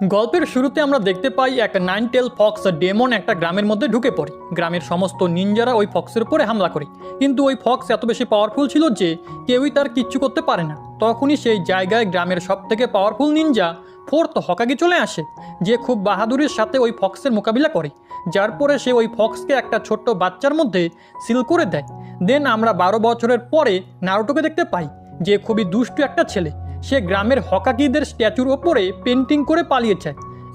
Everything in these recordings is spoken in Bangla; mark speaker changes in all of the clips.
Speaker 1: গল্পের শুরুতে আমরা দেখতে পাই একটা 9 টেল ফক্স ডেমন একটা গ্রামের মধ্যে ঢুকে পড়ে। গ্রামের সমস্ত নিনজারা ওই ফক্সের উপরে হামলা করে, কিন্তু ওই ফক্স এত বেশি পাওয়ারফুল ছিল যে কেউই তার কিচ্ছু করতে পারে না। তখনই সেই জায়গায় গ্রামের সবথেকে পাওয়ারফুল নিনজা ফোর্থ হকাগি চলে আসে, যে খুব বাহাদুরির সাথে ওই ফক্সের মোকাবিলা করে, যার পরে সে ওই ফক্সকে একটা ছোট্ট বাচ্চার মধ্যে সিল করে দেয়। দেন আমরা 12 বছরের পরে নারুটোকে দেখতে পাই, যে খুবই দুষ্টু একটা ছেলে। সে গ্রামের হকাগিদের স্ট্যাচুর ওপরে পেন্টিং করে পালিয়েছে।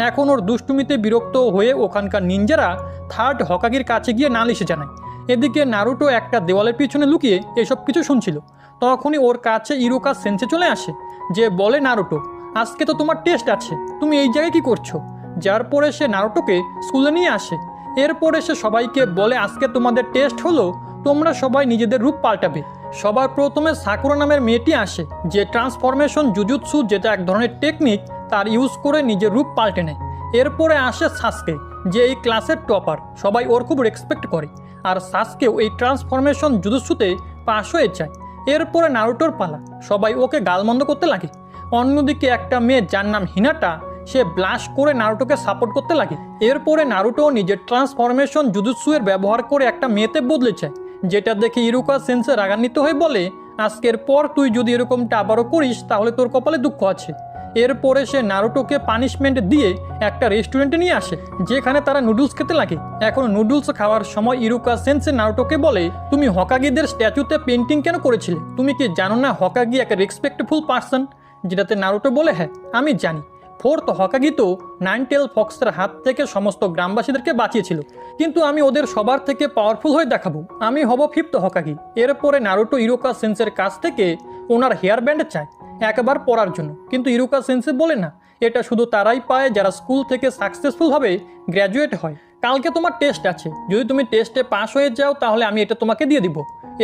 Speaker 1: এখন ওর দুষ্টুমিতে বিরক্ত হয়ে ওখানকার নিনজারা থার্ড হকাগির কাছে গিয়ে নালিশ জানায়। এদিকে নারুটো একটা দেওয়ালের পিছনে লুকিয়ে এসব কিছু শুনছিল। তখনই ওর কাছে ইরুকা সেন্সে চলে আসে, যে বলে, নারুটো, আজকে তো তোমার টেস্ট আছে, তুমি এই জায়গায় কি করছো? যার পরে সে নারুটোকে স্কুলে নিয়ে আসে। এরপরে সে সবাইকে বলে, আজকে তোমাদের টেস্ট হলো, তোমরা সবাই নিজেদের রূপ পাল্টাবে। সবার প্রথমে সাকুরা নামের মেয়েটি আসে, যে ট্রান্সফরমেশন জুজুৎসু, যেটা এক ধরনের টেকনিক, তার ইউজ করে নিজের রূপ পাল্টে নেয়। এরপরে আসে সাসকে, যে এই ক্লাসের টপার, সবাই ওর খুব রেসপেক্ট করে, আর সাসকেও এই ট্রান্সফরমেশন জুজুৎসুতে পাশ হয়ে যায়। এরপরে নারুটোর পালা, সবাই ওকে গালমন্দ করতে লাগে। অন্যদিকে একটা মেয়ে যার নাম হিনাটা, সে ব্লাশ করে নারুটোকে সাপোর্ট করতে লাগে। এরপরে নারুটো নিজের ট্রান্সফরমেশন জুজুৎসু এর ব্যবহার করে একটা মেয়েতে বদলে যায়, যেটা দেখে ইরুকা সেন্সে রাগান্বিত হয়ে বলে, আজকের পর তুই যদি এরকমটা আবারও করিস তাহলে তোর কপালে দুঃখ আছে। এরপরে সে নারুটোকে পানিশমেন্ট দিয়ে একটা রেস্টুরেন্টে নিয়ে আসে, যেখানে তারা নুডলস খেতে লাগে। এখন নুডলস খাওয়ার সময় ইরুকা সেন্সে নারুটোকে বলে, তুমি হকাগিদের স্ট্যাচুতে পেন্টিং কেন করেছিলে? তুমি কি জানো না হকাগি একটা রেসপেক্টফুল পার্সন? যেটাতে নারুটো বলে, হ্যাঁ আমি জানি, ফোর্থ হকাগি তো 9 টেল ফক্সের হাত থেকে সমস্ত গ্রামবাসীদেরকে বাঁচিয়েছিল, কিন্তু আমি ওদের সবার থেকে পাওয়ারফুল হয়ে দেখাবো, আমি হব ফিফথ হকাগি। এরপরে নারুটো ইরুকা সেন্সের কাছ থেকে ওনার হেয়ার ব্যান্ড চায় একবার পরার জন্য, কিন্তু ইরুকা সেন্সে বলে, না, এটা শুধু তারাই পায় যারা স্কুল থেকে সাকসেসফুলভাবে গ্র্যাজুয়েট হয়। কালকে তোমার টেস্ট আছে, যদি তুমি টেস্টে পাস হয়ে যাও তাহলে আমি এটা তোমাকে দিয়ে দিব।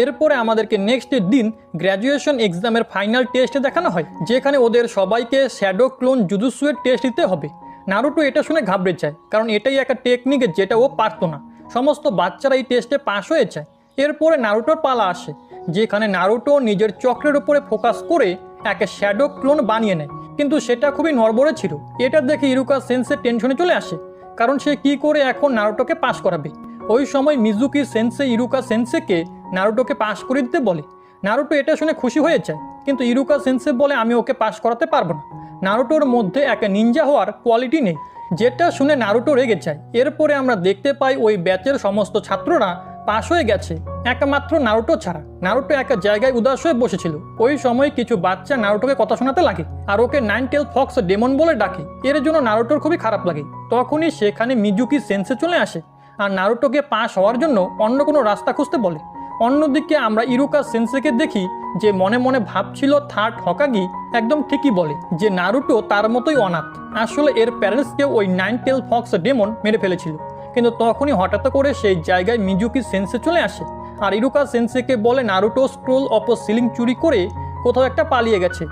Speaker 1: এরপরে আমাদেরকে নেক্সট দিন গ্র্যাজুয়েশন এক্সামের ফাইনাল টেস্টে দেখানো হয়, যেখানে ওদের সবাইকে শ্যাডো ক্লোন জুজুৎসুয়ের টেস্ট দিতে হবে। নারুটো এটা শুনে ঘাবড়ে যায়, কারণ এটাই একটা টেকনিক যেটা ও পারতো না। সমস্ত বাচ্চারা এই টেস্টে পাস হয়ে যায়। এরপরে নারুটোর পালা আসে, যেখানে নারুটো নিজের চক্রের উপরে ফোকাস করে একটা শ্যাডো ক্লোন বানিয়ে নেয়, কিন্তু সেটা খুবই নড়বড়ে ছিল। এটা দেখে ইরুকা সেন্সে টেনশনে চলে আসে, কারণ সে কি করে এখন নারুটোকে পাস করাবে। ওই সময় মিজুকি সেন্সে ইরুকা সেন্সেকে নারুটোকে পাস করে দিতে বলে। নারুটো এটা শুনে খুশি হয়ে যায়, কিন্তু ইরুকা সেন্সে বলে, আমি ওকে পাস করাতে পারবো না, নারুটোর মধ্যে একটা নিনজা হওয়ার কোয়ালিটি নেই। যেটা শুনে নারুটো রেগে যায়। এরপরে আমরা দেখতে পাই ওই ব্যাচের সমস্ত ছাত্ররা পাস হয়ে গেছে, একমাত্র নারুটো ছাড়া। নারুটো একটা জায়গায় উদাস হয়ে বসেছিল। ওই সময় কিছু বাচ্চা নারুটোকে কথা শোনাতে লাগে, আর ওকে 9 টেল ফক্স ডেমন বলে ডাকে। এর জন্য নারুটোর খুবই খারাপ লাগে। তখনই সেখানে মিজুকি সেন্সে চলে আসে, আর নারুটোকে পাস হওয়ার জন্য অন্য কোনো রাস্তা খুঁজতে বলে। অন্যদিকে আমরা ইরুকা সেন্সেকে দেখি, যে মনে মনে ভাবছিল থার্ড হকাগি একদম ঠিকই বলে, যে নারুটো তার মতোই অনাথ। আসলে এর প্যারেন্টসকে ওই 9 টেল ফক্স ডেমন মেরে ফেলেছিল। কিন্তু তখনই হঠাৎ করে সেই জায়গায় মিজুকি সেন্সে চলে আসে, আর ইরুকা সেন্সেকে বলে নারুটো স্ক্রোল অফ সিলিং চুরি করে কোথাও একটা পালিয়ে গেছে।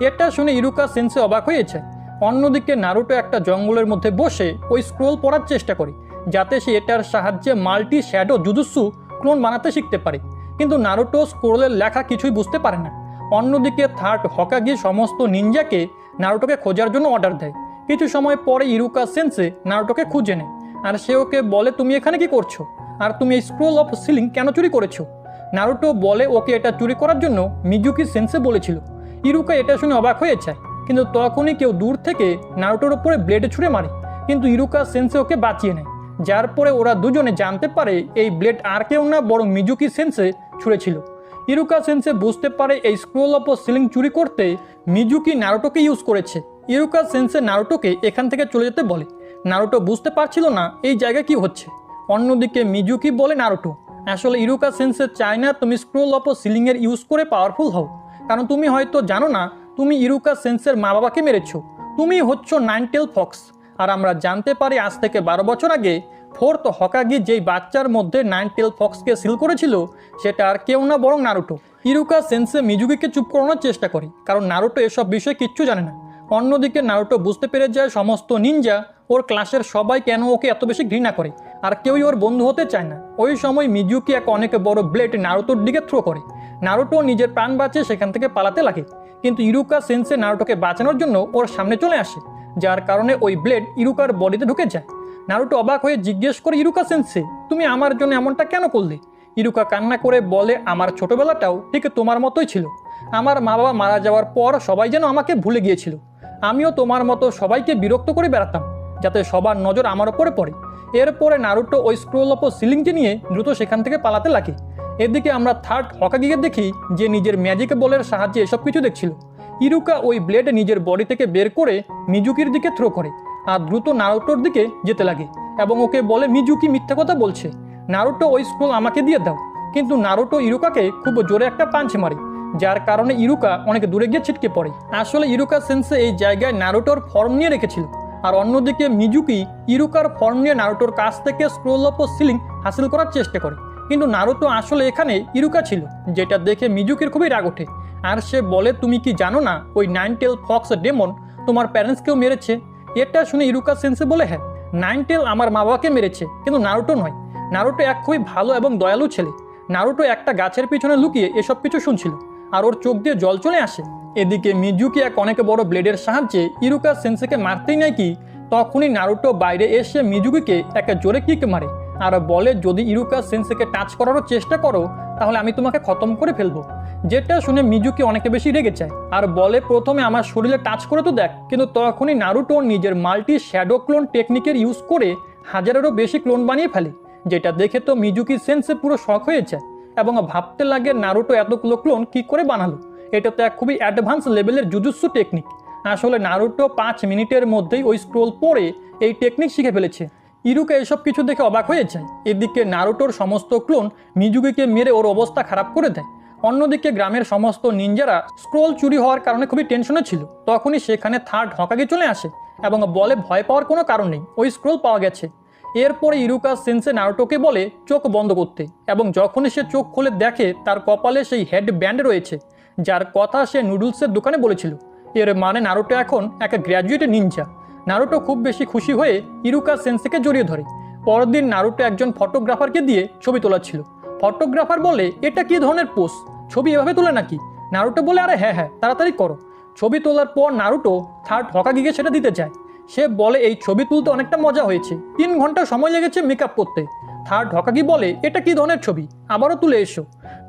Speaker 1: এটা শুনে ইরুকা সেন্সে অবাক হয়েছে। অন্যদিকে নারুটো একটা জঙ্গলের মধ্যে বসে ওই স্ক্রোল পড়ার চেষ্টা করে, যাতে সে এটার সাহায্যে মাল্টি শ্যাডো জুজুৎসু ক্লোন বানাতে শিখতে পারে। কিন্তু নারুটো স্ক্রোলের লেখা কিছুই বুঝতে পারে না। অন্যদিকে থার্ড হকাগি সমস্ত নিনজাকে নারুটোকে খোঁজার জন্য অর্ডার দেয়। কিছু সময় পরে ইরুকা সেন্সে নারুটোকে খুঁজে নেয়, আর সে ওকে বলে, তুমি এখানে কি করছো, আর তুমি এই স্ক্রোল অফ সিলিং কেন চুরি করেছো? নারুটো বলে ওকে এটা চুরি করার জন্য মিজুকি সেন্সে বলেছিল। ইরুকা এটা শুনে অবাক হয়ে যায়, কিন্তু তখনই কেউ দূর থেকে নারুটোর উপরে ব্লেড ছুঁড়ে মারে, কিন্তু ইরুকা সেন্সে ওকে বাঁচিয়ে নেয়। যার পরে ওরা দুজনে জানতে পারে এই ব্লেড আর কেউ না, বরং মিজুকি সেন্সে ছুঁড়েছিল। ইরুকা সেন্সে বুঝতে পারে এই স্ক্রোল অফ সিলিং চুরি করতে মিজুকি নারুটোকে ইউজ করেছে। ইরুকা সেন্সে নারুটোকে এখান থেকে চলে যেতে বলে। নারুটো বুঝতে পারছিল না এই জায়গায় কি হচ্ছে। অন্যদিকে মিজুকি বলে, নারুটো, আসলে ইরুকা সেন্সে চায় না তুমি স্ক্রোল অফ সিলিংয়ের ইউজ করে পাওয়ারফুল হও, কারণ তুমি হয়তো জানো না তুমি ইরুকা সেন্সের মা বাবাকে মেরেছো, তুমি হচ্ছ 9 টেল ফক্স। আর আমরা জানতে পারি আজ থেকে 12 বছর আগে ফোর্থ হকাগি যেই বাচ্চার মধ্যে 9 টেল ফক্সকে সিল করেছিল, সেটা আর কেউ না বরং নারুটো। ইরুকা সেন্সে মিজুকিকে চুপ করানোর চেষ্টা করে, কারণ নারুটো এসব বিষয়ে কিচ্ছু জানে না। অন্যদিকে নারুটো বুঝতে পেরে যায় সমস্ত নিনজা ওর ক্লাসের সবাই কেন ওকে এত বেশি ঘৃণা করে, আর কেউই ওর বন্ধু হতে চায় না। ওই সময় মিজুকি এক অনেক বড় ব্লেড নারুটোর দিকে থ্রো করে। নারুটো নিজের প্রাণ বাঁচিয়ে সেখান থেকে পালাতে লাগে, কিন্তু ইরুকা সেন্সে নারুটোকে বাঁচানোর জন্য ওর সামনে চলে আসে। যার কারণে ওই ব্লেড ইরুকার বডিতে ঢুকে যায়। নারুটো অবাক হয়ে জিজ্ঞেস করে, ইরুকা সেন্সে, তুমি আমার জন্য এমনটা কেন করলে? ইরুকা কান্না করে বলে, আমার ছোটবেলাটাও ঠিক তোমার মতোই ছিল। আমার মা বাবা মারা যাওয়ার পর সবাই যেন আমাকে ভুলে গিয়েছিল। আমিও তোমার মতো সবাইকে বিরক্ত করে বেড়াতাম যাতে সবার নজর আমার ওপরে পড়ে। এরপরে নারুটো ওই স্ক্রোল অফ সিলিংকে নিয়ে দ্রুত সেখান থেকে পালাতে লাগে। এদিকে আমরা থার্ড হকাগিকে দেখি যে নিজের ম্যাজিক বলের সাহায্যে এসব কিছু দেখছিল। ইরুকা ওই ব্লেড নিজের বডি থেকে বের করে মিজুকির দিকে থ্রো করে আর দ্রুত নারুটোর দিকে যেতে লাগে এবং ওকে বলে, মিজুকি মিথ্যা কথা বলছে, নারুটো ওই স্ক্রোল আমাকে দিয়ে দাও। কিন্তু নারুটো ইরুকাকে খুব জোরে একটা পাঞ্চ মারে, যার কারণে ইরুকা অনেক দূরে গিয়ে ছিটকে পড়ে। আসলে ইরুকা সেন্সে এই জায়গায় নারুটোর ফর্ম নিয়ে রেখেছিল, আর অন্যদিকে মিজুকি ইরুকার ফর্ম নিয়ে নারুটোর কাছ থেকে স্ক্রোল অফ সিলিং হাসিল করার চেষ্টা করে। কিন্তু নারুটো আসলে এখানে ইরুকা ছিল, যেটা দেখে মিজুকির খুবই রাগ ওঠে। আর সে বলে, তুমি কি জানো না ওই 9 টেল ফক্স ডেমন তোমার প্যারেন্টসকেও মেরেছে? এটা শুনে ইরুকা সেন্সে বলে, হ্যাঁ, 9 টেল আমার মা বাবাকে মেরেছে, কিন্তু নারুটো নয়। নারুটো এক খুবই ভালো এবং দয়ালু ছেলে। নারুটো একটা গাছের পিছনে লুকিয়ে এসব কিছু শুনছিল আর ওর চোখ দিয়ে জল চলে আসে। এদিকে মিজুকি এক অনেক বড় ব্লেডের সাহায্যে ইরুকা সেন্সেকে মারতেই নেয় কি তখনই নারুটো বাইরে এসে মিজুকিকে একটা জোরে কিক মারে আর বলে, যদি ইরুকা সেন্সেকে টাচ করারও চেষ্টা করো তাহলে আমি তোমাকে খতম করে ফেলবো। যেটা শুনে মিজুকি অনেক বেশি রেগে যায় আর বলে, প্রথমে আমার শরীরে টাচ করে তো দেখ। কিন্তু তখনই নারুটো নিজের মাল্টি শ্যাডো ক্লোন টেকনিকের ইউজ করে হাজারেরও বেশি ক্লোন বানিয়ে ফেলে, যেটা দেখে তো মিজুকি সেন্সে পুরো শক হয়ে যায় এবং ভাবতে লাগে নারুটো এতগুলো ক্লোন কি করে বানালো। এটা তো এক খুবই অ্যাডভান্স লেভেলের জুজুৎসু টেকনিক। আসলে নারুটো 5 মিনিটের মধ্যেই ওই স্ক্রোল পড়ে এই টেকনিক শিখে ফেলেছে। ইরুকা এসব কিছু দেখে অবাক হয়ে যায়। এদিকে নারুটোর সমস্ত ক্লোন মিজুকিকে মেরে ওর অবস্থা খারাপ করে দেয়। অন্যদিকে গ্রামের সমস্ত নিনজারা স্ক্রোল চুরি হওয়ার কারণে খুবই টেনশনে ছিল। তখনই সেখানে থার্ড হকাগে চলে আসে এবং বলে, ভয় পাওয়ার কোনো কারণ নেই, ওই স্ক্রোল পাওয়া গেছে। এরপরে ইরুকা সেন্সে নারুটোকে বলে চোখ বন্ধ করতে এবং যখনই সে চোখ খুলে দেখে তার কপালে সেই হেড ব্যান্ড রয়েছে, যার কথা সে নুডলসের দোকানে বলেছিল। এর মানে নারুটো এখন এক গ্র্যাজুয়েট নিনজা। নারুটো খুব বেশি খুশি হয়ে ইরুকা সেন্সেকে জড়িয়ে ধরে। পরের দিন নারুটো একজন ফটোগ্রাফারকে দিয়ে ছবি তোলাচ্ছিল। ফটোগ্রাফার বলে, এটা কি ধরনের পোস্ট, ছবি এভাবে তোলে নাকি? নারুটো বলে, আরে হ্যাঁ হ্যাঁ, তাড়াতাড়ি করো। ছবি তোলার পর নারুটো থার্ড হকাগিকে সেটা দিতে যায়। সে বলে, এই ছবি তুলতে অনেকটা মজা হয়েছে, 3 ঘন্টা সময় লেগেছে মেকআপ করতে। থার্ড হকাগি বলে, এটা কি ধরনের ছবি, আবারও তুলে এসো।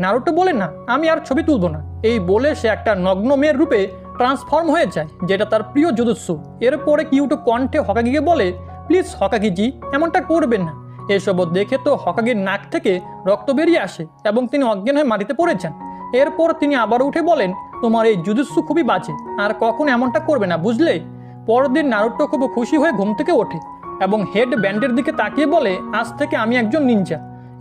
Speaker 1: নারুটো বলে, না, আমি আর ছবি তুলব না। এই বলে সে একটা নগ্ন মেয়ের রূপে ট্রান্সফর্ম হয়ে যায়, যেটা তার প্রিয় জুজুৎসু। এরপরে কিউটো কণ্ঠে হকাগিকে বলে, প্লিজ হকাগিজি, এমনটা করবেন না। এসব দেখে তো হকাগির নাক থেকে রক্ত বেরিয়ে আসে এবং তিনি অজ্ঞান হয়ে মাটিতে পড়ে যান। এরপর তিনি আবার উঠে বলেন, তোমার এই জুজুৎসু খুবই বাজে, আর কখনো এমনটা করবে না, বুঝলে? পরের দিন নারুটো খুব খুশি হয়ে ঘুম থেকে ওঠে এবং হেড ব্যান্ডের দিকে তাকিয়ে বলে, আজ থেকে আমি একজন নিনজা।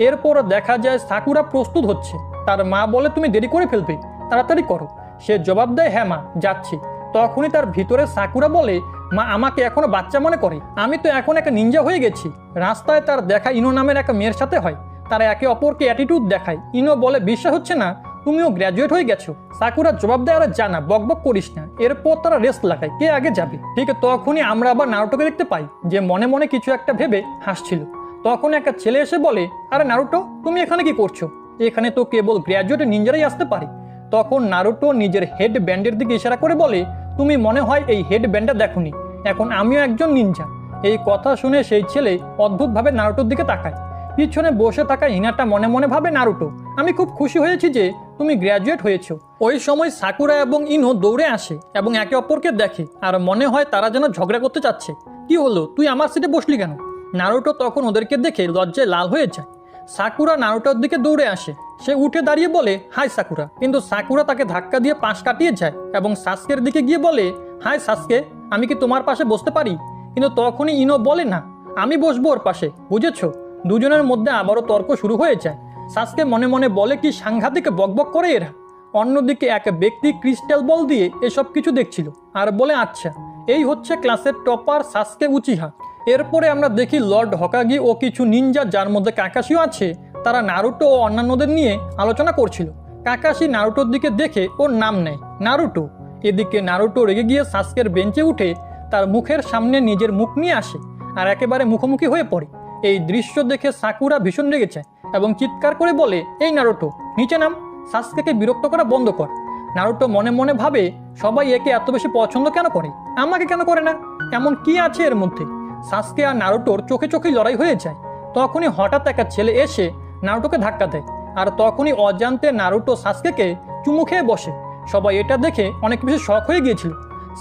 Speaker 1: এরপর দেখা যায় সাকুরা প্রস্তুত হচ্ছে। তার মা বলে, তুমি দেরি করে ফেলবে, তাড়াতাড়ি করো। সে জবাব দেয়, হ্যাঁ মা, যাচ্ছি। তখনই তার ভিতরে সাকুরা বলে, মা আমাকে এখনো বাচ্চা মনে করে, আমি তো এখন একটা নিনজা হয়ে গেছি। রাস্তায় তার দেখা ইনো নামের একটা মেয়ের সাথে হয়। তারা একে অপরকে অ্যাটিটিউড দেখায়। ইনো বলে, বিশ্বাস হচ্ছে না তুমিও গ্র্যাজুয়েট হয়ে গেছো। সাকুরা জবাব দেয়, আরে জানা, বকবক করিস না। এরপর তারা রেস্ট লাগায়, কে আগে যাবে। ঠিক তখনই আমরা আবার নারুটোকে দেখতে পাই, যে মনে মনে কিছু একটা ভেবে হাসছিল। তখন একটা ছেলে এসে বলে, আরে নারুটো, তুমি এখানে কি করছো? এখানে তো কেবল গ্র্যাজুয়েট নিনজারাই আসতে পারে। তখন নারুটো নিজের হেড ব্যান্ডের দিকে ইশারা করে বলে, তুমি মনে হয় এই হেড ব্যান্ডটা দেখোনি, এখন আমিও একজন নিনজা। এই কথা শুনে সেই ছেলে অদ্ভুতভাবে নারুটোর দিকে তাকায়। পিছনে বসে থাকা হিনাটা মনে মনে ভাবে, নারুটো, আমি খুব খুশি হয়েছি যে তুমি গ্র্যাজুয়েট হয়েছো। ওই সময় সাকুরা এবং ইনো দৌড়ে আসে এবং একে অপরকে দেখে আর মনে হয় তারা যেন ঝগড়া করতে চাচ্ছে। কি হলো, তুই আমার সিটে বসলি কেন? নারুটো তখন ওদেরকে দেখে লজ্জায় লাল হয়ে যায়। সাকুরা নারুটোর দিকে দৌড়ে আসে। সে উঠে দাঁড়িয়ে বলে, হাই সাকুরা। কিন্তু সাকুরা তাকে ধাক্কা দিয়ে পাশ কাটিয়ে যায় এবং সাসকের দিকে গিয়ে বলে, হাই সাসকে, আমি কি তোমার পাশে বসতে পারি? কিন্তু তখনই ইনো বলে, না, আমি বসবো ওর পাশে, বুঝেছো? দুজনের মধ্যে আবারও তর্ক শুরু হয়ে যায়। সাসকে মনে মনে বলে, কি সাংঘাতিক বকবক করে এরা। অন্যদিকে এক ব্যক্তি ক্রিস্টাল বল দিয়ে এসব কিছু দেখছিল আর বলে, আচ্ছা, এই হচ্ছে ক্লাসের টপার সাসকে উচিহা। এরপরে আমরা দেখি লর্ড হকাগি ও কিছু নিনজা, যার মধ্যে কাকাশিও আছে, তারা নারুটো ও অন্যান্যদের নিয়ে আলোচনা করছিল। কাকাশি নারুটোর দিকে দেখে ওর নাম নেয়, নারুটো। এদিকে নারুটো রেগে গিয়ে সাসকের বেঞ্চে উঠে তার মুখের সামনে নিজের মুখ নিয়ে আসে আর একেবারে মুখোমুখি হয়ে পড়ে। এই দৃশ্য দেখে সাকুরা ভীষণ রেগে যায় এবং চিৎকার করে বলে, এই নারুটো, নিচে নাম, সাসকেকে বিরক্ত করা বন্ধ কর। নারুটো মনে মনে ভাবে, সবাই একে এত বেশি পছন্দ কেন করে? আমাকে কেন করে না? এমন কি আছে এর মধ্যে? সাসকে আর নারুটোর চোখে চোখেই লড়াই হয়ে যায়। তখনই হঠাৎ একটা ছেলে এসে নারুটোকে ধাক্কা দেয়, আর তখনই অজান্তে নারুটো সাসকেকে চুমু খেয়ে বসে। সবাই এটা দেখে অনেক বেশি শক হয়ে গিয়েছিল।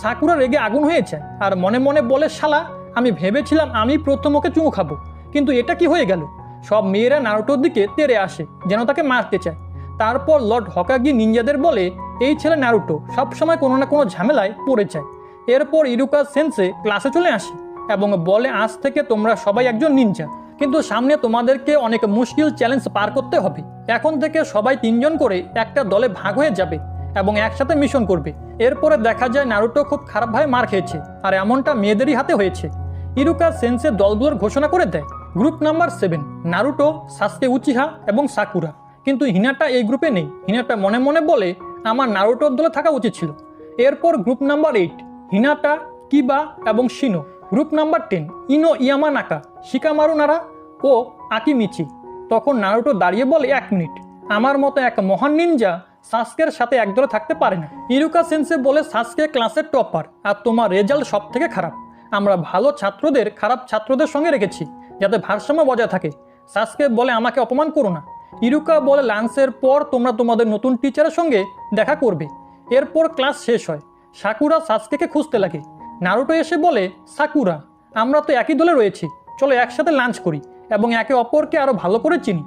Speaker 1: সাকুরা রেগে আগুন হয়ে যায় আর মনে মনে বলে, শালা, আমি ভেবেছিলাম আমি প্রথম ওকে চুমু খাবো, কিন্তু এটা কি হয়ে গেল? সব মেয়েরা নারুটোর দিকে তেড়ে আসে, যেন তাকে মারতে চায়। তারপর লর্ড হকাগি নিনজাদের বলে, এই ছেলে নারুটো সবসময় কোনো না কোনো ঝামেলায় পড়ে যায়। এরপর ইরুকা সেন্সে ক্লাসে চলে আসে এবং বলে, আজ থেকে তোমরা সবাই একজন নিনজা, কিন্তু সামনে তোমাদেরকে অনেক মুশকিল চ্যালেঞ্জ পার করতে হবে। এখন থেকে সবাই 3 জন করে একটা দলে ভাগ হয়ে যাবে এবং একসাথে মিশন করবে। এরপরে দেখা যায় নারুটো খুব খারাপভাবে মার খেয়েছে, আর এমনটা মেয়েদেরই হাতে হয়েছে। ইরুকা সেন্সে দলগুলোর ঘোষণা করে দেয়। গ্রুপ নাম্বার 7 নারুটো, সাসকে উচিহা এবং সাকুরা, কিন্তু হিনাটা এই গ্রুপে নেই। হিনাটা মনে মনে বলে, আমার নারুটোর দলে থাকা উচিত ছিল। এরপর গ্রুপ নাম্বার 8 হিনাটা, কিবা এবং শিনো। গ্রুপ নাম্বার 10 ইনো ইয়ামানাকা, শিকামারু নারা ও আকিমিচি। তখন নারুটো দাঁড়িয়ে বলে, 1 মিনিট, আমার মতো এক মহান নিনজা সাসকের সাথে একদলে থাকতে পারে না। ইরুকা সেন্সে বলে, সাসকে ক্লাসের টপার আর তোমার রেজাল্ট সব থেকে খারাপ। আমরা ভালো ছাত্রদের খারাপ ছাত্রদের সঙ্গে রেখেছি যাতে ভারসাম্য বজায় থাকে। সাসকে বলে, আমাকে অপমান করো না। ইরুকা বলে, লাঞ্চের পর তোমরা তোমাদের নতুন টিচারের সঙ্গে দেখা করবে। এরপর ক্লাস শেষ হয়। সাকুরা সাসকেকে খুঁজতে লাগে। নারুটো এসে বলে, সাকুরা, আমরা তো একই দলে রয়েছি, চলো একসাথে লাঞ্চ করি এবং একে অপরকে আরো ভালো করে চিনি।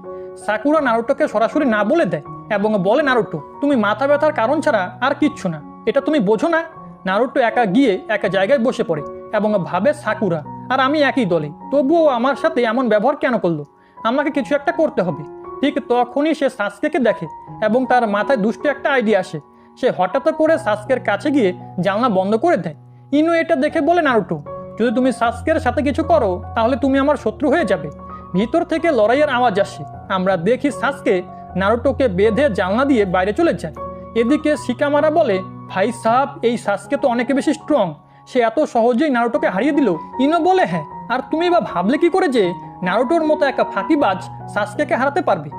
Speaker 1: সাকুরা নারুটোকে সরাসরি না বলে দেয় এবং বলে, নারুটো, তুমি মাথা ব্যথার কারণ ছাড়া আর কিচ্ছু না, এটা তুমি বোঝো না? নারুটো একা গিয়ে একা জায়গায় বসে পড়ে এবং ভাবে, সাকুরা আর আমি একই দলে, তবুও আমার সাথে এমন ব্যবহার কেন করলো? আমাকে কিছু একটা করতে হবে। ঠিক তখনই সে সাসকেকে দেখে এবং তার মাথায় দুষ্ট একটা আইডিয়া আসে। সে হঠাৎ করে সাসকের কাছে গিয়ে জানলা বন্ধ করে দেয়। ইনো এটা দেখে বলে, নারুটো, যদি তুমি সাসকের সাথে কিছু করো তাহলে তুমি আমার শত্রু হয়ে যাবে। ভিতর থেকে লড়াইয়ের আওয়াজ আসে। আমরা দেখি সাসকে নারুটোকে বেঁধে জানলা দিয়ে বাইরে চলে যায়। এদিকে শিকামারা বলে, ভাই সাহাব, এই সাসকে তো অনেক বেশি স্ট্রং, সে এত সহজেই নারুটোকে হারিয়ে দিল। ইনো বলে, হ্যাঁ, আর তুমি বা ভাবলে কি করে যে নারুটোর মতো একটা ফাঁকিবাজ সাসকেকে হারাতে পারবে?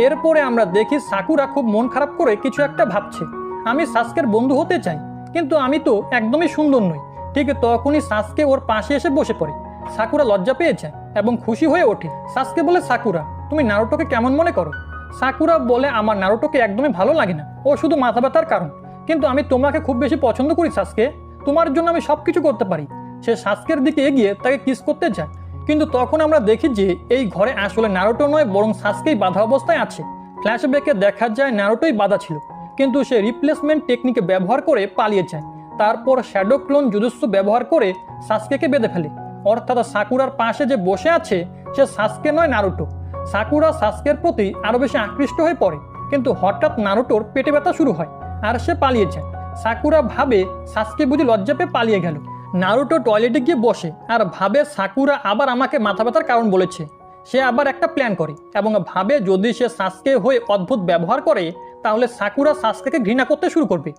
Speaker 1: এরপরে আমরা দেখি সাকুরা খুব মন খারাপ করে কিছু একটা ভাবছে। আমি সাসকের বন্ধু হতে চাই, কিন্তু আমি তো একদমই সুন্দর নই। ঠিক তখনই সাসকে ওর পাশে এসে বসে পড়ে। সাকুরা লজ্জা পেয়ে যায় এবং খুশি হয়ে ওঠে। সাসকে বলে, সাকুরা, তুমি নারুটোকে কেমন মনে করো? সাকুরা বলে, আমার নারুটোকে একদমই ভালো লাগে না, ও শুধু মাথা ব্যথার কারণ, কিন্তু আমি তোমাকে খুব বেশি পছন্দ করি সাসকে, তোমার জন্য আমি সব কিছু করতে পারি। সে সাসকের দিকে এগিয়ে তাকে কিস করতে যায়, কিন্তু তখন আমরা দেখি যে এই ঘরে আসলে নারুটো নয়, বরং সাসকেই বাধা অবস্থায় আছে। ফ্ল্যাশব্যাকে দেখা যায় নারুটোই বাধা ছিল, কিন্তু সে রিপ্লেসমেন্ট টেকনিক ব্যবহার করে পালিয়ে যায়। তারপর শ্যাডো ক্লোন জুজুৎসু ব্যবহার করে সাসকেকে বেঁধে ফেলে। অর্থাৎ সাকুরার পাশে যে বসে আছে সে সাসকে নয়, নারুটো। সাকুরা সাসকের প্রতি আরো বেশি আকৃষ্ট হয়ে পড়ে, কিন্তু হঠাৎ নারুটোর পেটে ব্যথা শুরু হয় আর সে পালিয়ে যায়। সাকুরা ভাবে সাসকে বুঝি লজ্জা পেয়ে পালিয়ে গেল। নারুটো টয়লেটে গিয়ে বসে আর ভাবে, সাকুরা আবার আমাকে মাথা ব্যথার কারণ বলেছে। সে আবার একটা প্ল্যান করে এবং ভাবে যদি সে সাসকে হয়ে অদ্ভুত ব্যবহার করে তাহলে সাকুরা সাসকেকে ঘৃণা করতে শুরু করবে।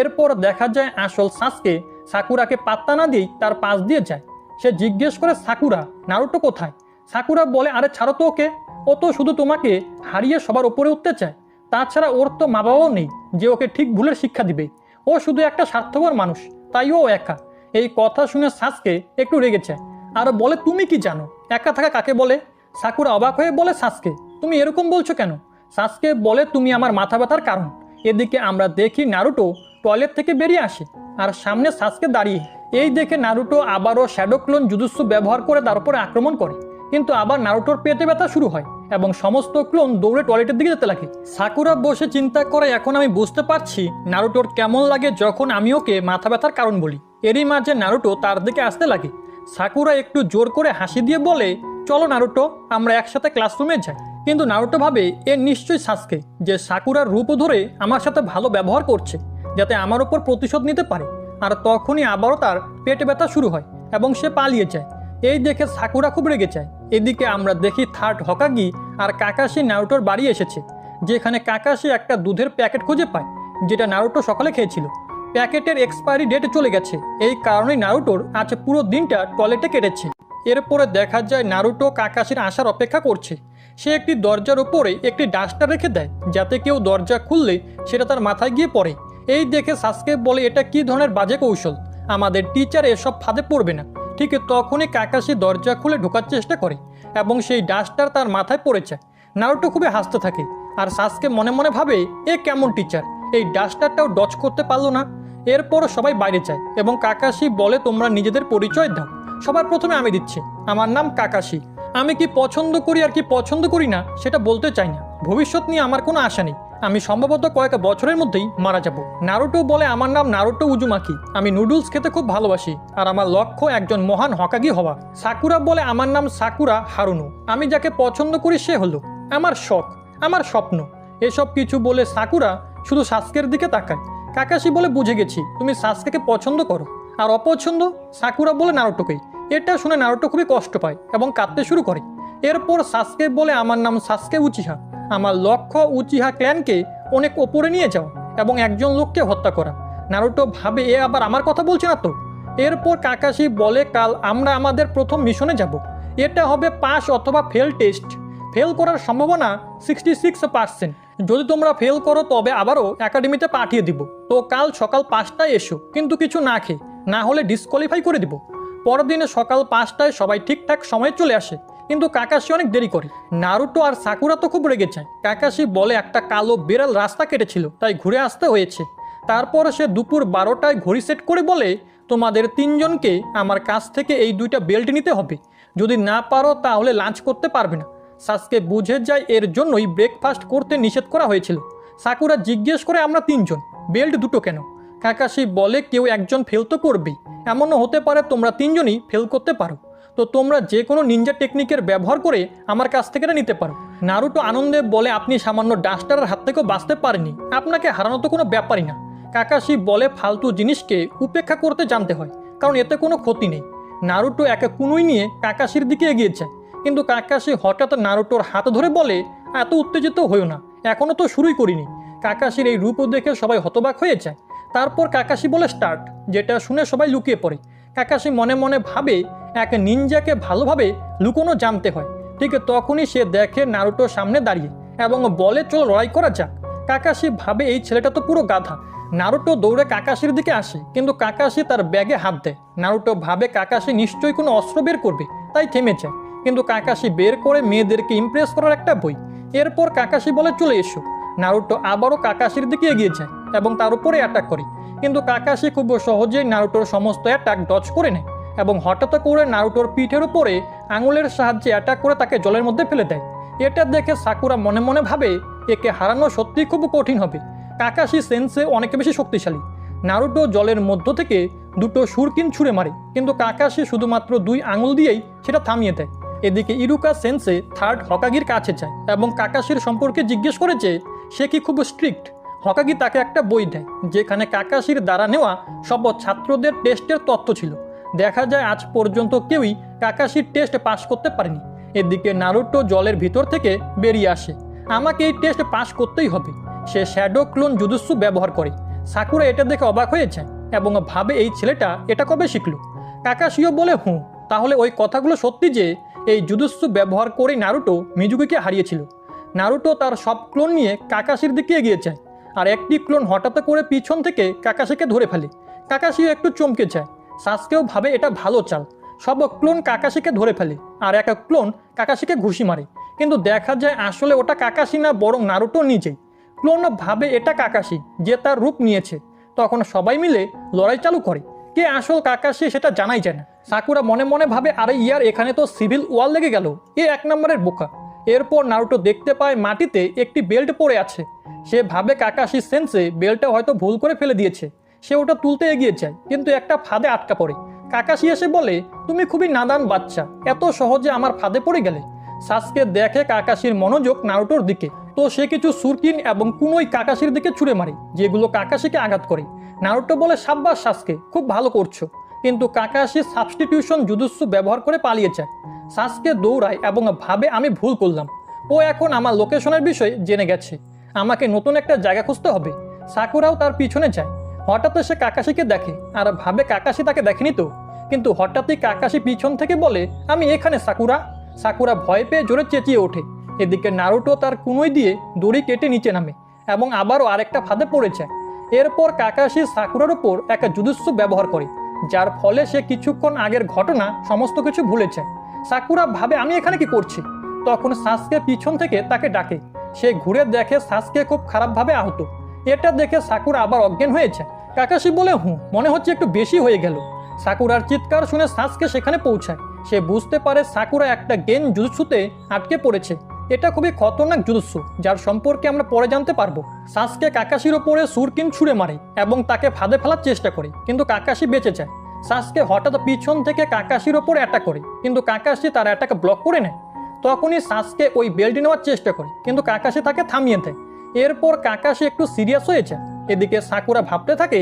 Speaker 1: এরপর দেখা যায় আসল সাসকে সাকুরাকে পাত্তা না দিয়েই তার পাশ দিয়ে যায়। সে জিজ্ঞেস করে, সাকুরা, নারুটো কোথায়? সাকুরা বলে, আরে ছাড়ো তো ওকে, ও তো শুধু তোমাকে হারিয়ে সবার উপরে উঠতে চায়। তাছাড়া ওর তো মা বাবাও নেই যে ওকে ঠিক ভুলের শিক্ষা দিবে। ও শুধু একটা স্বার্থপর মানুষ, তাই ও একা। এই কথা শুনে সাসকে একটু রেগে যায় আর বলে, তুমি কি জানো একা থাকা কাকে বলে? সাকুরা অবাক হয়ে বলে, সাসকে, তুমি এরকম বলছো কেন? সাসকে বলে, তুমি আমার মাথা ব্যথার কারণ। এদিকে আমরা দেখি নারুটো টয়লেট থেকে বেরিয়ে আসে আর সামনে সাসকে দাঁড়িয়ে। এই দেখে নারুটো আবারও শ্যাডো ক্লোন জুজুৎসু ব্যবহার করে তার উপরে আক্রমণ করে, কিন্তু আবার নারুটোর পেটে ব্যথা শুরু হয় এবং সমস্ত ক্লোন দৌড়ে টয়লেটের দিকে যেতে লাগে। সাকুরা বসে চিন্তা করে, এখন আমি বুঝতে পারছি নারুটোর কেমন লাগে যখন আমি ওকে মাথা ব্যথার কারণ বলি। এরই মাঝে নারুটো তার দিকে আসতে লাগে। সাকুরা একটু জোর করে হাসি দিয়ে বলে, চলো নারুটো, আমরা একসাথে ক্লাসরুমে যাই। কিন্তু নারুটো ভাবে এ নিশ্চয়ই সাসকে, যে সাকুরার রূপ ধরে আমার সাথে ভালো ব্যবহার করছে যাতে আমার উপর প্রতিশোধ নিতে পারে। আর তখনই আবারও তার পেটে ব্যথা শুরু হয় এবং সে পালিয়ে যায়। এই দেখে সাকুরা খুব রেগে যায়। এদিকে আমরা দেখি থার্ড হকাগি আর কাকাশি নারুটোর বাড়ি এসেছে, যেখানে কাকাশি একটা দুধের প্যাকেট খুঁজে পায় যেটা নারুটো সকালে খেয়েছিল। প্যাকেটের এক্সপায়ারি ডেট চলে গেছে, এই কারণেই নারুটোর আজ পুরো দিনটা টয়লেটে কেটেছে। এরপরে দেখা যায় নারুটো কাকাশির আসার অপেক্ষা করছে। সে একটি দরজার উপরে একটি ডাস্টার রেখে দেয় যাতে কেউ দরজা খুললে সেটা তার মাথায় গিয়ে পড়ে। এই দেখে সাসকে বলে, এটা কি ধরনের বাজে কৌশল? আমাদের টিচার এসব ফাঁদে পড়বে না। ঠিক তখনই কাকাশি দরজা খুলে ঢোকার চেষ্টা করে এবং সেই ডাস্টার তার মাথায় পড়ে যায়। নারুটো খুবই হাসতে থাকে আর সাসকে মনে মনে ভাবে এ কেমন টিচার, এই ডাস্টারটাও ডচ করতে পারলো না। এরপর সবাই বাইরে যায় এবং কাকাশি বলে তোমরা নিজেদের পরিচয় দাও। সবার প্রথমে আমি দিচ্ছি, আমার নাম কাকাশি। আমি কি পছন্দ করি আর কি পছন্দ করি না সেটা বলতে চাই না। ভবিষ্যৎ নিয়ে আমার কোনো আশা নেই, আমি সম্ভবত কয়েক বছরের মধ্যেই মারা যাব। নারুটো বলে আমার নাম নারুটো উজুমাকি, আমি নুডলস খেতে খুব ভালোবাসি আর আমার লক্ষ্য একজন মহান হকাগি হওয়া। সাকুরা বলে আমার নাম সাকুরা হারুনো, আমি যাকে পছন্দ করি সে হলো আমার শখ, আমার স্বপ্ন। এসব কিছু বলে সাকুরা শুধু সাসকের দিকে তাকায়। কাকাশি বলে বুঝে গেছি তুমি সাসকেকে পছন্দ করো, আর অপছন্দ সাকুরা বলে নারুটোকেই। এটা শুনে নারুটো খুবই কষ্ট পায় এবং কাঁদতে শুরু করে। এরপর সাসকে বলে আমার নাম সাসকে উচিহা, আমার লক্ষ্য উচিহা ক্ল্যানকে অনেক ওপরে নিয়ে যাওয়া এবং একজন লোককে হত্যা করা। নারুটো ভাবে এ আবার আমার কথা বলছে না তো। এরপর কাকাশি বলে কাল আমরা আমাদের প্রথম মিশনে যাব, এটা হবে পাস অথবা ফেল টেস্ট। ফেল করার সম্ভাবনা 66%। যদি তোমরা ফেল করো তবে আবারও একাডেমিতে পাঠিয়ে দিব। তো কাল সকাল 5টায় এসো, কিন্তু কিছু না খেয়ে, না হলে ডিসকোয়ালিফাই করে দিব। পরের দিনে সকাল 5টায় সবাই ঠিকঠাক সময়ে চলে আসে, কিন্তু কাকাশি অনেক দেরি করে। নারুটো আর সাকুরা তো খুব রেগে যায়। কাকাশি বলে একটা কালো বিড়াল রাস্তা কেটেছিল তাই ঘুরে আসতে হয়েছে। তারপর সে দুপুর 12টায় ঘড়ি সেট করে বলে তোমাদের 3জনকে আমার কাছ থেকে এই 2টা বেল্ট নিতে হবে, যদি না পারো তাহলে লাঞ্চ করতে পারবে না। সাসকে বুঝে যায় এর জন্যই ব্রেকফাস্ট করতে নিষেধ করা হয়েছিল। সাকুরা জিজ্ঞেস করে আমরা 3জন, বেল্ট 2টো কেন? কাকাশি বলে কেউ একজন ফেল তো করবেই, এমনও হতে পারে তোমরা 3জনই ফেল করতে পারো, তো তোমরা যে কোনো নিনজা টেকনিকের ব্যবহার করে আমার কাছ থেকে এটা নিতে পারো। নারুটো আনন্দে বলে আপনি সামান্য ডাস্টারের হাত থেকেও বাঁচতে পারেননি, আপনাকে হারানো তো কোনো ব্যাপারই না। কাকাশি বলে ফালতু জিনিসকে উপেক্ষা করতে জানতে হয়, কারণ এতে কোনো ক্ষতি নেই। নারুটো একে কুনুই নিয়ে কাকাশির দিকে এগিয়ে যায়, কিন্তু কাকাশি হঠাৎ নারুটোর হাত ধরে বলে এত উত্তেজিত হইও না, এখনও তো শুরুই করিনি। কাকাশির এই রূপ দেখে সবাই হতবাক হয়ে যায়। তারপর কাকাশি বলে স্টার্ট, যেটা শুনে সবাই লুকিয়ে পড়ে। কাকাশি মনে মনে ভাবে এক নিনজাকে ভালোভাবে লুকোনো জানতে হয়। ঠিক তখনই সে দেখে নারুটো সামনে দাঁড়িয়ে এবং বলে চলো লড়াই করা যাক। কাকাশি ভাবে এই ছেলেটা তো পুরো গাধা। নারুটো দৌড়ে কাকাশির দিকে আসে, কিন্তু কাকাশি তার ব্যাগে হাত দেয়। নারুটো ভাবে কাকাশি নিশ্চয়ই কোনো অস্ত্র বের করবে, তাই থেমে যায়। কিন্তু কাকাশি বের করে মেয়েদেরকে ইমপ্রেস করার একটা বই। এরপর কাকাশি বলে চলে এসো। নারুটো আবারও কাকাশির দিকে এগিয়ে যায় এবং তার উপরে অ্যাটাক করে, কিন্তু কাকাশি খুব সহজেই নারুটোর সমস্ত অ্যাটাক ডজ করে নেয় এবং হঠাৎ করে নারুটোর পিঠের উপরে আঙুলের সাহায্যে অ্যাটাক করে তাকে জলের মধ্যে ফেলে দেয়। এটা দেখে সাকুরা মনে মনে ভাবে একে হারানো সত্যিই খুব কঠিন হবে। কাকাশি সেন্সে অনেক বেশি শক্তিশালী। নারুটো জলের মধ্য থেকে 2টো সুরকিন ছুঁড়ে মারে, কিন্তু কাকাশি শুধুমাত্র 2 আঙুল দিয়েই সেটা থামিয়ে দেয়। এদিকে ইরুকা সেন্সে 3rd হকাগির কাছে যায় এবং কাকাশির সম্পর্কে জিজ্ঞেস করে যে সে কি খুব স্ট্রিক্ট। হকাগি তাকে একটা বই দেয় যেখানে কাকাশির দ্বারা নেওয়া সব ছাত্রদের টেস্টের তথ্য ছিল। দেখা যায় আজ পর্যন্ত কেউই কাকাশির টেস্ট পাস করতে পারেনি। এদিকে নারুটো জলের ভিতর থেকে বেরিয়ে আসে, আমাকে এই টেস্ট পাস করতেই হবে। সে শ্যাডো ক্লোন জুজুৎসু ব্যবহার করে। সাকুরা এটা দেখে অবাক হয়ে যায় এবং ভাবে এই ছেলেটা এটা কবে শিখল। কাকাশিও বলে তাহলে ওই কথাগুলো সত্যি যে এই জুজুৎসু ব্যবহার করেই নারুটো মিজুকিকে হারিয়েছিল। নারুটো তার সব ক্লোন নিয়ে কাকাশির দিকে এগিয়ে যায়, আর একটি ক্লোন হঠাৎ করে পিছন থেকে কাকাশিকে ধরে ফেলে। কাকাশিও একটু চমকে যায়। সাসকেও ভাবে এটা ভালো চাল, সব ক্লোন কাকাশিকে ধরে ফেলে আর এক ক্লোন কাকাশিকে ঘুষি মারে, কিন্তু দেখা যায় আসলে ওটা কাকাশি না, বরং নারুটো নিজেই। ক্লোন ভাবে এটা কাকাশি যে তার রূপ নিয়েছে। তখন সবাই মিলে লড়াই চালু করে, কে আসল কাকাশি সেটা জানাই যায় না। সাকুরা মনে মনে ভাবে আরে ইয়ার এখানে তো সিভিল ওয়ার লেগে গেল, এ 1 নম্বরের বোকা। এরপর নারুটো দেখতে পায় মাটিতে একটি বেল্ট পড়ে আছে। সে ভাবে কাকাশি সেন্সে বেল্টটা হয়তো ভুল করে ফেলে দিয়েছে। সে ওটা তুলতে এগিয়ে যায়, কিন্তু একটা ফাঁদে আটকা পড়ে। কাকাশি এসে বলে তুমি খুবই নাদান বাচ্চা, এত সহজে আমার ফাঁদে পড়ে গেলে। সাসকে দেখে কাকাশির মনোযোগ নারুটোর দিকে, তো সে কিছু সুরকিন এবং কুনোই কাকাশির দিকে ছুঁড়ে মারে, যেগুলো কাকাশিকে আঘাত করে। নারুটো বলে সাব্বাস সাসকে, খুব ভালো করছো, কিন্তু কাকাশি সাবস্টিটিউশন জুজুৎসু ব্যবহার করে পালিয়ে যায়। সাসকে দৌড়ায় এবং ভাবে আমি ভুল করলাম, ও এখন আমার লোকেশনের বিষয়ে জেনে গেছে, আমাকে নতুন একটা জায়গা খুঁজতে হবে। সাকুরাও তার পিছনে যায়। হঠাৎ সে কাকাশিকে দেখে আর ভাবে কাকাশি তাকে দেখেনি তো, কিন্তু হঠাৎই কাকাশি পিছন থেকে বলে আমি এখানে সাকুরা। সাকুরা ভয় পেয়ে জোরে চেঁচিয়ে ওঠে। এদিকে নারুটো তার কুনোই দিয়ে দড়ি কেটে নিচে নামে এবং আবারও আরেকটা ফাঁদে পড়ে যায়। এরপর কাকাশি সাকুরার উপর একটা জুজুৎসু ব্যবহার করে যার ফলে সে কিছুক্ষণ আগের ঘটনা সমস্ত কিছু ভুলে যায়। সাকুরা ভাবে আমি এখানে কি করছি। তখন সাসকে পিছন থেকে তাকে ডাকে। সে ঘুরে দেখে সাসকে খুব খারাপভাবে আহত। এটা দেখে সাকুরা আবার অজ্ঞান হয়ে যায়। কাকাশি বলে মনে হচ্ছে একটু বেশি হয়ে গেল। সাকুরার চিৎকার শুনে সাসকে সেখানে পৌঁছায়। সে বুঝতে পারে সাকুরা একটা গেন জুজুৎসুতে আটকে পড়েছে। এটা খুবই খতরনাক জুজুৎসু, যার সম্পর্কে আমরা পরে জানতে পারবো। সাসকে কাকাশির ওপরে সুরকিন ছুঁড়ে মারে এবং তাকে ফাঁদে ফেলার চেষ্টা করে, কিন্তু কাকাশি বেঁচে যায়। সাসকে হঠাৎ পিছন থেকে কাকাশির ওপর অ্যাটাক করে, কিন্তু কাকাশি তার অ্যাটাক ব্লক করে নেয়। তখনই সাসকে ওই বেল্টটি নেওয়ার চেষ্টা করে, কিন্তু কাকাশি তাকে থামিয়ে দেয়। এরপর কাকাশি একটু সিরিয়াস হয়ে যায়। এদিকে সাকুরা ভাবতে থাকে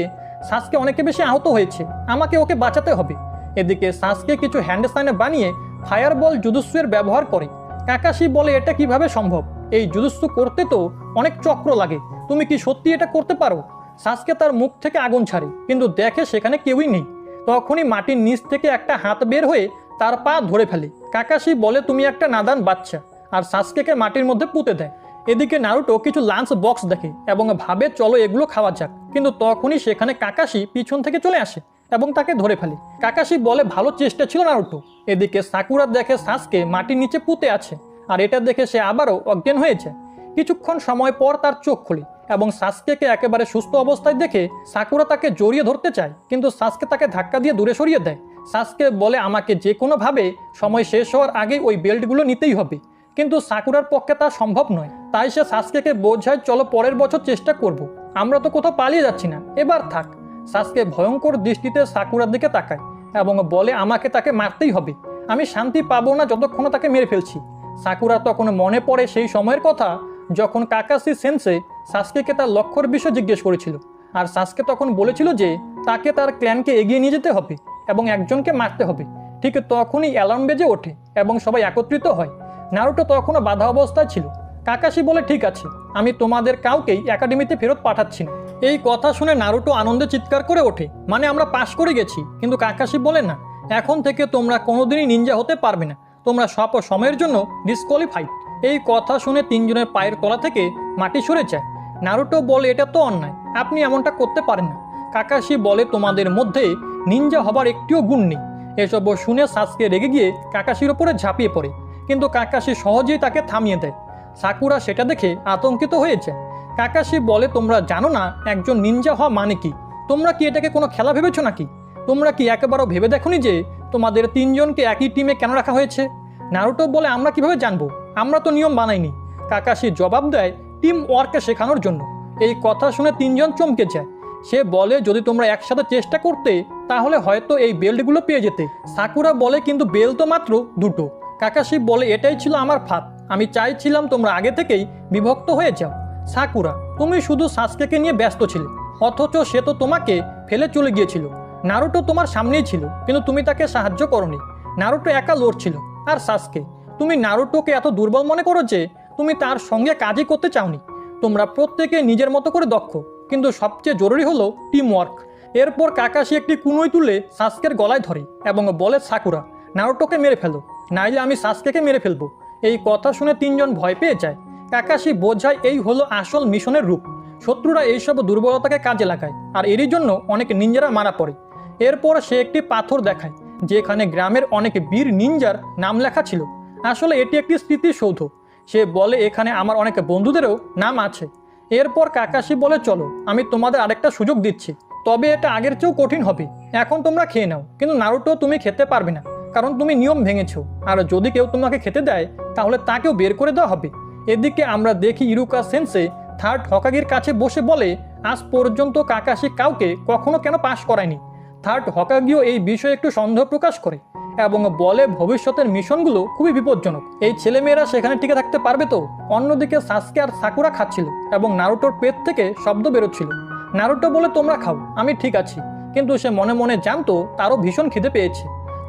Speaker 1: সাসকে অনেকে বেশি আহত হয়েছে, আমাকে ওকে বাঁচাতে হবে। এদিকে সাসকে কিছু হ্যান্ড সাইনে বানিয়ে ফায়ারবল জুজুৎসু এর ব্যবহার করে। কাকাশি বলে এটা কিভাবে সম্ভব, এই জুজুৎসু করতে তো অনেক চক্র লাগে, তুমি কি সত্যি এটা করতে পারো? সাসকে তার মুখ থেকে আগুন ছাড়ে, কিন্তু দেখে সেখানে কেউই নেই। তখনই মাটির নিচ থেকে একটা হাত বের হয়ে তার পা ধরে ফেলে। কাকাশি বলে তুমি একটা নাদান বাচ্চা, আর সাসকেকে মাটির মধ্যে পুঁতে দেয়। এদিকে নারুটো কিছু লাঞ্চ বক্স দেখে এবং ভাবে চলো এগুলো খাওয়া যাক, কিন্তু তখনই সেখানে কাকাশি পিছন থেকে চলে আসে এবং তাকে ধরে ফেলে। কাকাশি বলে ভালো চেষ্টা ছিল নারুটো। এদিকে সাকুরা দেখে সাসকে মাটির নিচে পুঁতে আছে, আর এটা দেখে সে আবারও অজ্ঞান হয়ে যায়। কিছুক্ষণ সময় পর তার চোখ খোলে এবং সাসকেকে একেবারে সুস্থ অবস্থায় দেখে সাকুরা তাকে জড়িয়ে ধরতে চায়, কিন্তু সাসকে তাকে ধাক্কা দিয়ে দূরে সরিয়ে দেয়। সাসকে বলে আমাকে যে কোনোভাবে সময় শেষ হওয়ার আগেই ওই বেল্টগুলো নিতেই হবে, কিন্তু সাকুরার পক্ষে তা সম্ভব নয়। তাই সে সাসকেকে বোঝায় চলো পরের বছর চেষ্টা করব, আমরা তো কোথাও পালিয়ে যাচ্ছি না, এবার থাক। সাসকে ভয়ঙ্কর দৃষ্টিতে সাকুরার দিকে তাকায় এবং বলে আমাকে তাকে মারতেই হবে, আমি শান্তি পাবো না যতক্ষণ তাকে মেরে ফেলছি। সাকুরা তখন মনে পড়ে সেই সময়ের কথা যখন কাকাশি সেন্সে সাসকেকে তার লক্ষ্যর বিষয় জিজ্ঞেস করেছিল, আর সাসকে তখন বলেছিল যে তাকে তার ক্ল্যানকে এগিয়ে নিয়ে যেতে হবে এবং একজনকে মারতে হবে। ঠিক তখনই অ্যালার্ম বেজে ওঠে এবং সবাই একত্রিত হয়। নারুটো তখনও বাধা অবস্থায় ছিল। কাকাশি বলে ঠিক আছে, আমি তোমাদের কাউকেই একাডেমিতে ফেরত পাঠাচ্ছি না। এই কথা শুনে নারুটো আনন্দে চিৎকার করে ওঠে, মানে আমরা পাশ করে গেছি। কিন্তু কাকাশি বলে না, এখন থেকে তোমরা কোনোদিনই নিনজা হতে পারবে না, তোমরা সব সময়ের জন্য ডিসকোয়ালিফাইড। এই কথা শুনে তিনজনের পায়ের তলা থেকে মাটি সরে যায়। নারুটো বলে এটা তো অন্যায়, আপনি এমনটা করতে পারেন না। কাকাশি বলে তোমাদের মধ্যে নিনজা হবার একটিও গুণ নেই। এসব শুনে সাসকে রেগে গিয়ে কাকাশির ওপরে ঝাঁপিয়ে পড়ে, কিন্তু কাকাশি সহজেই তাকে থামিয়ে দেয়। সাকুরা সেটা দেখে আতঙ্কিত হয়ে যায়। কাকাশি বলে তোমরা জানো না একজন নিনজা হওয়া মানে কি? তোমরা কি এটাকে কোনো খেলা ভেবেছো নাকি? তোমরা কি একবারও ভেবে দেখোনি যে তোমাদের তিনজনকে একই টিমে কেন রাখা হয়েছে? নারুটো বলে আমরা কিভাবে জানবো, আমরা তো নিয়ম বানাইনি। কাকাশি জবাব দেয় টিম ওয়ার্ককে শেখানোর জন্য। এই কথা শুনে তিনজন চমকে যায়। সে বলে যদি তোমরা একসাথে চেষ্টা করতে তাহলে হয়তো এই বেল্টগুলো পেয়ে যেতে। সাকুরা বলে কিন্তু বেল্ট তো মাত্র দুটো। কাকাশি বলে এটাই ছিল আমার ফাঁদ, আমি চাইছিলাম তোমরা আগে থেকেই বিভক্ত হয়ে যাও। সাকুরা তুমি শুধু সাসকেকে নিয়ে ব্যস্ত ছিলে, অথচ সে তো তোমাকে ফেলে চলে গিয়েছিল। নারুটো তোমার সামনেই ছিল, কিন্তু তুমি তাকে সাহায্য করোনি। নারুটো একা লড়ছিল। আর সাসকে, তুমি নারুটোকে এত দুর্বল মনে করো যে তুমি তার সঙ্গে কাজই করতে চাওনি। তোমরা প্রত্যেকে নিজের মতো করে দক্ষ, কিন্তু সবচেয়ে জরুরি হলো টিম ওয়ার্ক। এরপর কাকাশি একটি কুনোই তুলে সাসকের গলায় ধরে এবং বলে সাকুরা নারুটোকে মেরে ফেলো, নাইলে আমি সাসকেকে মেরে ফেলবো। এই কথা শুনে তিনজন ভয় পেয়ে যায়। কাকাশি বোঝায় এই হলো আসল মিশনের রূপ। শত্রুরা এইসব দুর্বলতাকে কাজে লাগায়, আর এরই জন্য অনেক নিনজারা মারা পড়ে। এরপর সে একটি পাথর দেখায় যেখানে গ্রামের অনেক বীর নিনজার নাম লেখা ছিল। আসলে এটি একটি স্মৃতিসৌধ। সে বলে এখানে আমার অনেক বন্ধুদেরও নাম আছে। এরপর কাকাশি বলে চলো আমি তোমাদের আরেকটা সুযোগ দিচ্ছি, তবে এটা আগের চেয়েও কঠিন হবে। এখন তোমরা খেয়ে নাও, কিন্তু নারুটো তুমি খেতে পারবে না, কারণ তুমি নিয়ম ভেঙেছো। আর যদি কেউ তোমাকে খেতে দেয় তাহলে তাকেও বের করে দেওয়া হবে। এদিকে আমরা দেখি ইরুকা সেন্সে থার্ড হকাগির কাছে বসে বলে আজ পর্যন্ত কাকাশি কাউকে কখনো কেন পাশ করায়নি। থার্ড হকাগিও এই বিষয়ে একটু সন্দেহ প্রকাশ করে এবং বলে ভবিষ্যতের মিশনগুলো খুবই বিপজ্জনক, এই ছেলেমেয়েরা সেখানে টিকে থাকতে পারবে তো? অন্যদিকে সাসকে আর সাকুরা খাচ্ছিল এবং নারুটোর পেট থেকে শব্দ বেরোচ্ছিল। নারুটো বলে তোমরা খাও, আমি ঠিক আছি, কিন্তু সে মনে মনে জানতো তারও ভীষণ খিদে পেয়েছে।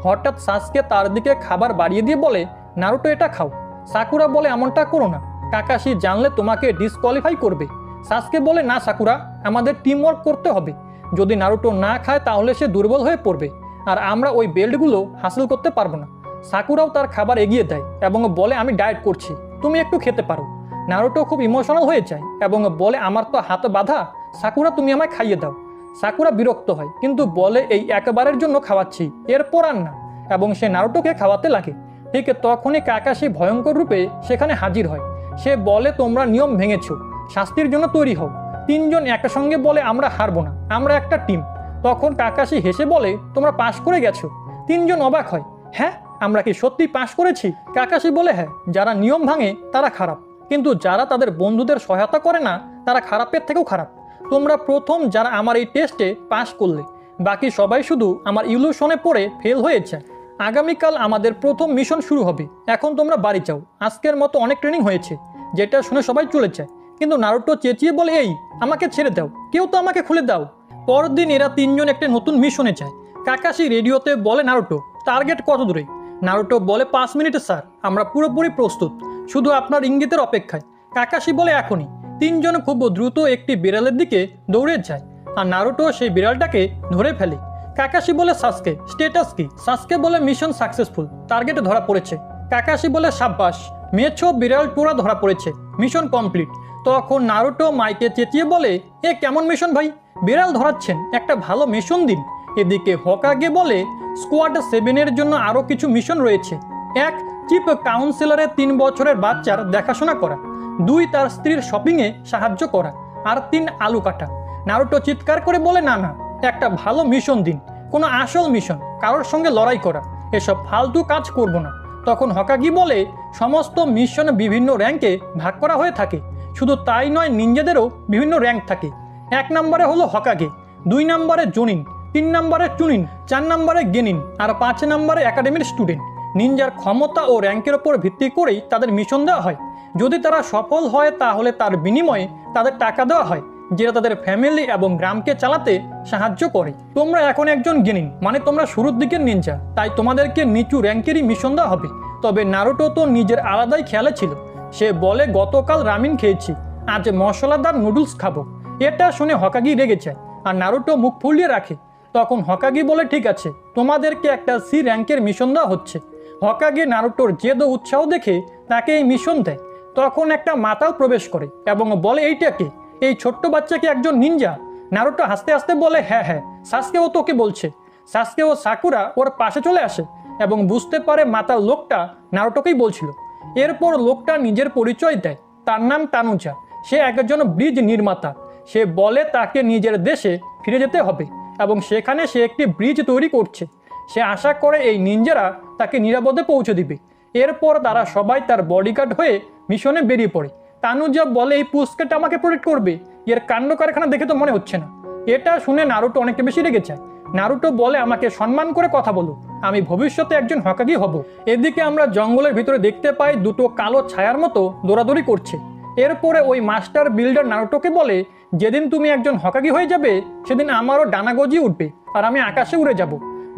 Speaker 1: হঠাৎ সাসকে তার দিকে খাবার বাড়িয়ে দিয়ে বলে নারুটো এটা খাও। সাকুরা বলে এমনটা করো না, কাকাশি জানলে তোমাকে ডিসকোয়ালিফাই করবে। সাসকে বলে না সাকুরা, আমাদের টিম ওয়ার্ক করতে হবে। যদি নারুটো না খায় তাহলে সে দুর্বল হয়ে পড়বে, আর আমরা ওই বেল্টগুলো হাসিল করতে পারবো না। সাকুরাও তার খাবার এগিয়ে দেয় এবং বলে আমি ডায়েট করছি, তুমি একটু খেতে পারো। নারুটো খুব ইমোশনাল হয়ে যায় এবং বলে আমার তো হাত বাঁধা, সাকুরা তুমি আমায় খাইয়ে দাও। সাকুরা বিরক্ত হয় কিন্তু বলে এই একবারের জন্য খাওয়াচ্ছি, এরপর আর না, এবং সে নারুটোকে খাওয়াতে লাগে। ঠিক তখনই কাকাশি ভয়ঙ্কর রূপে সেখানে হাজির হয়। সে বলে তোমরা নিয়ম ভেঙেছো, শাস্তির জন্য তৈরি হও। তিনজন একসঙ্গে বলে আমরা হারবো না, আমরা একটা টিম। তখন কাকাশি হেসে বলে তোমরা পাশ করে গেছো। তিনজন অবাক হয়, হ্যাঁ আমরা কি সত্যি পাশ করেছি? কাকাশি বলে হ্যাঁ, যারা নিয়ম ভাঙে তারা খারাপ, কিন্তু যারা তাদের বন্ধুদের সহায়তা করে না তারা খারাপের থেকেও খারাপ। তোমরা প্রথম যারা আমার এই টেস্টে পাশ করলে, বাকি সবাই শুধু আমার ইলুশনে পড়ে ফেল হয়েছে। আগামীকাল আমাদের প্রথম মিশন শুরু হবে, এখন তোমরা বাড়ি যাও, আজকের মতো অনেক ট্রেনিং হয়েছে। যেটা শুনে সবাই চলে যায়, কিন্তু নারুটো চেঁচিয়ে বলে এই আমাকে ছেড়ে দাও, কেউ তো আমাকে খুলে দাও। পরের দিন এরা তিনজন একটা নতুন মিশনে যায়। কাকাশি রেডিওতে বলে নারুটো টার্গেট কত দূরে? নারুটো বলে 5 মিনিটে স্যার, আমরা পুরোপুরি প্রস্তুত, শুধু আপনার ইঙ্গিতের অপেক্ষায়। কাকাশি বলে এখনই। তিনজন খুব দ্রুত একটি বিড়ালের দিকে দৌড়ে যায় আর নারুটো সেই বিড়ালটাকে ধরে ফেলে। কাকাশি বলে সাসকে স্ট্যাটাস কি? সাসকে বলে মিশন সাকসেসফুল, টার্গেটে ধরা পড়েছে। কাকাশি বলে সাব্বাস, মেছো বিড়াল টোরা ধরা পড়েছে, মিশন কমপ্লিট। তখন নারুটো মাইকে চেঁচিয়ে বলে এ কেমন মিশন ভাই, বিড়াল ধরাচ্ছেন, একটা ভালো মিশন দিন। এদিকে হকাগে বলে স্কোয়াড 7-এর জন্য আরও কিছু মিশন রয়েছে। 1, চিফ কাউন্সিলরের 3 বছরের বাচ্চার দেখাশোনা করা। 2, তার স্ত্রীর শপিংয়ে সাহায্য করা। আর 3, আলু কাটা। নারুটো চিৎকার করে বলে না না, একটা ভালো মিশন দিন, কোনো আসল মিশন, কারোর সঙ্গে লড়াই করা, এসব ফালতু কাজ করব না। তখন হকাগি বলে সমস্ত মিশন বিভিন্ন র্যাঙ্কে ভাগ করা হয়ে থাকে, শুধু তাই নয় নিনজাদেরও বিভিন্ন র্যাঙ্ক থাকে। 1 নম্বরে হলো হকাগে, 2 নম্বরে জোনিন, 3 নম্বরে চুনিন, 4 নম্বরে গেনিন, আর 5 নম্বরে একাডেমির স্টুডেন্ট। নিনজার ক্ষমতা ও র্যাঙ্কের ওপর ভিত্তি করেই তাদের মিশন দেওয়া হয়। যদি তারা সফল হয় তাহলে তার বিনিময়ে তাদের টাকা দেওয়া হয়, যেটা তাদের ফ্যামিলি এবং গ্রামকে চালাতে সাহায্য করে। তোমরা এখন একজন গেনিন, মানে তোমরা শুরুর দিকের নিনজা, তাই তোমাদেরকে নিচু র্যাঙ্কেরই মিশন দেওয়া হবে। তবে নারুটো তো নিজের আলাদাই খেয়ালে ছিল। সে বলে গতকাল রামিন খেয়েছি, আজ মশলাদার নুডলস খাবো। এটা শুনে হকাগি রেগে যায় আর নারুটো মুখ ফুলিয়ে রাখে। তখন হকাগি বলে ঠিক আছে, তোমাদেরকে একটা সি র্যাঙ্কের মিশন দেওয়া হচ্ছে। হকাগে নারুটোর জেদ ও উৎসাহ দেখে তাকে এই মিশন দেয়। তখন একটা মাতাল প্রবেশ করে এবং বলে এইটাকে, এই ছোট্ট বাচ্চাকে একজন নিনজা? নারুটো হাসতে হাসতে বলে হ্যাঁ হ্যাঁ, সাসকে ও তোকে বলছে। সাসকে ও সাকুরা ওর পাশে চলে আসে এবং বুঝতে পারে মাতাল লোকটা নারুটোকেই বলছিল। এরপর লোকটা নিজের পরিচয় দেয়, তার নাম তানুজা, সে একজন ব্রিজ নির্মাতা। সে বলে তাকে নিজের দেশে ফিরে যেতে হবে এবং সেখানে সে একটি ব্রিজ তৈরি করছে। সে আশা করে এই নিনজারা তাকে নিরাপদে পৌঁছে দিবে। এরপর তারা সবাই তার বডিগার্ড হয়ে মিশনে বেরিয়ে পড়ে। তানুজা বলে এই পুস্কেট আমাকে প্রোটেক্ট করবে, এর কাণ্ড কারখানা দেখে তো মনে হচ্ছে না। এটা শুনে নারুটো অনেক বেশি রেগে যায়। নারুটো বলে আমাকে সম্মান করে কথা বলো, আমি ভবিষ্যতে একজন হকাগি হব। এদিকে আমরা জঙ্গলের ভিতরে দেখতে পাই দুটো কালো ছায়ার মতো দৌড়াদৌড়ি করছে। এরপরে ওই মাস্টার বিল্ডার নারুটোকে বলে যেদিন তুমি একজন হকাগি হয়ে যাবে সেদিন আমারও ডানা গজিয়ে উঠবে আর আমি আকাশে উড়ে যাব।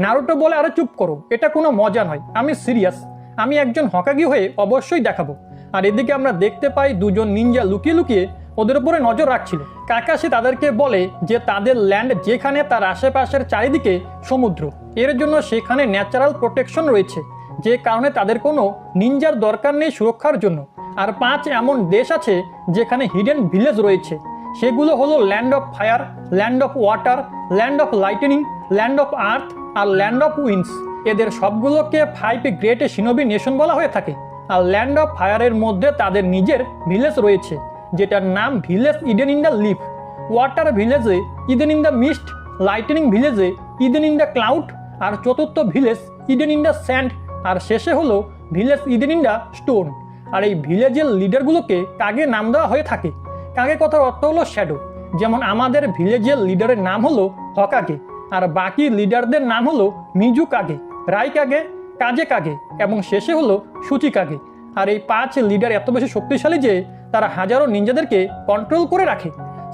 Speaker 1: নারুটো বলে আরে চুপ করো, এটা কোনো মজা নয়, আমি সিরিয়াস, আমি একজন হকাগি হয়ে অবশ্যই দেখাবো। আর এদিকে আমরা দেখতে পাই দুজন নিনজা লুকিয়ে লুকিয়ে ওদের উপরে নজর রাখছিল। কাকাশি তাদেরকে বলে যে তাদের ল্যান্ড যেখানে তার আশেপাশের চারিদিকে সমুদ্র, এর জন্য সেখানে ন্যাচারাল প্রোটেকশন রয়েছে, যে কারণে তাদের কোনো নিনজার দরকার নেই সুরক্ষার জন্য। আর 5 এমন দেশ আছে যেখানে হিডেন ভিলেজ রয়েছে, সেগুলো হলো land of fire, land of water, land of lightning, land of earth আর ল্যান্ড অফ উইন্ডস। এদের সবগুলোকে 5 গ্রেট সিনোবি নেশন বলা হয়ে থাকে। আর ল্যান্ড অফ ফায়ারের মধ্যে তাদের নিজের ভিলেজ রয়েছে, যেটার নাম village hidden in the leaf, water ভিলেজে hidden in the mist, lightning ভিলেজে ইডেন ইন দ্য ক্লাউড, আর চতুর্থ village hidden in the sand, আর শেষে হলো village hidden in the stone. আর এই ভিলেজের লিডারগুলোকে কাগে নাম দেওয়া হয়ে থাকে। কাগে কথার অর্থ হলো শ্যাডো। যেমন আমাদের ভিলেজের লিডারের নাম হলো হকাগে, আর বাকি লিডারদের নাম হলো মিজু কাগে, রাই কাগে, কাজে কাগে এবং শেষে হলো সুচি কাগে। আর এই 5 লিডার এত বেশি শক্তিশালী যে তারা হাজারো নিনজাদেরকে কন্ট্রোল করে রাখে।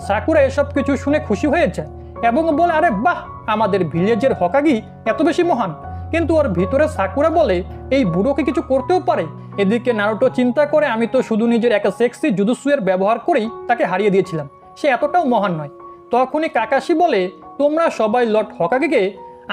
Speaker 1: সাকুরা এসব কিছু শুনে খুশি হয়ে যায় এবং বলে আরে বাহ, আমাদের ভিলেজের হকাগি এত বেশি মহান। কিন্তু ওর ভিতরে সাকুরা বলে এই বুড়োকে কিছু করতেও পারে। এদিকে নারুটো চিন্তা করে আমি তো শুধু নিজের একটা সেক্সি জুজুৎসুয়ের ব্যবহার করেই তাকে হারিয়ে দিয়েছিলাম, সে এতটাও মহান নয়। তখনই কাকাশি বলে তোমরা সবাই লর্ড হকাগেকে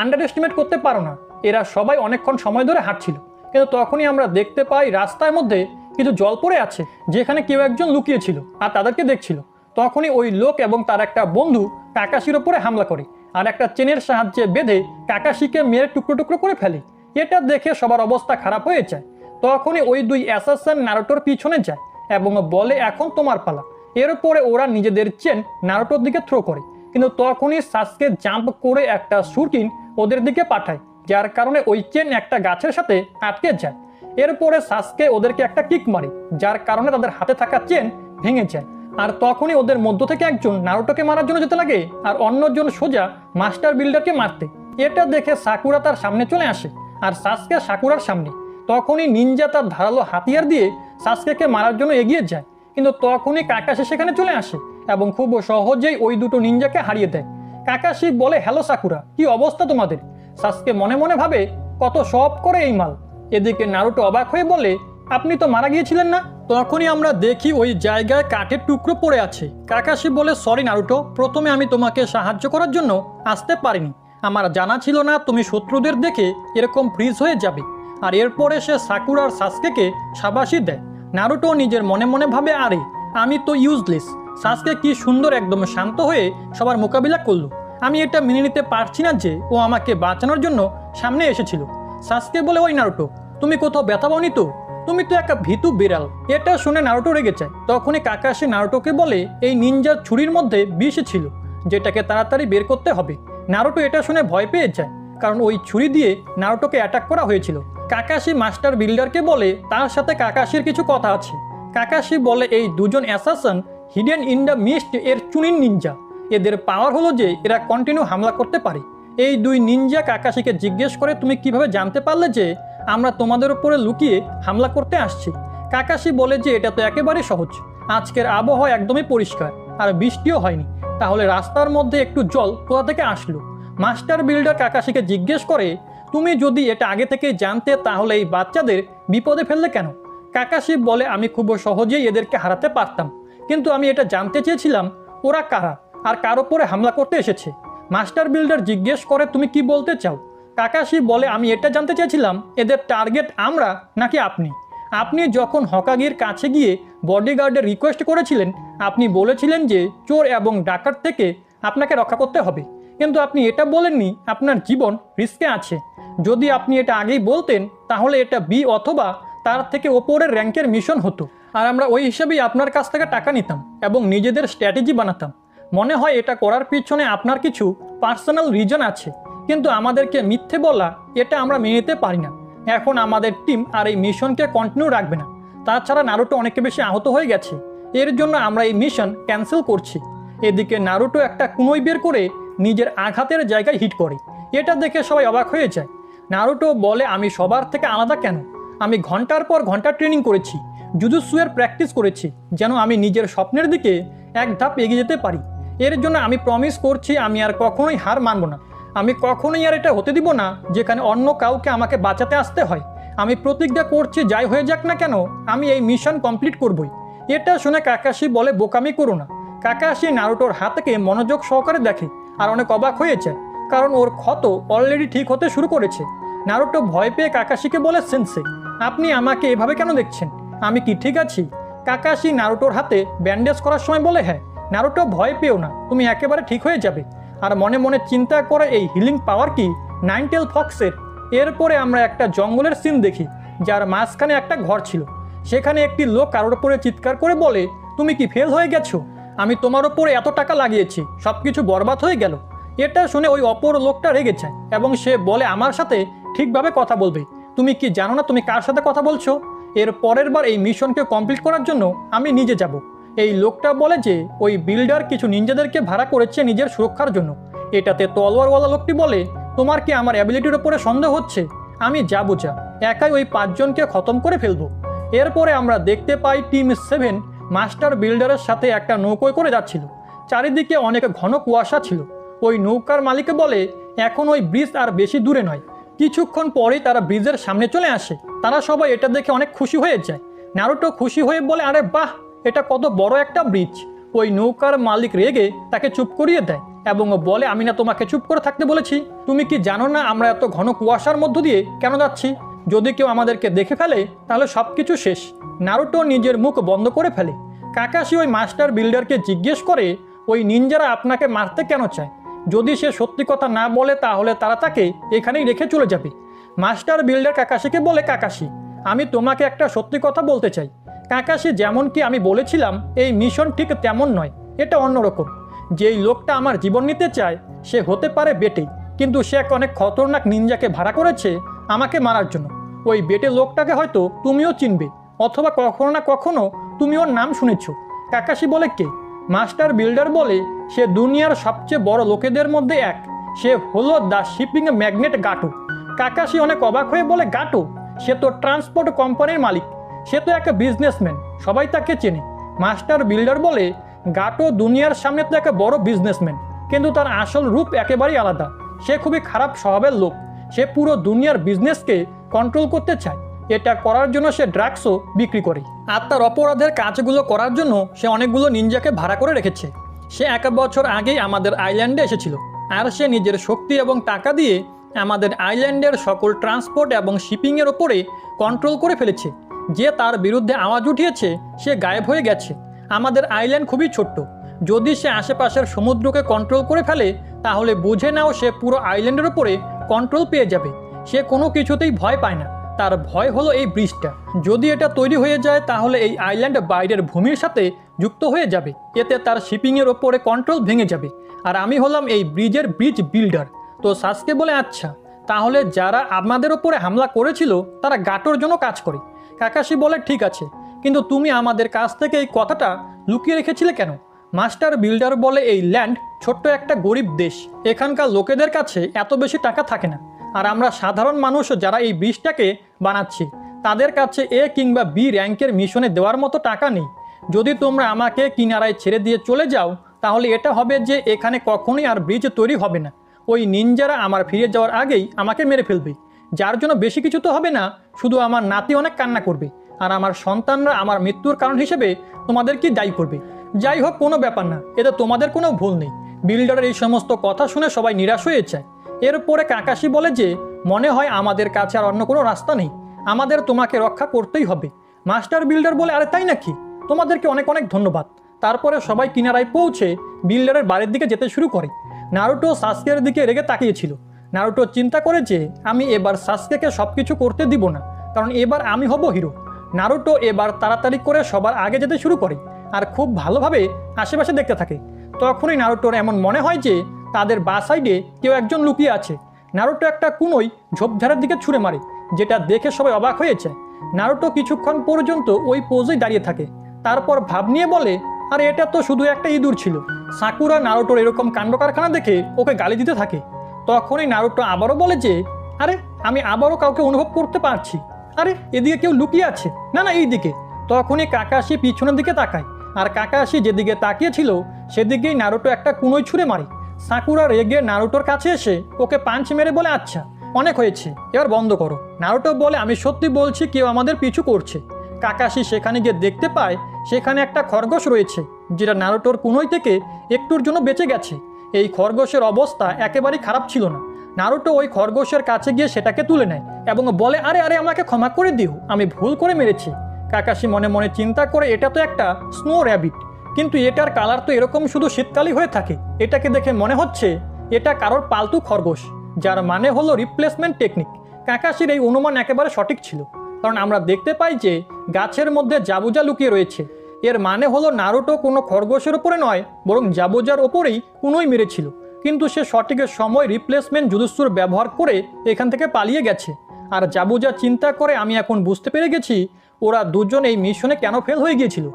Speaker 1: আন্ডার এস্টিমেট করতে পারো না, এরা সবাই অনেকক্ষণ সময় ধরে হাঁটছিল। কিন্তু তখনই আমরা দেখতে পাই রাস্তার মধ্যে কিছু জল পড়ে আছে, যেখানে কেউ একজন লুকিয়েছিল আর তাদেরকে দেখছিল। তখনই ওই লোক এবং তার একটা বন্ধু কাকাশির ওপরে হামলা করে আর একটা চেনের সাহায্যে বেঁধে কাকাশিকে মেরে টুকরো টুকরো করে ফেলে। এটা দেখে সবার অবস্থা খারাপ হয়ে যায়। তখনই ওই দুই অ্যাসাসিন নারুটোর পিছনে যায় এবং বলে এখন তোমার পালা। এরপরে ওরা নিজেদের চেন নারুটোর দিকে থ্রো করে, কিন্তু তখনই সাসকে জাম্প করে একটা শুটিং ওদের দিকে পাঠায়, যার কারণে ওই চেন একটা গাছের সাথে আটকে যায়। এরপরে সাসকে ওদেরকে একটা কিক মারে, যার কারণে তাদের হাতে থাকা চেন ভেঙে যায়। আর তখনই ওদের মধ্য থেকে একজন নারুটোকে মারার জন্য যেতে লাগে আর অন্যজন সোজা মাস্টার বিল্ডারকে মারতে। এটা দেখে সাকুরা তার সামনে চলে আসে আর সাসকে সাকুরার সামনে। তখনই নিনজা তার ধারালো হাতিয়ার দিয়ে সাসকেকে মারার জন্য এগিয়ে যায়, কিন্তু তখনই কাকাশি সেখানে চলে আসে এবং খুব সহজেই ওই দুটো নিনজাকে হারিয়ে দেয়। কাকাশি বলে, হ্যালো সাকুরা, কি অবস্থা তোমাদের? সাসকে মনে মনে ভাবে, কত সব করে এই মাল। এদিকে নারুটো অবাক হয়ে বলে, আপনি তো মারা গিয়েছিলেন না? তখনই আমরা দেখি ওই জায়গায় কাঠের টুকরো পড়ে আছে। কাকাশি বলে, সরি নারুটো, প্রথমে আমি তোমাকে সাহায্য করার জন্য আসতে পারিনি। আমার জানা ছিল না তুমি শত্রুদের দেখে এরকম ফ্রিজ হয়ে যাবে। আর এরপরে সে সাকুরা আর সাসকেকে শাবাশি দেয়। নারুটো নিজের মনে মনে ভাবে, আরে আমি তো ইউজলেস। সাসকে কি সুন্দর একদম শান্ত হয়ে সবার মোকাবিলা করলো। আমি এটা মেনে নিতে পারছি না যে ও আমাকে বাঁচানোর জন্য সামনে এসেছিল। সাসকে বলে, ওই নারুটো, তুমি কোথাও ব্যথা পাওনি তো? তুমি তো একটা ভীতু বিড়াল। এটা শুনে নারুটো রেগে যায়। তখনই কাকাশি নারুটোকে বলে, এই নিনজার ছুরির মধ্যে বিষ ছিল, যেটাকে তাড়াতাড়ি বের করতে হবে। নারুটো এটা শুনে ভয় পেয়ে যায়, কারণ ওই ছুরি দিয়ে নারুটোকে অ্যাটাক করা হয়েছিল। কাকাশি মাস্টার বিল্ডারকে বলে তার সাথে কাকাশির কিছু কথা আছে। কাকাশি বলে, এই দুজন assassin hidden in the mist এর চুনিন নিনজা। এদের পাওয়ার হলো যে এরা কন্টিনিউ হামলা করতে পারে। এই দুই নিনজা কাকাশিকে জিজ্ঞেস করে, তুমি কিভাবে জানতে পারলে যে আমরা তোমাদের উপরে লুকিয়ে হামলা করতে আসছি? কাকাশি বলে যে এটা তো একেবারেই সহজ। আজকের আবহাওয়া একদমই পরিষ্কার আর বৃষ্টিও হয়নি, তাহলে রাস্তার মধ্যে একটু জল কোথা থেকে আসলো? মাস্টার বিল্ডার কাকাশিকে জিজ্ঞেস করে, তুমি যদি এটা আগে থেকে জানতে তাহলে এই বাচ্চাদের বিপদে ফেললে কেন? কাকাশি বলে, আমি খুব সহজেই এদেরকে হারাতে পারতাম, কিন্তু আমি এটা জানতে চেয়েছিলাম ওরা কারা আর কার ওপরে হামলা করতে এসেছে। মাস্টার বিল্ডার জিজ্ঞেস করে, তুমি কি বলতে চাও? কাকাশি বলে, আমি এটা জানতে চেয়েছিলাম এদের টার্গেট আমরা নাকি আপনি। আপনি যখন হকাগির কাছে গিয়ে বডিগার্ডের রিকোয়েস্ট করেছিলেন, আপনি বলেছিলেন যে চোর এবং ডাকাত থেকে আপনাকে রক্ষা করতে হবে, কিন্তু আপনি এটা বলেননি আপনার জীবন রিস্কে আছে। যদি আপনি এটা আগেই বলতেন তাহলে এটা বি অথবা তার থেকে ওপরের র্যাঙ্কের মিশন হতো, আর আমরা ওই হিসেবেই আপনার কাছ থেকে টাকা নিতাম এবং নিজেদের স্ট্র্যাটেজি বানাতাম। মনে হয় এটা করার পিছনে আপনার কিছু পার্সোনাল রিজন আছে, কিন্তু আমাদেরকে মিথ্যে বলা এটা আমরা মেনে নিতে পারি না। এখন আমাদের টিম আর এই মিশনকে কন্টিনিউ রাখবে না। তাছাড়া নারুটো অনেক বেশি আহত হয়ে গেছে, এর জন্য আমরা এই মিশন ক্যান্সেল করছি। এদিকে নারুটো একটা কুনোই বের করে নিজের আঘাতের জায়গায় হিট করে। এটা দেখে সবাই অবাক হয়ে যায়। নারুটো বলে, আমি সবার থেকে আলাদা কেন? আমি ঘন্টার পর ঘন্টা ট্রেনিং করেছি, জুজুৎসুয়ের প্র্যাকটিস করেছি, যেন আমি নিজের স্বপ্নের দিকে এক ধাপ এগিয়ে যেতে পারি। এর জন্য আমি প্রমিস করছি আমি আর কখনোই হার মানব না। আমি কখনোই আর এটা হতে দিব না যেখানে অন্য কাউকে আমাকে বাঁচাতে আসতে হয়। আমি প্রতিজ্ঞা করছি, যাই হয়ে যাক না কেন আমি এই মিশন কমপ্লিট করবই। এটা শুনে কাকাশি বলে, বোকামি করো না। কাকাশি নারুটোর হাতকে মনোযোগ সহকারে দেখে আর অনেক অবাক হয়ে যায়, কারণ ওর ক্ষত অলরেডি ঠিক হতে শুরু করেছে। নারুটো ভয় পেয়ে কাকাশিকে বলে, সেন্সে, আপনি আমাকে এভাবে কেন দেখছেন? আমি কি ঠিক আছি? কাকাশি নারুটোর হাতে ব্যান্ডেজ করার সময় বলে, হ্যাঁ। নারুটো, ভয় পেও না, তুমি একেবারে ঠিক হয়ে যাবে। আর মনে মনে চিন্তা করে এই হিলিং পাওয়ার কি নাইন টেল ফক্সের? এরপরে আমরা একটা জঙ্গলের সিন দেখি, যার মাঝখানে একটা ঘর ছিল। সেখানে একটি লোক কারোর উপরে চিৎকার করে বলে, তুমি কি ফেল হয়ে গেছো? আমি তোমার ওপরে এত টাকা লাগিয়েছি, সব কিছু বরবাদ হয়ে গেল। এটা শুনে ওই অপর লোকটা রেগে যায় এবং সে বলে, আমার সাথে ঠিকভাবে কথা বলবে। তুমি কি জানো না তুমি কার সাথে কথা বলছো? এর পরের বার এই মিশনকে কমপ্লিট করার জন্য আমি নিজে যাব। এই লোকটা বলে যে ওই বিল্ডার কিছু নিনজাদেরকে ভাড়া করেছে নিজের সুরক্ষার জন্য। এটাতে তলোয়ারওয়ালা লোকটি বলে, তোমার কি আমার অ্যাবিলিটির ওপরে সন্দেহ হচ্ছে? আমি যাবো যা, একাই ওই 5 জনকে খতম করে ফেলবো। এরপরে আমরা দেখতে পাই টিম 7 মাস্টার বিল্ডারের সাথে একটা নৌকোয় করে যাচ্ছিল। চারিদিকে অনেক ঘন কুয়াশা ছিল। ওই নৌকার মালিকে বলে, এখন ওই ব্রিজ আর বেশি দূরে নয়। কিছুক্ষণ পরেই তারা ব্রিজের সামনে চলে আসে। তারা সবাই এটা দেখে অনেক খুশি হয়ে যায়। নারুটো খুশি হয়ে বলে, আরে বাহ, এটা কত বড় একটা ব্রিজ। ওই নৌকার মালিক রেগে তাকে চুপ করিয়ে দেয় এবং বলে, আমি না তোমাকে চুপ করে থাকতে বলেছি? তুমি কি জানো না আমরা এত ঘন কুয়াশার মধ্য দিয়ে কেন যাচ্ছি? যদি কেউ আমাদেরকে দেখে ফেলে তাহলে সব কিছু শেষ। নারুটো নিজের মুখ বন্ধ করে ফেলে। কাকাশি ওই মাস্টার বিল্ডারকে জিজ্ঞেস করে ওই নিনজারা আপনাকে মারতে কেন চায়। যদি সে সত্যি কথা না বলে তাহলে তারা তাকে এখানেই রেখে চলে যাবে। মাস্টার বিল্ডার কাকাশিকে বলে, কাকাশি আমি তোমাকে একটা সত্যি কথা বলতে চাই। কাকাশি, যেমন কি আমি বলেছিলাম এই মিশন ঠিক তেমন নয়, এটা অন্যরকম। যেই লোকটা আমার জীবন নিতে চায় সে হতে পারে বেটে, কিন্তু সে এক অনেক খতরনাক নিনজাকে ভাড়া করেছে আমাকে মারার জন্য। ওই বেটে লোকটাকে হয়তো তুমিও চিনবে, অথবা কখনো না কখনো তুমি ওর নাম শুনেছ। কাকাশি বলে, কে? মাস্টার বিল্ডার বলে, সে দুনিয়ার সবচেয়ে বড় লোকেদের মধ্যে এক। সে হলো দ্য শিপিং ম্যাগনেট গাটো। কাকাশি অনেক অবাক হয়ে বলে, গাটো? সে তো ট্রান্সপোর্ট কোম্পানির মালিক, সে তো একটা বিজনেসম্যান, সবাই তাকে চেনে। মাস্টার বিল্ডার বলে, গাটো দুনিয়ার সামনে তো একটা বড় বিজনেসম্যান, কিন্তু তার আসল রূপ একেবারেই আলাদা। সে খুবই খারাপ স্বভাবের লোক। সে পুরো দুনিয়ার বিজনেসকে কন্ট্রোল করতে চায়। এটা করার জন্য সে ড্রাগসও বিক্রি করে, আর তার অপরাধের কাজগুলো করার জন্য সে অনেকগুলো নিনজাকে ভাড়া করে রেখেছে। সে 1 বছর আগেই আমাদের আইল্যান্ডে এসেছিল, আর সে নিজের শক্তি এবং টাকা দিয়ে আমাদের আইল্যান্ডের সকল ট্রান্সপোর্ট এবং শিপিংয়ের ওপরে কন্ট্রোল করে ফেলেছে। যে তার বিরুদ্ধে আওয়াজ উঠিয়েছে সে গায়েব হয়ে গেছে। আমাদের আইল্যান্ড খুবই ছোট্ট। যদি সে আশেপাশের সমুদ্রকে কন্ট্রোল করে ফেলে তাহলে বুঝে নাও সে পুরো আইল্যান্ডের ওপরে কন্ট্রোল পেয়ে যাবে। সে কোনো কিছুতেই ভয় পায় না, তার ভয় হলো এই ব্রিজটা। যদি এটা তৈরি হয়ে যায় তাহলে এই আইল্যান্ড বাইরের ভূমির সাথে যুক্ত হয়ে যাবে, এতে তার শিপিংয়ের ওপরে কন্ট্রোল ভেঙে যাবে। আর আমি হলাম এই ব্রিজের ব্রিজ বিল্ডার। তো সাসকে বলে, আচ্ছা তাহলে যারা আমাদের ওপরে হামলা করেছিল তারা গাটোর জন্য কাজ করে। কাকাশি বলে, ঠিক আছে, কিন্তু তুমি আমাদের কাছ থেকে এই কথাটা লুকিয়ে রেখেছিলে কেন? মাস্টার বিল্ডার বলে, এই ল্যান্ড ছোট্ট একটা গরিব দেশ, এখানকার লোকেদের কাছে এত বেশি টাকা থাকে না। আর আমরা সাধারণ মানুষ যারা এই ব্রিজটাকে বানাচ্ছি তাদের কাছে এ কিংবা বি র্যাঙ্কের মিশনে দেওয়ার মতো টাকা নেই। যদি তোমরা আমাকে কিনারায় ছেড়ে দিয়ে চলে যাও তাহলে এটা হবে যে এখানে কখনোই আর ব্রিজ তৈরি হবে না। ওই নিনজারা আমার ফিরে যাওয়ার আগেই আমাকে মেরে ফেলবে, যার জন্য বেশি কিছু তো হবে না, শুধু আমার নাতি অনেক কান্না করবে, আর আমার সন্তানরা আমার মৃত্যুর কারণ হিসেবে তোমাদেরকে দায়ী করবে। যাই হোক, কোনো ব্যাপার না, এতে তোমাদের কোনো ভুল নেই। বিল্ডারের এই সমস্ত কথা শুনে সবাই নিরাশ হয়ে যায়। এরপরে কাকাশি বলে যে মনে হয় আমাদের কাছে আর অন্য কোনো রাস্তা নেই, আমাদের তোমাকে রক্ষা করতেই হবে। মাস্টার বিল্ডার বলে, আরে তাই নাকি? তোমাদেরকে অনেক অনেক ধন্যবাদ। তারপরে সবাই কিনারায় পৌঁছে বিল্ডারের বাড়ির দিকে যেতে শুরু করে। নারুটো সাসকের দিকে রেগে তাকিয়েছিল। নারুটো চিন্তা করে যে আমি এবার সাসকেকে সব কিছু করতে দিব না, কারণ এবার আমি হব হিরো। নারুটো এবার তাড়াতাড়ি করে সবার আগে যেতে শুরু করে আর খুব ভালোভাবে আশেপাশে দেখতে থাকে। তখনই নারুটোর এমন মনে হয় যে তাদের বাঁ সাইডে কেউ একজন লুকিয়ে আছে। নারুটো একটা কুনোই ঝোপঝাড়ের দিকে ছুঁড়ে মারে, যেটা দেখে সবাই অবাক হয়ে যায়। নারুটো কিছুক্ষণ পর্যন্ত ওই পোজেই দাঁড়িয়ে থাকে, তারপর ভাব নিয়ে বলে, আর এটা তো শুধু একটা ইঁদুর ছিল। সাকুরা নারুটোর এরকম কাণ্ড কারখানা দেখে ওকে গালি দিতে থাকে। তখনই নারুটো আবারও বলে যে আরে আমি আবারও কাউকে অনুভব করতে পারছি, আরে এদিকে কেউ লুকিয়ে আছে, না না এই দিকে। তখনই কাকাশি পিছনের দিকে তাকায়, আর কাকাশি যেদিকে তাকিয়েছিল সেদিকেই নারুটো একটা কুনোই ছুঁড়ে মারে। সাকুরা রেগে নারুটোর কাছে এসে ওকে পাঞ্চ মেরে বলে, আচ্ছা অনেক হয়েছে, এবার বন্ধ করো। নারুটো বলে, আমি সত্যি বলছি কেউ আমাদের পিছু করছে। কাকাশি সেখানে গিয়ে দেখতে পায় সেখানে একটা খরগোশ রয়েছে, যেটা নারুটোর কুনোই থেকে একটুর জন্য বেঁচে গেছে। এই খরগোশের অবস্থা একেবারেই খারাপ ছিল না। নারুটো ওই খরগোশের কাছে গিয়ে সেটাকে তুলে নেয় এবং বলে, আরে আরে আমাকে ক্ষমা করে দিও, আমি ভুল করে মেরেছি। কাকাশি মনে মনে চিন্তা করে, এটা তো একটা স্নো র্যাবিট, কিন্তু এটার কালার তো এরকম শুধু শীতকালই হয়ে থাকে। এটাকে দেখে মনে হচ্ছে এটা কারোর পালতু খরগোশ, যার মানে হলো রিপ্লেসমেন্ট টেকনিক। কাকাশির এই অনুমান একেবারে সঠিক ছিল, কারণ আমরা দেখতে পাই যে গাছের মধ্যে জাবুজা লুকিয়ে রয়েছে। এর মানে হলো নারুটো কোনো খরগোশের ওপরে নয়, বরং জাবুজার ওপরেই কুনোই মেরেছিল, কিন্তু সে সঠিক সময় রিপ্লেসমেন্ট জুজুৎসুর ব্যবহার করে এখান থেকে পালিয়ে গেছে। আর জাবুজা চিন্তা করে, আমি এখন বুঝতে পেরে গেছি ওরা দুজন এই মিশনে কেন ফেল হয়ে গিয়েছিল।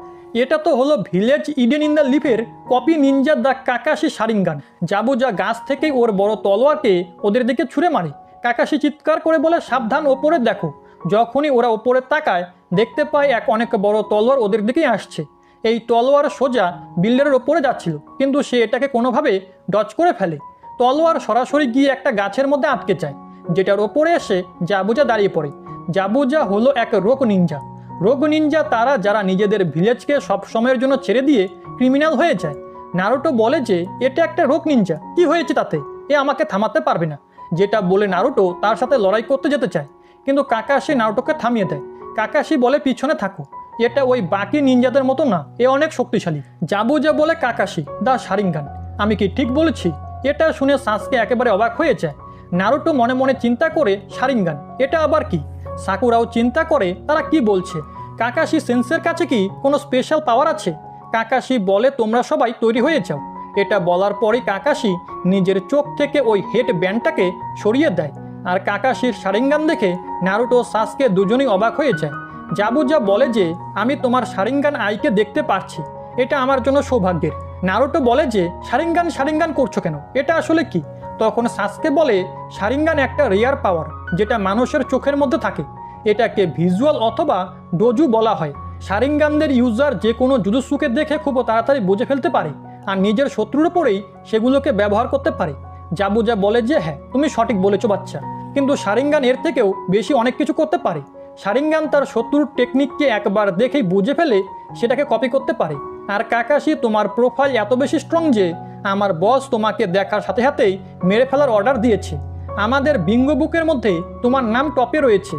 Speaker 1: এটা তো হলো ভিলেজ ইডেন ইন দ্য লিফের copy ninja the Kakashi Sharingan. Zabuza গাছ থেকেই ওর বড় তলোয়ারকে ওদের দিকে ছুঁড়ে মারে। কাকাশি চিৎকার করে বলে, সাবধান, ওপরে দেখো। যখনই ওরা ওপরে তাকায় দেখতে পায় এক অনেক বড় তলোয়ার ওদের দিকেই আসছে। এই তলোয়ার সোজা বিল্ডারের ওপরে যাচ্ছিল, কিন্তু সে এটাকে কোনোভাবে ডজ করে ফেলে। তলোয়ার সরাসরি গিয়ে একটা গাছের মধ্যে আটকে যায়, যেটার ওপরে এসে জাবুজা দাঁড়িয়ে পড়ে। জাবুজা হলো এক রোগ নিনজা। রোগ নিনজা তারা যারা নিজেদের ভিলেজকে সব সময়ের জন্য ছেড়ে দিয়ে ক্রিমিনাল হয়ে যায়। নারুটো বলে যে এটা একটা রোগ নিনজা, কি হয়েছে তাতে, এ আমাকে থামাতে পারবে না। যেটা বলে নারুটো তার সাথে লড়াই করতে যেতে চায়, কিন্তু কাকাশি নারুটোকে থামিয়ে দেয়। কাকাশি বলে, পিছনে থাকো। এটা ওই বাকি নিনজাদের মতো না, এ অনেক শক্তিশালী। জাবুজা বলে কাকাশি দ্য শারিঙ্গান। আমি কি ঠিক বলেছি? এটা শুনে সাসকে একেবারে অবাক হয়ে যায়। নারুটো মনে মনে চিন্তা করে শারিঙ্গান এটা আবার কি? সাকুরাও চিন্তা করে তারা কি বলছে। কাকাশি সেন্সের কাছে কি কোনো স্পেশাল পাওয়ার আছে? কাকাশি বলে তোমরা সবাই তৈরি হয়ে যাও। এটা বলার পরেই কাকাশি নিজের চোখ থেকে ওই হেড ব্যান্ডটাকে সরিয়ে দেয়। আর কাকাশির শারিঙ্গান দেখে নারুটো সাসকে দুজনেই অবাক হয়ে যায়। জাবুজা বলে যে আমি তোমার শারিঙ্গান আইকে দেখতে পাচ্ছি, এটা আমার জন্য সৌভাগ্যের। নারুটো বলে যে শারিঙ্গান করছো কেন, এটা আসলে কি? তখন সাসকে বলে শারিঙ্গান একটা রেয়ার পাওয়ার যেটা মানুষের চোখের মধ্যে থাকে। এটাকে ভিজুয়াল অথবা ডোজু বলা হয়। শারিঙ্গানদের ইউজার যে কোনো জুজুৎসুকে দেখে খুব তাড়াতাড়ি বুঝে ফেলতে পারে আর নিজের শত্রুর উপরেই সেগুলোকে ব্যবহার করতে পারে। জাবুজা বলে যে হ্যাঁ তুমি সঠিক বলেছো বাচ্চা, কিন্তু শারিঙ্গান এর থেকেও বেশি অনেক কিছু করতে পারে। শারিঙ্গান তার শত্রুর টেকনিককে একবার দেখেই বুঝে ফেলে সেটাকে কপি করতে পারে। আর কাকাশি তোমার প্রোফাইল এত বেশি স্ট্রং যে আমার বস তোমাকে দেখার সাথে সাথেই মেরে ফেলার অর্ডার দিয়েছে। আমাদের বিঙ্গো বুকের মধ্যে তোমার নাম টপে রয়েছে,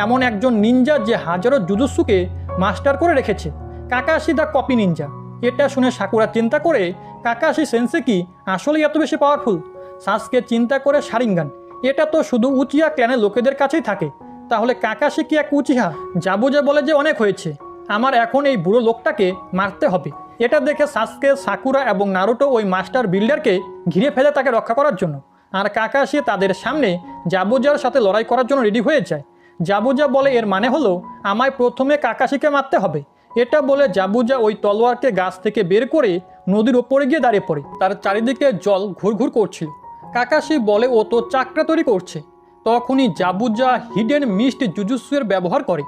Speaker 1: এমন একজন নিনজা যে হাজারো জুজুৎসুকে মাস্টার করে রেখেছে। Kakashi the copy Ninja. এটা শুনে সাকুরা চিন্তা করে কাকাশি সেন্সে কি আসলেই এত বেশি পাওয়ারফুল? সাসকে চিন্তা করে শারিঙ্গান এটা তো শুধু উচিয়া ক্ল্যানের লোকেদের কাছেই থাকে, তাহলে কাকাশি কি এক উচিহা? জাবুজা বলে যে অনেক হয়েছে, আমার এখন এই বুড়ো লোকটাকে মারতে হবে। এটা দেখে সাসকে, সাকুরা এবং নারুটো ওই মাস্টার বিল্ডারকে ঘিরে ফেলে তাকে রক্ষা করার জন্য। আর কাকাশি তাদের সামনে জাবুজার সাথে লড়াই করার জন্য রেডি হয়ে যায়। জাবুজা বলে এর মানে হলো আমায় প্রথমে কাকাশিকে মারতে হবে। এটা বলে জাবুজা ওই তলোয়ারকে গাছ থেকে বের করে নদীর ওপরে গিয়ে দাঁড়িয়ে পড়ে। তার চারিদিকে জল ঘুরঘুর করছিল। কাকাশি বলে ও তো চাকরা তৈরি করছে। তখনই জাবুজা হিডেন মিস্ট জুজুৎসুর ব্যবহার করে,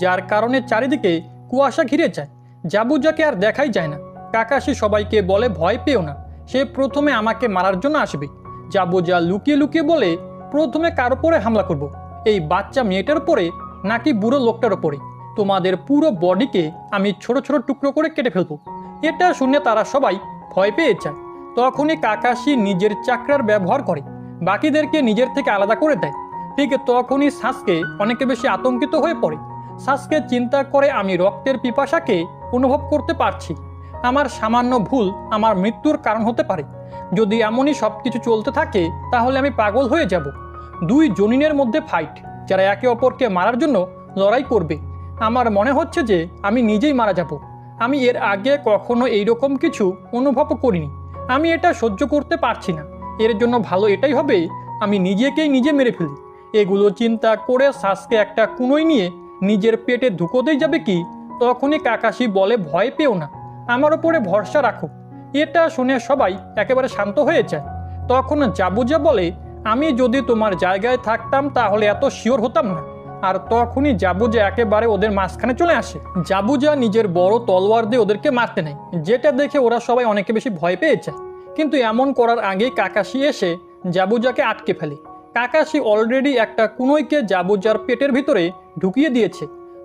Speaker 1: যার কারণে চারিদিকে কুয়াশা ঘিরে যায়। জাবুজাকে আর দেখাই যায় না। কাকাশি সবাইকে বলে ভয় পেও না, সে প্রথমে আমাকে মারার জন্য আসবে। জাবুজা লুকিয়ে লুকিয়ে বলে প্রথমে কার উপরে হামলা করব, এই বাচ্চা মেয়েটার উপরে নাকি বুড়ো লোকটার উপরে? তোমাদের পুরো বডিকে আমি ছোট ছোট টুকরো করে কেটে ফেলবো। এটা শুনে তারা সবাই ভয় পেয়ে যায়। তখনই কাকাশি নিজের চাকরার ব্যবহার করে বাকিদেরকে নিজের থেকে আলাদা করে দেয়। ঠিক তখনই সাসকে অনেক বেশি আতঙ্কিত হয়ে পড়ে। সাসকে চিন্তা করে আমি রক্তের পিপাসাকে অনুভব করতে পারছি। আমার সামান্য ভুল আমার মৃত্যুর কারণ হতে পারে। যদি এমনই সব কিছু চলতে থাকে তাহলে আমি পাগল হয়ে যাব। দুই জনিনের মধ্যে ফাইট, যারা একে অপরকে মারার জন্য লড়াই করবে। আমার মনে হচ্ছে যে আমি নিজেই মারা যাব। আমি এর আগে কখনো এইরকম কিছু অনুভব করিনি। আমি এটা সহ্য করতে পারছি না। এর জন্য ভালো এটাই হবে আমি নিজেকেই নিজে মেরে ফেলি। এগুলো চিন্তা করে সাসকে একটা কুনোই নিয়ে নিজের পেটে ঢুকোতেই যাবে কি তখনই কাকাশি বলে ভয় পেও না, আমার ওপরে ভরসা রাখো। এটা শুনে সবাই একেবারে শান্ত হয়ে যায়। তখন জাবুজা বলে আমি যদি তোমার জায়গায় থাকতাম তাহলে এত শিওর হতাম না। আর তখনই জাবুজা একেবারে ওদের মাঝখানে চলে আসে। জাবুজা নিজের বড় তলোয়ার দিয়ে ওদেরকে মারতে নেয়, যেটা দেখে ওরা সবাই অনেক বেশি ভয় পেয়ে যায়। কিন্তু এমন করার আগেই কাকাশি এসে জাবুজাকে আটকে ফেলে। কাকাশি অলরেডি একটা কুনোইকে জাবুজার পেটের ভিতরে ঢুকিয়ে দিয়েছে।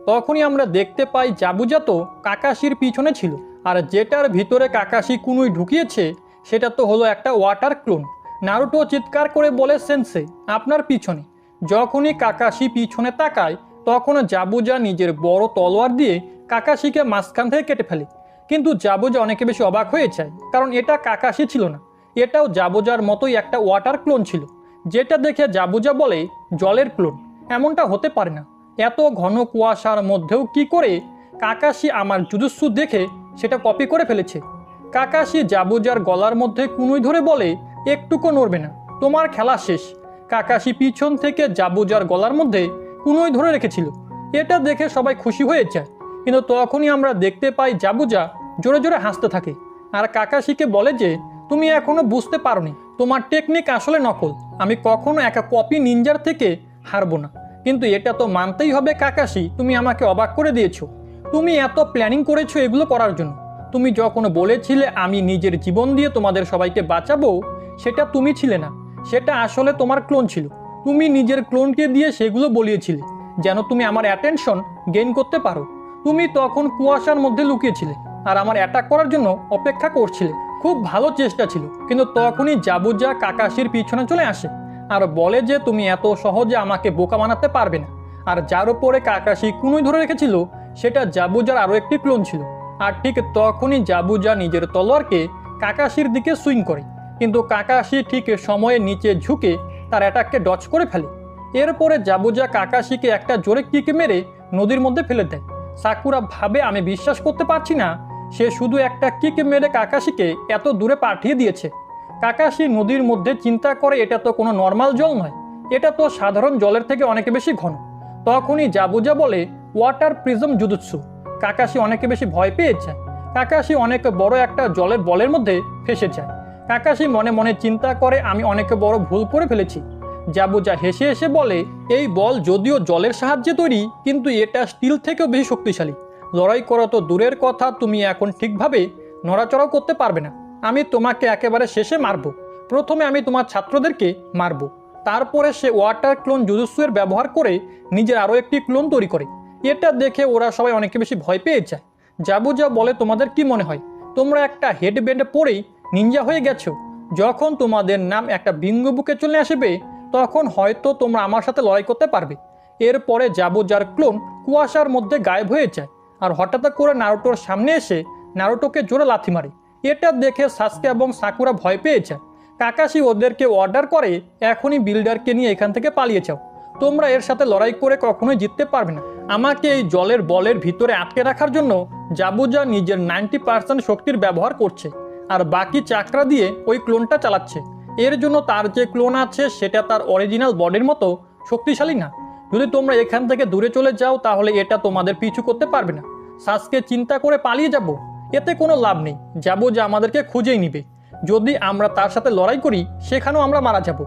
Speaker 1: তখনই আমরা দেখতে পাই জাবুজা তো কাকাশির পিছনে ছিল, আর যেটার ভিতরে কাকাশি কুনোই ঢুকিয়েছে সেটা তো হলো একটা ওয়াটার ক্লোন। নারুটো চিৎকার করে বলে সেন্সে আপনার পিছনে। যখনই কাকাশি পিছনে তাকায় তখন জাবুজা নিজের বড় তলোয়ার দিয়ে কাকাশিকে মাঝখান থেকে কেটে ফেলে। কিন্তু জাবুজা অনেক বেশি অবাক হয়ে যায়, কারণ এটা কাকাশি ছিল না, এটাও জাবুজার মতোই একটা ওয়াটার ক্লোন ছিল। যেটা দেখে জাবুজা বলে জলের ক্লোন, এমনটা হতে পারে না। এত ঘন কুয়াশার মধ্যেও কি করে কাকাশি আমার জুজুৎসু দেখে সেটা কপি করে ফেলেছে। কাকাশি জাবুজার গলার মধ্যে কুনুই ধরে বলে একটুকু নড়বে না, তোমার খেলা শেষ। কাকাশি পিছন থেকে জাবুজার গলার মধ্যে কুনুই ধরে রেখেছিল। এটা দেখে সবাই খুশি হয়ে যায়। কিন্তু তখনই আমরা দেখতে পাই জাবুজা জোরে জোরে হাসতে থাকে আর কাকাশিকে বলে যে তুমি এখনো বুঝতে পারোনি, তোমার টেকনিক আসলে নকল। আমি কখনো একা কপি নিনজার থেকে হারবো না। কিন্তু এটা তো মানতেই হবে কাকাশি, তুমি আমাকে অবাক করে দিয়েছো। তুমি এত প্ল্যানিং করেছো এগুলো করার জন্য। তুমি যখন বলেছিলে আমি নিজের জীবন দিয়ে তোমাদের সবাইকে বাঁচাবো, সেটা তুমি ছিলে না, সেটা আসলে তোমার ক্লোন ছিল। তুমি নিজের ক্লোনকে দিয়ে সেগুলো বলিয়েছিলে যেন তুমি আমার অ্যাটেনশন গেইন করতে পারো। তুমি তখন কুয়াশার মধ্যে লুকিয়েছিলে আর আমার অ্যাটাক করার জন্য অপেক্ষা করছিলে। খুব ভালো চেষ্টা ছিল, কিন্তু তখনই জাবুজা কাকাশির পিছনে চলে আসে আর বলে যে তুমি এত সহজে আমাকে বোকা বানাতে পারবে না। আর যার উপরে কাকাশি কুনুই ধরে রেখেছিল সেটা জাবুজার আরও একটি ক্লোন ছিল। আর ঠিক তখনই জাবুজা নিজের তলোয়ারকে কাকাশির দিকে সুইং করে, কিন্তু কাকাশি ঠিক সময়ে নিচে ঝুঁকে তার অ্যাটাককে ডচ করে ফেলে। এরপরে জাবুজা কাকাশিকে একটা জোরে কিক মেরে নদীর মধ্যে ফেলে দেয়। সাকুরা ভাবে, আমি বিশ্বাস করতে পারছি না, সে শুধু একটা কিক মেরে কাকাশিকে এত দূরে পাঠিয়ে দিয়েছে। কাকাশি নদীর মধ্যে চিন্তা করে, এটা তো কোনো নর্মাল জল নয়, এটা তো সাধারণ জলের থেকে অনেক বেশি ঘন। তখনই জাবুজা বলে, ওয়াটার প্রিজম জুজুৎসু। কাকাশি অনেক বেশি ভয় পেয়ে যায়। কাকাশি অনেক বড় একটা জলের বলের মধ্যে ফেসে যায়। কাকাশি মনে মনে চিন্তা করে, আমি অনেক বড় ভুল করে ফেলেছি। জাবুজা হেসে হেসে বলে, এই বল যদিও জলের সাহায্যে তৈরি, কিন্তু এটা স্টিল থেকেও বেশি শক্তিশালী। লড়াই করা তো দূরের কথা, তুমি এখন ঠিকভাবে নড়াচড়াও করতে পারবে না। আমি তোমাকে একেবারে শেষে মারব। প্রথমে আমি তোমার ছাত্রদেরকে মারব, তারপরে সে ওয়াটার ক্লোন জুজুৎসু এর ব্যবহার করে নিজের আরও একটি ক্লোন তৈরি করে। এটা দেখে ওরা সবাই অনেক বেশি ভয় পেয়ে যায়। জাবুজা বলে, তোমাদের কি মনে হয় তোমরা একটা হেডব্যান্ড পরেই নিনজা হয়ে গেছো? যখন তোমাদের নাম একটা বিঙ্গো বুকে চলে আসবে, তখন হয়তো তোমরা আমার সাথে লড়াই করতে পারবে। এরপরে জাবুজার ক্লোন কুয়াশার মধ্যে গায়েব হয়ে যায়, আর হঠাৎ করে নারুটোর সামনে এসে নারুটোকে জোরে লাথি মারে। এটা দেখে সাসকে এবং সাকুরা ভয় পেয়ে যায়। কাকাশি ওদেরকে অর্ডার করে, এখনই বিল্ডারকে নিয়ে এখান থেকে পালিয়ে যাও। তোমরা এর সাথে লড়াই করে কখনোই জিততে পারবে না। আমাকে এই জলের বলের ভিতরে আটকে রাখার জন্য জাবুজা নিজের 90% শক্তির ব্যবহার করছে, আর বাকি চাকরা দিয়ে ওই ক্লোনটা চালাচ্ছে। এর জন্য তার যে ক্লোন আছে সেটা তার অরিজিনাল বডির মতো শক্তিশালী না। যদি তোমরা এখান থেকে দূরে চলে যাও, তাহলে এটা তোমাদের পিছু করতে পারবে না। সাসকে চিন্তা করে পালিয়ে যাব, এতে কোনো লাভ নেই। জাবুজা আমাদেরকে খুঁজেই নিবে। যদি আমরা তার সাথে লড়াই করি, সেখানেও আমরা মারা যাব।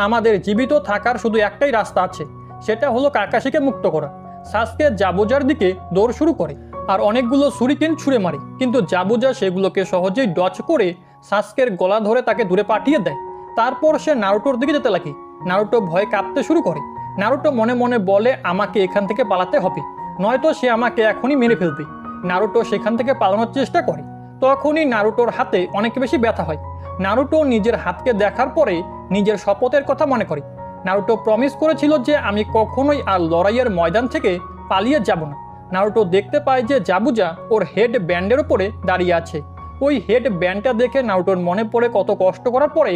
Speaker 1: আমাদের জীবিত থাকার শুধু একটাই রাস্তা আছে, সেটা হলো কাকাশিকে মুক্ত করা। সাসকে জাবুজার দিকে দৌড় শুরু করে আর অনেকগুলো সুরিকেন ছুঁড়ে মারে, কিন্তু জাবুজা সেগুলোকে সহজেই ডচ করে সাসকের গলা ধরে তাকে দূরে পাঠিয়ে দেয়। তারপর সে নারুটোর দিকে যেতে লাগে। নারুটো ভয়ে কাঁপতে শুরু করে। নারুটো মনে মনে বলে, আমাকে এখান থেকে পালাতে হবে, নয়তো সে আমাকে এখনই মেরে ফেলবে। নারুটো সেখান থেকে পালানোর চেষ্টা করে। তখনই নারুটোর হাতে অনেক বেশি ব্যথা হয়। নারুটো নিজের হাতকে দেখার পরে নিজের শপথের কথা মনে করে। নারুটো প্রমিস করেছিল যে আমি কখনোই আর লড়াইয়ের ময়দান থেকে পালিয়ে যাব না। নারুটো দেখতে পায় যে জাবুজা ওর হেড ব্যান্ডের ওপরে দাঁড়িয়ে আছে। ওই হেড ব্যান্ডটা দেখে নারুটোর মনে পড়ে কত কষ্ট করার পরে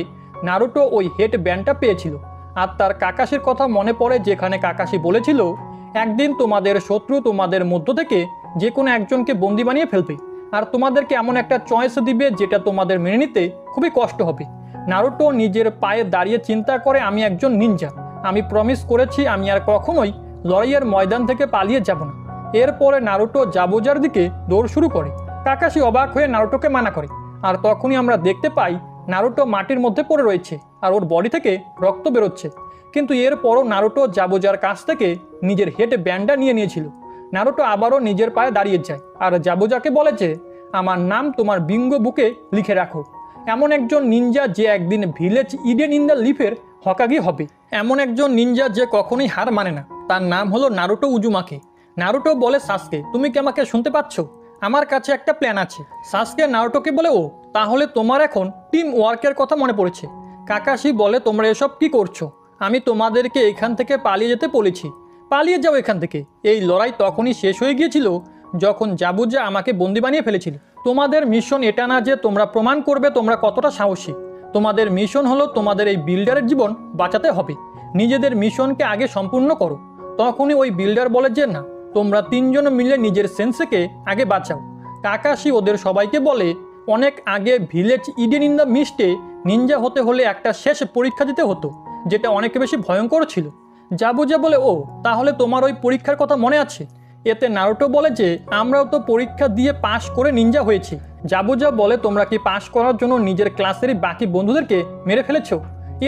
Speaker 1: নারুটো ওই হেড ব্যান্ডটা পেয়েছিল। আর তার কাকাশির কথা মনে পড়ে, যেখানে কাকাশি বলেছিল, একদিন তোমাদের শত্রু তোমাদের মধ্য থেকে যে কোনো একজনকে বন্দি বানিয়ে ফেলবে, আর তোমাদেরকে এমন একটা চয়েস দিবে যেটা তোমাদের মেনে নিতে খুবই কষ্ট হবে। নারুটো নিজের পায়ে দাঁড়িয়ে চিন্তা করে, আমি একজন নিনজা, আমি প্রমিস করেছি আমি আর কখনোই লড়াইয়ের ময়দান থেকে পালিয়ে যাব না। এরপরে নারুটো জাবুজার দিকে দৌড় শুরু করে। কাকাশি অবাক হয়ে নারুটোকে মানা করে, আর তখনই আমরা দেখতে পাই নারুটো মাটির মধ্যে পড়ে রয়েছে আর ওর বডি থেকে রক্ত বেরোচ্ছে। কিন্তু এরপরও নারুটো জাবুজার কাছ থেকে নিজের হেড ব্যান্ডটা নিয়ে নিয়েছিল। নারুটো আবারও নিজের পায়ে দাঁড়িয়ে যায় আর জাবুজাকে বলে যে, আমার নাম তোমার বিঙ্গো বুকে লিখে রাখো। এমন একজন নিনজা যে একদিন ভিলেজ ইডেন ইন দ্য লিফের হকাগি হবে, এমন একজন নিনজা যে কখনোই হার মানে না। তার নাম হলো নারুটো উজুমাকি। নারুটো বলে, সাসকে তুমি কি আমাকে শুনতে পাচ্ছ? আমার কাছে একটা প্ল্যান আছে। সাসকে নারুটোকে বলে, ও তাহলে তোমার এখন টিম ওয়ার্কের কথা মনে পড়েছে। কাকাশি বলে, তোমরা এসব কি করছো? আমি তোমাদেরকে এখান থেকে পালিয়ে যেতে বলেছি, পালিয়ে যাও এখান থেকে। এই লড়াই তখনই শেষ হয়ে গিয়েছিল যখন জাবুজা আমাকে বন্দি বানিয়ে ফেলেছিল। তোমাদের মিশন এটা না যে তোমরা প্রমাণ করবে তোমরা কতটা সাহসী। তোমাদের মিশন হলো তোমাদের এই বিল্ডারের জীবন বাঁচাতে হবে। নিজেদের মিশনকে আগে সম্পূর্ণ করো। তখনই ওই বিল্ডার বলে যে, না, তোমরা তিনজন মিলে নিজের সেন্সেকে আগে বাঁচাও। কাকাশি ওদের সবাইকে বলে, অনেক আগে ভিলেজ ইডেন ইন দ্য মিস্টে নিনজা হতে হলে একটা শেষ পরীক্ষা দিতে হতো, যেটা অনেক বেশি ভয়ঙ্কর ছিল। জাবুজা বলে, ও তাহলে তোমার ওই পরীক্ষার কথা মনে আছে? এতে নারুটো বলে যে, আমরাও তো পরীক্ষা দিয়ে পাশ করে নিনজা হয়েছি। জাবুজা বলে, তোমরা কি পাশ করার জন্য নিজের ক্লাসেরই বাকি বন্ধুদেরকে মেরে ফেলেছো?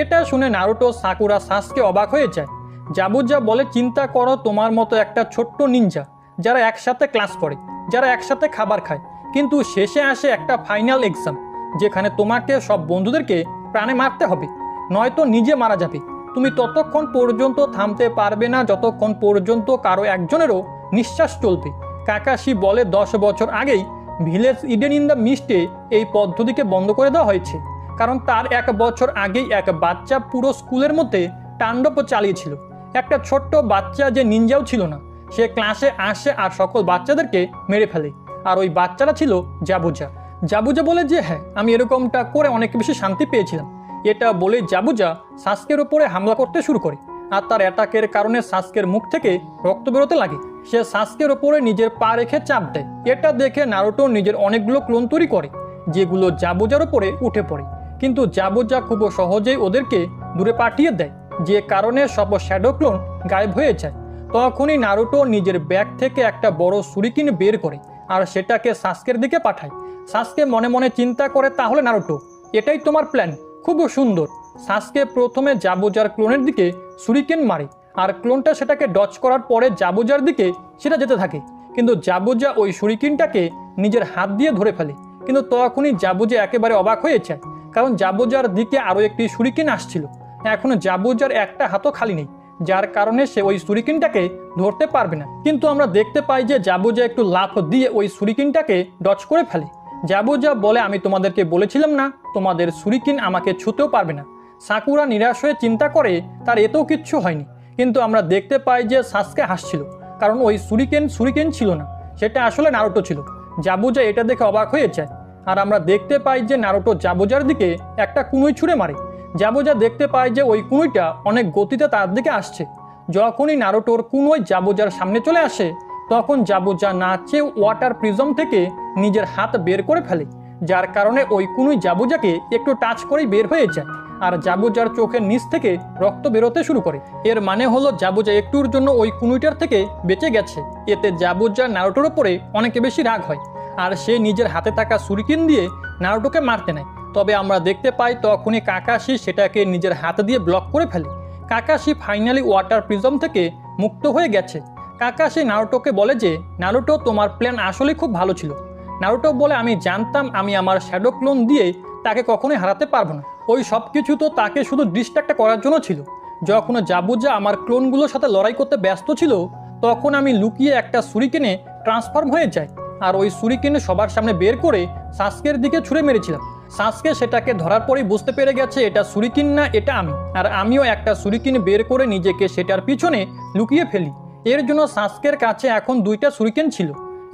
Speaker 1: এটা শুনে নারুটো, সাকুরা, সাসকে অবাক হয়ে যায়। জাবুজা বলে, চিন্তা করো, তোমার মতো একটা ছোট্ট নিনজা যারা একসাথে ক্লাস করে, যারা একসাথে খাবার খায়, কিন্তু শেষে আসে একটা ফাইনাল এক্সাম যেখানে তোমাকে সব বন্ধুদেরকে প্রাণে মারতে হবে, নয়তো নিজে মারা যাবে। তুমি ততক্ষণ পর্যন্ত থামতে পারবে না যতক্ষণ পর্যন্ত কারো একজনেরও নিঃশ্বাস চলবে। কাকাশি বলে, 10 বছর আগেই ভিলেজ ইডেন ইন দ্য মিস্টে এই পদ্ধতিকে বন্ধ করে দেওয়া হয়েছে, কারণ তার 1 বছর আগেই এক বাচ্চা পুরো স্কুলের মধ্যে তাণ্ডব চালিয়েছিল। একটা ছোট্ট বাচ্চা যে নিনজাও ছিল না, সে ক্লাসে আসে আর সকল বাচ্চাদেরকে মেরে ফেলে। আর ওই বাচ্চারা ছিল জাবুজা। জাবুজা বলে যে হ্যাঁ, আমি এরকমটা করে অনেক বেশি শান্তি পেয়েছিলাম। এটা বলে জাবুজা সাসকের উপরে হামলা করতে শুরু করে, আর তার অ্যাটাকের কারণে সাসকের মুখ থেকে রক্ত বেরোতে লাগে। সে সাসকের ওপরে নিজের পা রেখে চাপ দেয়। এটা দেখে নারুটো নিজের অনেকগুলো ক্লোন তৈরি করে, যেগুলো জাবুজার উপরে উঠে পড়ে। কিন্তু জাবুজা খুব সহজেই ওদেরকে দূরে পাঠিয়ে দেয়, যে কারণে সব শ্যাডো ক্লোন গায়েব হয়ে যায়। তখনই নারুটো নিজের ব্যাগ থেকে একটা বড় ছুরিকিন বের করে আর সেটাকে সাসকের দিকে পাঠায়। সাসকে মনে মনে চিন্তা করে, তাহলে নারুটো, এটাই তোমার প্ল্যান, খুব সুন্দর। সাসকে প্রথমে জাবুজার ক্লোনের দিকে ছুরিকেন মারে, আর ক্লোনটা সেটাকে ডচ করার পরে জাবুজার দিকে সেটা যেতে থাকে। কিন্তু জাবুজা ওই ছুরিকিনটাকে নিজের হাত দিয়ে ধরে ফেলে। কিন্তু তখনই জাবুজা একেবারে অবাক হয়ে যায়, কারণ জাবুজার দিকে আরও একটি ছুরিকেন আসছিল। এখন জাবুজার একটা হাতও খালি নেই, যার কারণে সে ওই ছুরিকেনটাকে ধরতে পারবে না। কিন্তু আমরা দেখতে পাই যে জাবুজা একটু লাফ দিয়ে ওই ছুরিকেনটাকে ডচ করে ফেলে। জাবুজা বলে, আমি তোমাদেরকে বলেছিলাম না, তোমাদের ছুরিকিন আমাকে ছুঁতেও পারবে না। সাকুরা নিরাশ হয়ে চিন্তা করে তার এতেও কিচ্ছু হয়নি। কিন্তু আমরা দেখতে পাই যে সাসকে হাসছিল, কারণ ওই ছুরিকেন ছিল না, সেটা আসলে নারুটো ছিল। জাবুজা এটা দেখে অবাক হয়ে যায়, আর আমরা দেখতে পাই যে নারুটো জাবুজার দিকে একটা কুনুই ছুঁড়ে মারে। জাবুজা দেখতে পায় যে ওই কুনুইটা অনেক গতিতে তার দিকে আসছে। যখনই নারুটোর কুনুই জাবুজার সামনে চলে আসে, তখন জাবুজা না চেয়ে ওয়াটার প্রিজম থেকে নিজের হাত বের করে ফেলে, যার কারণে ওই কুনুই জাবুজাকে একটু টাচ করেই বের হয়ে যায়, আর জাবুজার চোখের নিচ থেকে রক্ত বেরোতে শুরু করে। এর মানে হলো জাবুজা একটুর জন্য ওই কুনুইটার থেকে বেঁচে গেছে। এতে জাবুজা নারুটোর উপরে অনেক বেশি রাগ হয়, আর সে নিজের হাতে থাকা ছুরিকিন দিয়ে নারুটোকে মারতে নেয়। তবে আমরা দেখতে পাই তখনই কাকাশি সেটাকে নিজের হাত দিয়ে ব্লক করে ফেলে। কাকাশি ফাইনালি ওয়াটার প্রিজম থেকে মুক্ত হয়ে গেছে। কাকাশি নারুটোকে বলে যে, নারুটো, তোমার প্ল্যান আসলে খুব ভালো ছিল। নারুটো বলে, আমি জানতাম আমি আমার শ্যাডো ক্লোন দিয়ে তাকে কখনোই হারাতে পারবো না। ওই সব কিছু তো তাকে শুধু ডিস্ট্র্যাক্ট করার জন্য ছিল। যখন জাবুজা আমার ক্লোনগুলোর সাথে লড়াই করতে ব্যস্ত ছিল, তখন আমি লুকিয়ে একটা ছুরিকেনে ট্রান্সফর্ম হয়ে যাই, আর ওই ছুরিকেনে সবার সামনে বের করে সাসকের দিকে ছুঁড়ে মেরেছিলাম। সাসকে সেটাকে ধরার পরেই বুঝতে পেরে গেছে এটা ছুরিকিন না, এটা আমি। আর আমিও একটা ছুরিকিন বের করে নিজেকে সেটার পিছনে লুকিয়ে ফেলি। এর জন্য সাসকের কাছে এখন দুইটা ছুরিকেন ছিল,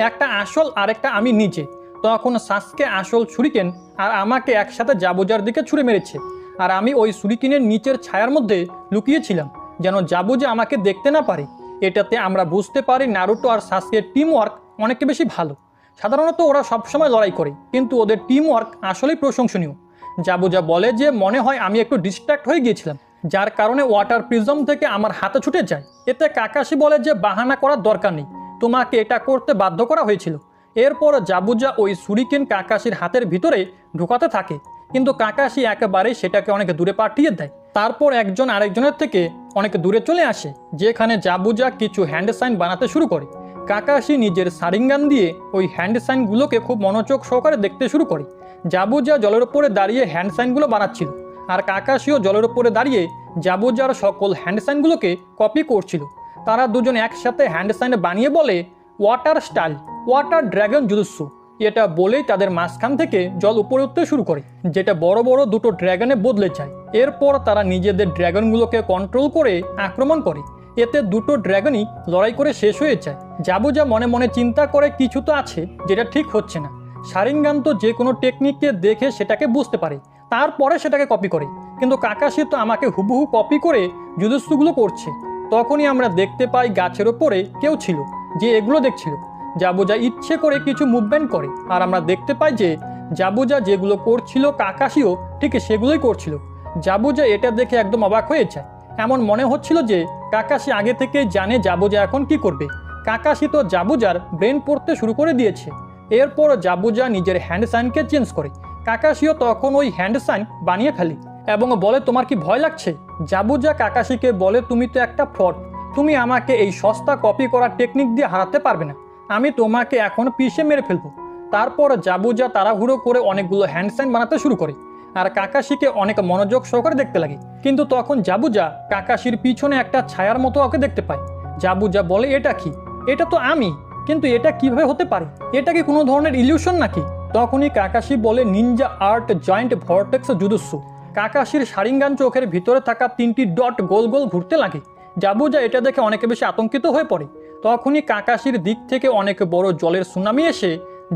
Speaker 1: একটা আসল আর একটা আমি নিজে। তখন সাসকে আসল ছুরিকেন আর আমাকে একসাথে জাবুজার দিকে ছুঁড়ে মেরেছে, আর আমি ওই ছুরিকেনের নিচের ছায়ার মধ্যে লুকিয়েছিলাম, যেন জাবুজা আমাকে দেখতে না পারে। এটাতে আমরা বুঝতে পারি নারুটো আর সাসকের টিম ওয়ার্ক অনেক বেশি ভালো। সাধারণত ওরা সবসময় লড়াই করে, কিন্তু ওদের টিম ওয়ার্ক আসলেই প্রশংসনীয়। জাবুজা বলে যে, মনে হয় আমি একটু ডিস্ট্র্যাক্ট হয়ে গিয়েছিলাম, যার কারণে ওয়াটার প্রিজম থেকে আমার হাতে ছুটে যায়। এতে কাকাশি বলে যে, বাহানা করার দরকার নেই, তোমাকে এটা করতে বাধ্য করা হয়েছিল। এরপর জাবুজা ওই ছুরিকেন কাকাশির হাতের ভিতরে ঢুকাতে থাকে, কিন্তু কাকাশি একেবারেই সেটাকে অনেক দূরে পাঠিয়ে দেয়। তারপর একজন আরেকজনের থেকে অনেক দূরে চলে আসে, যেখানে জাবুজা কিছু হ্যান্ড সাইন বানাতে শুরু করে। কাকাশি নিজের সারিঙ্গান দিয়ে ওই হ্যান্ড সাইনগুলোকে খুব মনোযোগ সহকারে দেখতে শুরু করে। জাবুজা জলের ওপরে দাঁড়িয়ে হ্যান্ড সাইনগুলো বানাচ্ছিল, আর কাকাশিও জলের ওপরে দাঁড়িয়ে জাবুজার সকল হ্যান্ড সাইনগুলোকে কপি করছিল। তারা দুজন একসাথে হ্যান্ড সাইন বানিয়ে বলে, water style, water dragon jujutsu. এটা বলেই তাদের মাঝখান থেকে জল উপরে উঠতে শুরু করে, যেটা বড় বড় দুটো ড্র্যাগনে বদলে যায়। এরপর তারা নিজেদের ড্র্যাগনগুলোকে কন্ট্রোল করে আক্রমণ করে। এতে দুটো ড্র্যাগনই লড়াই করে শেষ হয়ে যায়। জাবুজা মনে মনে চিন্তা করে, কিছু তো আছে যেটা ঠিক হচ্ছে না। শারিঙ্গান তো যে কোনো টেকনিককে দেখে সেটাকে বুঝতে পারে, তারপরে সেটাকে কপি করে, কিন্তু কাকাশি তো আমাকে হুবহু কপি করে জুজুৎসুগুলো করছে। তখনই আমরা দেখতে পাই গাছের ওপরে কেউ ছিল যে এগুলো দেখছিল। জাবুজা ইচ্ছে করে কিছু মুভমেন্ট করে, আর আমরা দেখতে পাই যে জাবুজা যেগুলো করছিল কাকাশিও ঠিক সেগুলোই করছিল। জাবুজা এটা দেখে একদম অবাক হয়ে যায়। এমন মনে হচ্ছিল যে কাকাশি আগে থেকেই জানে জাবুজা এখন কি করবে। কাকাশি তো জাবুজার ব্রেন পড়তে শুরু করে দিয়েছে। এরপর জাবুজা নিজের হ্যান্ড সাইনকে চেঞ্জ করে। কাকাশিও তখন ওই হ্যান্ড সাইন বানিয়ে ফেলে এবং বলে, তোমার কি ভয় লাগছে? জাবুজা কাকাশিকে বলে, তুমি তো একটা ফ্রড, তুমি আমাকে এই সস্তা কপি করার টেকনিক দিয়ে হারাতে পারবে না, আমি তোমাকে এখন পিষে মেরে ফেলবো। তারপর জাবুজা তাড়াহুড়ো করে অনেকগুলো হ্যান্ড সাইন বানাতে শুরু করে, আর কাকাশিকে অনেক মনোযোগ সহকারে দেখতে লাগে। কিন্তু তখন জাবুজা কাকাশির পিছনে একটা ছায়ার মতো ওকে দেখতে পায়। জাবুজা বলে, এটা কি? এটা তো আমি, কিন্তু এটা কিভাবে হতে পারে? এটা কি কোনো ধরনের ইলিউশন নাকি? তখনই কাকাশি বলে, ninja art joint vortex jujutsu. কাকাশির শারিঙ্গান চোখের ভিতরে থাকা 3টি ডট গোল গোল ঘুরতে লাগে। জাবুজা এটা দেখে অনেক বেশি আতঙ্কিত হয়ে পড়ে, তখনই কাকাশির দিক থেকে অনেক বড় জলের সুনামি এসে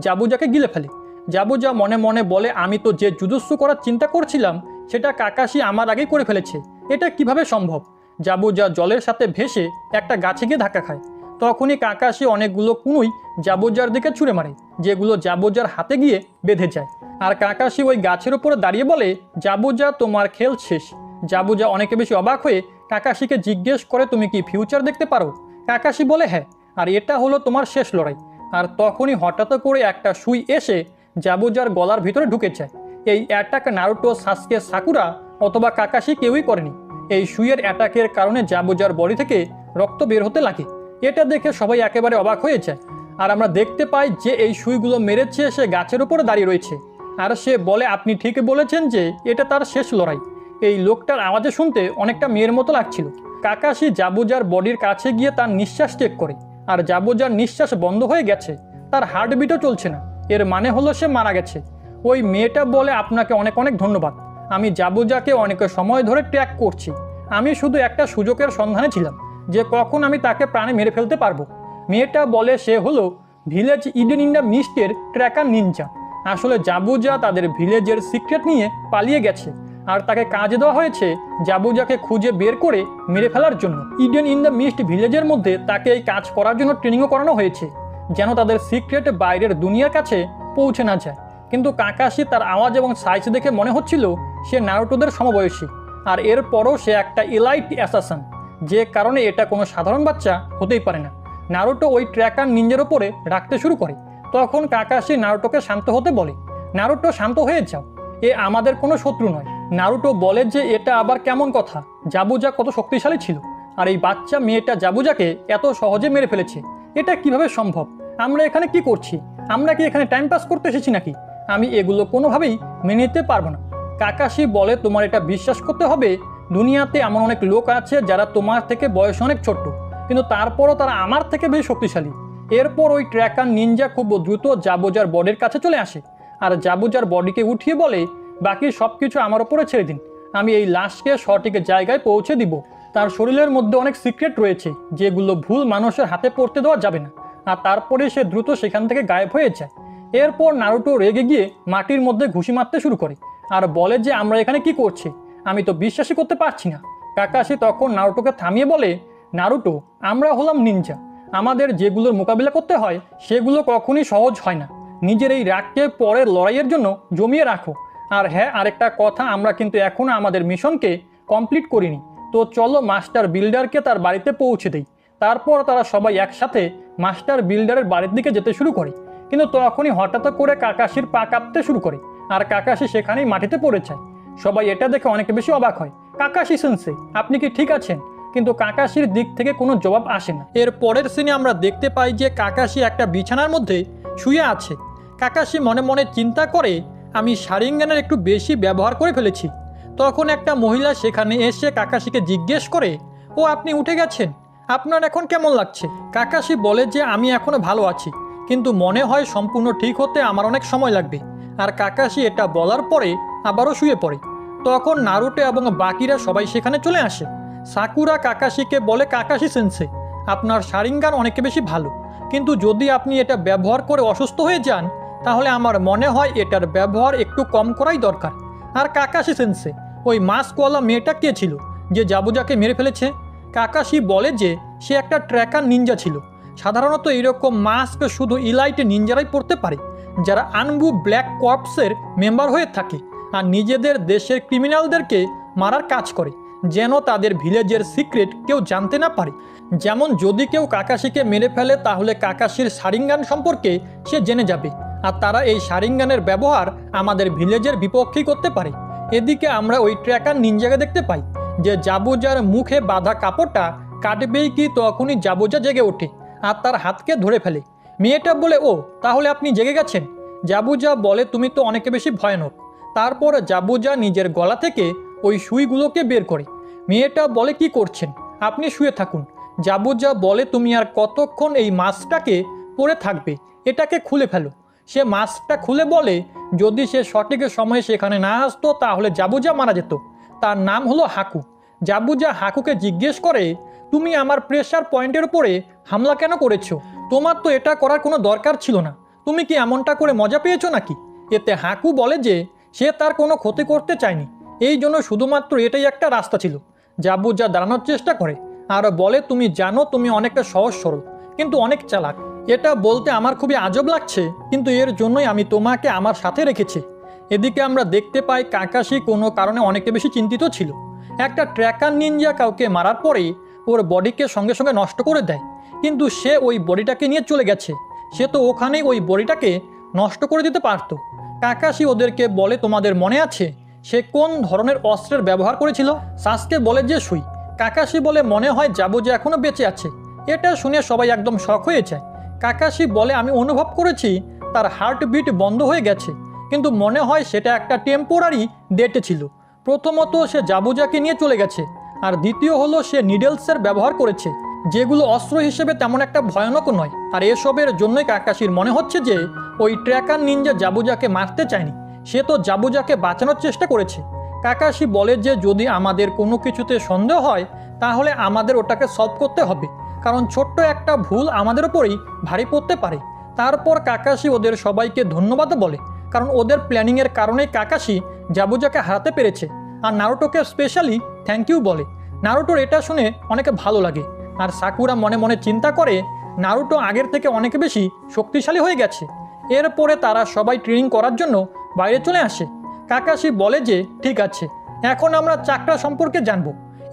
Speaker 1: জাবুজাকে গিলে ফেলে। জাবুজা মনে মনে বলে, আমি তো যে জুজুৎসু করার চিন্তা করছিলাম সেটা কাকাশি আমার আগেই করে ফেলেছে, এটা কিভাবে সম্ভব। জাবুজা জলের সাথে ভেসে একটা গাছে গিয়ে ধাক্কা খায়। তখনই কাকাশি অনেকগুলো কুনুই জাবুজার দিকে ছুঁড়ে মারে, যেগুলো জাবুজার হাতে গিয়ে বেঁধে যায়। আর কাকাশি ওই গাছের উপরে দাঁড়িয়ে বলে, জাবুজা তোমার খেল শেষ। জাবুজা অনেকে বেশি অবাক হয়ে কাকাশিকে জিজ্ঞেস করে, তুমি কি ফিউচার দেখতে পারো? কাকাশি বলে, হ্যাঁ, আর এটা হলো তোমার শেষ লড়াই। আর তখনই হঠাৎ করে একটা সুই এসে জাবুজার গলার ভিতরে ঢুকে যায়। এই অ্যাটাক নারুটো, সাসকে, সাকুরা অথবা কাকাশি কেউই করেনি। এই সুইয়ের অ্যাটাকের কারণে জাবুজার বডি থেকে রক্ত বের হতে লাগে। এটা দেখে সবাই একেবারে অবাক হয়ে যায়। আর আমরা দেখতে পাই যে এই সুইগুলো মেরেছে সে গাছের উপরে দাঁড়িয়ে রয়েছে। আর সে বলে, আপনি ঠিক বলেছেন যে এটা তার শেষ লড়াই। এই লোকটার আওয়াজে শুনতে অনেকটা মেয়ের মতো লাগছিল। কাকাশি জাবুজার বডির কাছে গিয়ে তার নিঃশ্বাস চেক করে, আর জাবুজার নিঃশ্বাস বন্ধ হয়ে গেছে, তার হার্টবিটও চলছে না। এর মানে হলো সে মারা গেছে। ওই মেয়েটা বলে, আপনাকে অনেক অনেক ধন্যবাদ। আমি জাবুজাকে অনেক সময় ধরে ট্র্যাক করছি। আমি শুধু একটা সুযোগের সন্ধানে ছিলাম যে কখন আমি তাকে প্রাণে মেরে ফেলতে পারবো। মেয়েটা বলে সে হলো ভিলেজ ইডেন ইন দ্য মিস্টের ট্র্যাকার নিনজা। আসলে জাবুজা তাদের ভিলেজের সিক্রেট নিয়ে পালিয়ে গেছে, আর তাকে কাজ দেওয়া হয়েছে জাবুজাকে খুঁজে বের করে মেরে ফেলার জন্য। ইডেন ইন দ্য মিস্ট ভিলেজের মধ্যে তাকে এই কাজ করার জন্য ট্রেনিংও করানো হয়েছে, যেন তাদের সিক্রেট বাইরের দুনিয়ার কাছে পৌঁছে না যায়। কিন্তু কাকাশি তার আওয়াজ এবং সাইজ দেখে মনে হচ্ছিল সে নারুটোদের সমবয়সী, আর এরপরও সে একটা এলাইট অ্যাসাসিন, যে কারণে এটা কোনো সাধারণ বাচ্চা হতেই পারে না। নারুটো ওই ট্র্যাকার নিনজার ওপরে রাখতে শুরু করে। তখন কাকাশি নারুটোকে শান্ত হতে বলে। নারুটো, শান্ত হয়ে যাও, এ আমাদের কোনো শত্রু নয়। নারুটো বলে যে এটা আবার কেমন কথা, জাবুজা কত শক্তিশালী ছিল, আর এই বাচ্চা মেয়েটা জাবুজাকে এত সহজে মেরে ফেলেছে, এটা কিভাবে সম্ভব? আমরা এখানে কি করছি? আমরা কি এখানে টাইম পাস করতে এসেছি নাকি? আমি এগুলো কোনোভাবেই মেনে নিতে পারবো না। কাকাশি বলে, তোমার এটা বিশ্বাস করতে হবে, দুনিয়াতে এমন অনেক লোক আছে যারা তোমার থেকে বয়স অনেক ছোট্ট, কিন্তু তারপরও তারা আমার থেকে বেশি শক্তিশালী। এরপর ওই ট্র্যাকার নিনজা খুব দ্রুত জাবুজার বডির কাছে চলে আসে, আর জাবুজার বডিকে উঠিয়ে বলে, বাকি সব কিছু আমার ওপরে ছেড়ে দিন, আমি এই লাশকে সঠিক জায়গায় পৌঁছে দিব। তার শরীরের মধ্যে অনেক সিক্রেট রয়েছে যেগুলো ভুল মানুষের হাতে পড়তে দেওয়া যাবে না। আর তারপরে সে দ্রুত সেখান থেকে গায়েব হয়ে যায়। এরপর নারুটো রেগে গিয়ে মাটির মধ্যে ঘুষি মারতে শুরু করে, আর বলে যে আমরা এখানে কি করছি, আমি তো বিশ্বাসই করতে পারছি না। কাকাশি তখন নারুটোকে থামিয়ে বলে, নারুটো, আমরা হলাম নিনজা, আমাদের যেগুলোর মোকাবিলা করতে হয় সেগুলো কখনই সহজ হয় না। নিজের এই রাগকে পরের লড়াইয়ের জন্য জমিয়ে রাখো। আর হ্যাঁ, আরেকটা কথা, আমরা কিন্তু এখনও আমাদের মিশনকে কমপ্লিট করিনি, তো চলো মাস্টার বিল্ডারকে তার বাড়িতে পৌঁছে দেই। তারপর তারা সবাই একসাথে মাস্টার বিল্ডারের বাড়ির দিকে যেতে শুরু করে। কিন্তু তখনই হঠাৎ করে কাকাশির পা কাঁপতে শুরু করে, আর কাকাশি সেখানেই মাটিতে পড়ে যায়। সবাই এটা দেখে অনেক বেশি অবাক হয়। কাকাশি সেন্সেই, আপনি কি ঠিক আছেন? কিন্তু কাকাশির দিক থেকে কোনো জবাব আসে না। এর পরের সিনে আমরা দেখতে পাই যে কাকাশি একটা বিছানার মধ্যে শুয়ে আছে। কাকাশি মনে মনে চিন্তা করে, আমি শারিঙ্গানের একটু বেশি ব্যবহার করে ফেলেছি। তখন একটা মহিলা সেখানে এসে কাকাশিকে জিজ্ঞেস করে, ও আপনি উঠে গেছেন, আপনার এখন কেমন লাগছে? কাকাশি বলে যে আমি এখনো ভালো আছি, কিন্তু মনে হয় সম্পূর্ণ ঠিক হতে আমার অনেক সময় লাগবে। আর কাকাশি এটা বলার পরে আবারও শুয়ে পড়ে। তখন নারুটো এবং বাকিরা সবাই সেখানে চলে আসে। সাকুরা কাকাশিকে বলে, কাকাশি সেন্সে, আপনার শারিঙ্গান অনেক বেশি ভালো, কিন্তু যদি আপনি এটা ব্যবহার করে অসুস্থ হয়ে যান তাহলে আমার মনে হয় এটার ব্যবহার একটু কম করাই দরকার। আর কাকাশি সেন্সে, ওই মাস্কওয়ালা মেয়েটা কে ছিল যে জাবুজাকে মেরে ফেলেছে? কাকাশি বলে যে সে একটা ট্র্যাকার নিনজা ছিল। সাধারণত এরকম মাস্ক শুধু ইলাইট নিনজারাই পরতে পারে, যারা আনবু ব্ল্যাক কর্পসের মেম্বার হয়ে থাকে আর নিজেদের দেশের ক্রিমিনালদেরকে মারার কাজ করে, যেন তাদের ভিলেজের সিক্রেট কেউ জানতে না পারে। যেমন যদি কেউ কাকাশিকে মেরে ফেলে তাহলে কাকাশির শারিঙ্গান সম্পর্কে সে জেনে যাবে, আর তারা এই শারিঙ্গানের ব্যবহার আমাদের ভিলেজের বিপক্ষেই করতে পারে। এদিকে আমরা ওই ট্র্যাকার নিনজাকে দেখতে পাই যে জাবুজার মুখে বাঁধা কাপড়টা কাটবেই কি তখনই জাবুজা জেগে ওঠে আর তার হাতকে ধরে ফেলে। মেয়েটা বলে, ও তাহলে আপনি জেগে গেছেন? জাবুজা বলে, তুমি তো অনেক বেশি ভয়ানক। তারপর জাবুজা নিজের গলা থেকে ওই সুইগুলোকে বের করে। মেয়েটা বলে, কি করছেন? আপনি শুয়ে থাকুন। জাবুজা বলে, তুমি আর কতক্ষণ এই মাস্কটাকে পরে থাকবে? এটাকে খুলে ফেলো। সে মাস্কটা খুলে বলে, যদি সে সঠিক সময়ে সেখানে না আসতো তাহলে জাবুজা মারা যেত। তার নাম হলো হাকু। জাবুজা হাকুকে জিজ্ঞেস করে, তুমি আমার প্রেসার পয়েন্টের উপরে হামলা কেন করেছো? তোমার তো এটা করার কোনো দরকার ছিল না। তুমি কি এমনটা করে মজা পেয়েছো নাকি? এতে হাকু বলে যে সে তার কোনো ক্ষতি করতে চায়নি, এই জন্য শুধুমাত্র এটাই একটা রাস্তা ছিল। জাবুজা দাঁড়ানোর চেষ্টা করে আর বলে, তুমি জানো তুমি অনেকটা সহজ সরল কিন্তু অনেক চালাক। এটা বলতে আমার খুবই আজব লাগছে, কিন্তু এর জন্যই আমি তোমাকে আমার সাথে রেখেছি। এদিকে আমরা দেখতে পাই কাকাশি কোনো কারণে অনেক বেশি চিন্তিত ছিল। একটা ট্র্যাকার নিনজা কাউকে মারার পরে ওর বডিকে সঙ্গে সঙ্গে নষ্ট করে দেয়, কিন্তু সে ওই বডিটাকে নিয়ে চলে গেছে। সে তো ওখানেই ওই বডিটাকে নষ্ট করে দিতে পারত। কাকাশি ওদেরকে বলে, তোমাদের মনে আছে সে কোন ধরনের অস্ত্রের ব্যবহার করেছিল? সাসকে বলে যে সুই। কাকাশি বলে, মনে হয় জাবুজা এখনো বেঁচে আছে। এটা শুনে সবাই একদম শক হয়ে যায়। কাকাশি বলে, আমি অনুভব করেছি তার হার্টবিট বন্ধ হয়ে গেছে, কিন্তু মনে হয় সেটা একটা টেম্পোরারি ডেটে ছিল। প্রথমত সে জাবুজাকে নিয়ে চলে গেছে, আর দ্বিতীয় হলো সে নিডলসের ব্যবহার করেছে, যেগুলো অস্ত্র হিসেবে তেমন একটা ভয়ানক নয়। আর এসবের জন্যই কাকাশির মনে হচ্ছে যে ওই ট্র্যাকার নিনজা জাবুজাকে মারতে চায়নি, সে তো জাবুজাকে বাঁচানোর চেষ্টা করেছে। কাকাশি বলে যে যদি আমাদের কোনো কিছুতে সন্দেহ হয় তাহলে আমাদের ওটাকে সলভ করতে হবে, কারণ ছোট্ট একটা ভুল আমাদের ওপরেই ভারী পড়তে পারে। তারপর কাকাশি ওদের সবাইকে ধন্যবাদ বলে, কারণ ওদের প্ল্যানিংয়ের কারণেই কাকাশি জাবুজাকে হারাতে পেরেছে। আর নারুটোকে স্পেশালি থ্যাংক ইউ বলে। নারুটোর এটা শুনে অনেকে ভালো লাগে, আর সাকুরা মনে মনে চিন্তা করে নারুটো আগের থেকে অনেক বেশি শক্তিশালী হয়ে গেছে। এরপরে তারা সবাই ট্রেনিং করার জন্য বাইরে চলে আসে। কাকাশি বলে যে ঠিক আছে, এখন আমরা চাকরা সম্পর্কে জানবো।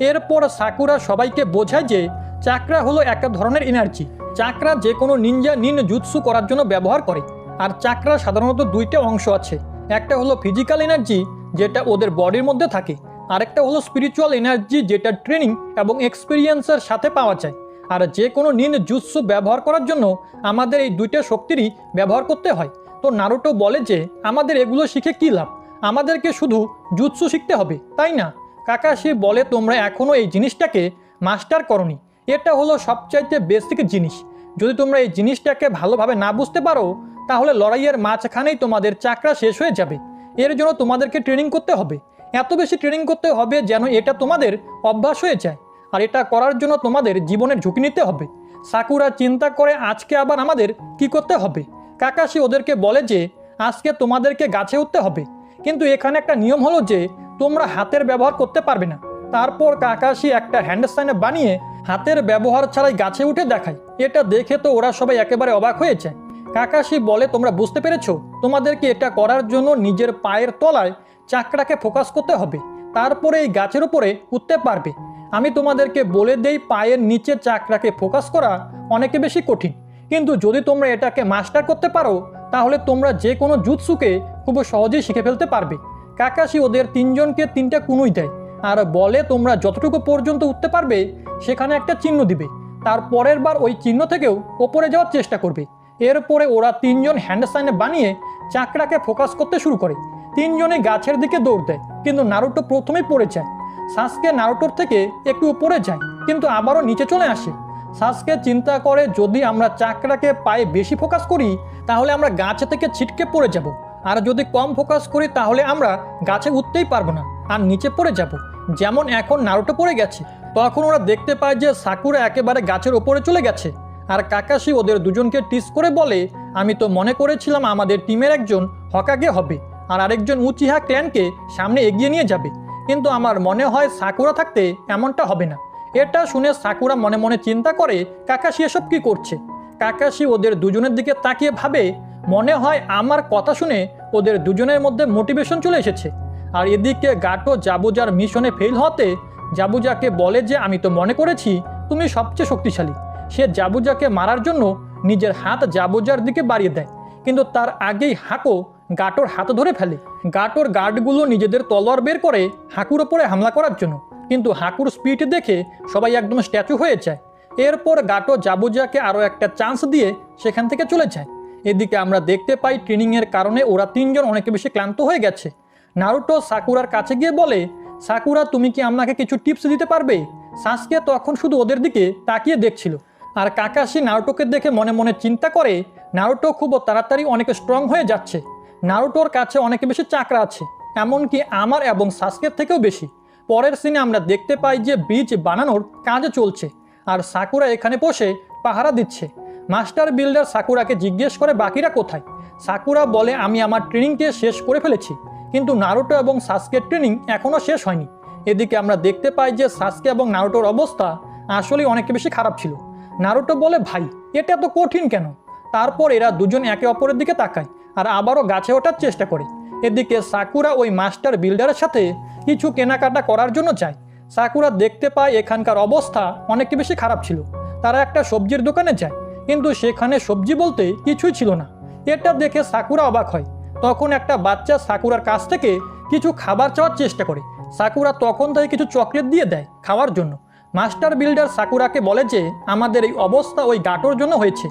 Speaker 1: এরপর সাকুরা সবাইকে বোঝায় যে চাকরা হলো এক ধরনের এনার্জি। চাকরা যে কোনো নিনজা জুৎসু করার জন্য ব্যবহার করে। আর চাকরা সাধারণত দুইটা অংশ আছে, একটা হলো ফিজিক্যাল এনার্জি যেটা ওদের বডির মধ্যে থাকে, আরেকটা হলো স্পিরিচুয়াল এনার্জি যেটা ট্রেনিং এবং এক্সপিরিয়েন্সের সাথে পাওয়া যায়। আর যে কোনো জুৎসু ব্যবহার করার জন্য আমাদের এই দুইটা শক্তিরই ব্যবহার করতে হয়। তো নারুটো বলে যে আমাদের এগুলো শিখে কী লাভ, আমাদেরকে শুধু জুৎসু শিখতে হবে, তাই না? কাকাশি বলে, তোমরা এখনও এই জিনিসটাকে মাস্টার করনি। এটা হলো সবচাইতে বেসিক জিনিস। যদি তোমরা এই জিনিসটাকে ভালোভাবে না বুঝতে পারো তাহলে লড়াইয়ের মাঝখানেই তোমাদের চাকরা শেষ হয়ে যাবে। এর জন্য তোমাদেরকে ট্রেনিং করতে হবে, এত বেশি ট্রেনিং করতে হবে যেন এটা তোমাদের অভ্যাস হয়ে যায়। আর এটা করার জন্য তোমাদের জীবনের ঝুঁকি নিতে হবে। সাকুরা চিন্তা করে আজকে আবার আমাদের কি করতে হবে। কাকাশি ওদেরকে বলে যে আজকে তোমাদেরকে গাছে উঠতে হবে, কিন্তু এখানে একটা নিয়ম হলো যে তোমরা হাতের ব্যবহার করতে পারবে না। তারপর কাকাশি একটা হ্যান্ড সাইন বানিয়ে হাতের ব্যবহার ছাড়াই গাছে উঠে দেখায়। এটা দেখে তো ওরা সবাই একেবারে অবাক হয়ে যায়। কাকাশি বলে, তোমরা বুঝতে পেরেছো, তোমাদেরকে এটা করার জন্য নিজের পায়ের তলায় চাকরাকে ফোকাস করতে হবে, তারপরে এই গাছের উপরে উঠতে পারবে। আমি তোমাদেরকে বলে দেই, পায়ের নিচে চাকরাকে ফোকাস করা অনেক বেশি কঠিন, কিন্তু যদি তোমরা এটাকে মাস্টার করতে পারো তাহলে তোমরা যে কোনো জুৎসুকে খুব সহজেই শিখে ফেলতে পারবে। কাকাশি ওদের তিনজনকে তিনটা কুনুই দেয় আর বলে, তোমরা যতটুকু পর্যন্ত উঠতে পারবে সেখানে একটা চিহ্ন দিবে, তার পরের বার ওই চিহ্ন থেকেও ওপরে যাওয়ার চেষ্টা করবে। এরপরে ওরা তিনজন হ্যান্ড সাইন বানিয়ে চাকরাকে ফোকাস করতে শুরু করে। তিনজনে গাছের দিকে দৌড় দেয়, কিন্তু নারুটো প্রথমেই পড়ে যায়। সাসকে নারুটোর থেকে একটু উপরে যায়, কিন্তু আবারও নিচে চলে আসে। সাসকে চিন্তা করে, যদি আমরা চাকরাকে পায়ে বেশি ফোকাস করি তাহলে আমরা গাছে থেকে ছিটকে পড়ে যাব, আর যদি কম ফোকাস করি তাহলে আমরা গাছে উঠতেই পারবো না আর নিচে পড়ে যাব, যেমন এখন নারুটো পড়ে গেছে। তখন ওরা দেখতে পায় যে সাকুরা একেবারে গাছের ওপরে চলে গেছে। আর কাকাশি ওদের দুজনকে টিস করে বলে, আমি তো মনে করেছিলাম আমাদের টিমের একজন হকাগে হবে আর আরেকজন উচিহা ক্ল্যানকে সামনে এগিয়ে নিয়ে যাবে, কিন্তু আমার মনে হয় সাকুরা থাকতে এমনটা হবে না। এটা শুনে সাকুরা মনে মনে চিন্তা করে, কাকাশি এসব কি করছে। কাকাশি ওদের দুজনের দিকে তাকিয়ে ভাবে, মনে হয় আমার কথা শুনে ওদের দুজনের মধ্যে মোটিভেশন চলে এসেছে। আর এদিকে গাটো জাবুজার মিশনে ফেল হতে জাবুজাকে বলে যে আমি তো মনে করেছি তুমি সবচেয়ে শক্তিশালী। সে জাবুজাকে মারার জন্য নিজের হাত জাবুজার দিকে বাড়িয়ে দেয়, কিন্তু তার আগেই হাকো গাটোর হাত ধরে ফেলে। গাটোর গার্ডগুলো নিজেদের তলোয়ার বের করে হাকুর ওপরে হামলা করার জন্য, কিন্তু হাকুর স্পিড দেখে সবাই একদম স্ট্যাচু হয়ে যায়। এরপর গাটো জাবুজাকে আরও একটা চান্স দিয়ে সেখান থেকে চলে যায়। এদিকে আমরা দেখতে পাই ট্রেনিংয়ের কারণে ওরা তিনজন অনেক বেশি ক্লান্ত হয়ে গেছে। নারুটো সাকুরার কাছে গিয়ে বলে, সাকুরা তুমি কি আমাকে কিছু টিপস দিতে পারবে? সাসকে তখন শুধু ওদের দিকে তাকিয়ে দেখছিল। আর কাকাশি নারুটোকে দেখে মনে মনে চিন্তা করে, নারুটো খুব তাড়াতাড়ি অনেক স্ট্রং হয়ে যাচ্ছে। নারুটোর কাছে অনেক বেশি চাকরা আছে, এমনকি আমার এবং সাসকের থেকেও বেশি। পরের সিনে আমরা দেখতে পাই যে ব্রিজ বানানোর কাজ চলছে। আর সাকুরা এখানে বসে পাহারা দিচ্ছে। মাস্টার বিল্ডার সাকুরাকে জিজ্ঞেস করে বাকিরা কোথায়। সাকুরা বলে আমি আমার ট্রেনিংকে শেষ করে ফেলেছি, কিন্তু নারুটো এবং সাসকের ট্রেনিং এখনও শেষ হয়নি। এদিকে আমরা দেখতে পাই যে সাসকে এবং নারুটোর অবস্থা আসলেই অনেক বেশি খারাপ ছিল। নারুটো বলে ভাই এটা এত কঠিন কেন? তারপর এরা দুজন একে অপরের দিকে তাকায় আর আবারও গাছে ওঠার চেষ্টা করে। এদিকে সাকুরা ওই মাস্টার বিল্ডারের সাথে কিছু কেনাকাটা করার জন্য যায়। সাকুরা দেখতে পায় এখানকার অবস্থা অনেক বেশি খারাপ ছিল। তারা একটা সবজির দোকানে যায়, কিন্তু সেখানে সবজি বলতে কিছুই ছিল না। এটা দেখে সাকুরা অবাক হয়। তখন একটা বাচ্চা সাকুরার কাছ থেকে কিছু খাবার চাওয়ার চেষ্টা করে। সাকুরা তখন তাকে কিছু চকলেট দিয়ে দেয় খাওয়ার জন্য। মাস্টার বিল্ডার সাকুরাকে বলে যে আমাদের এই অবস্থা ওই গাটোর জন্য হয়েছে।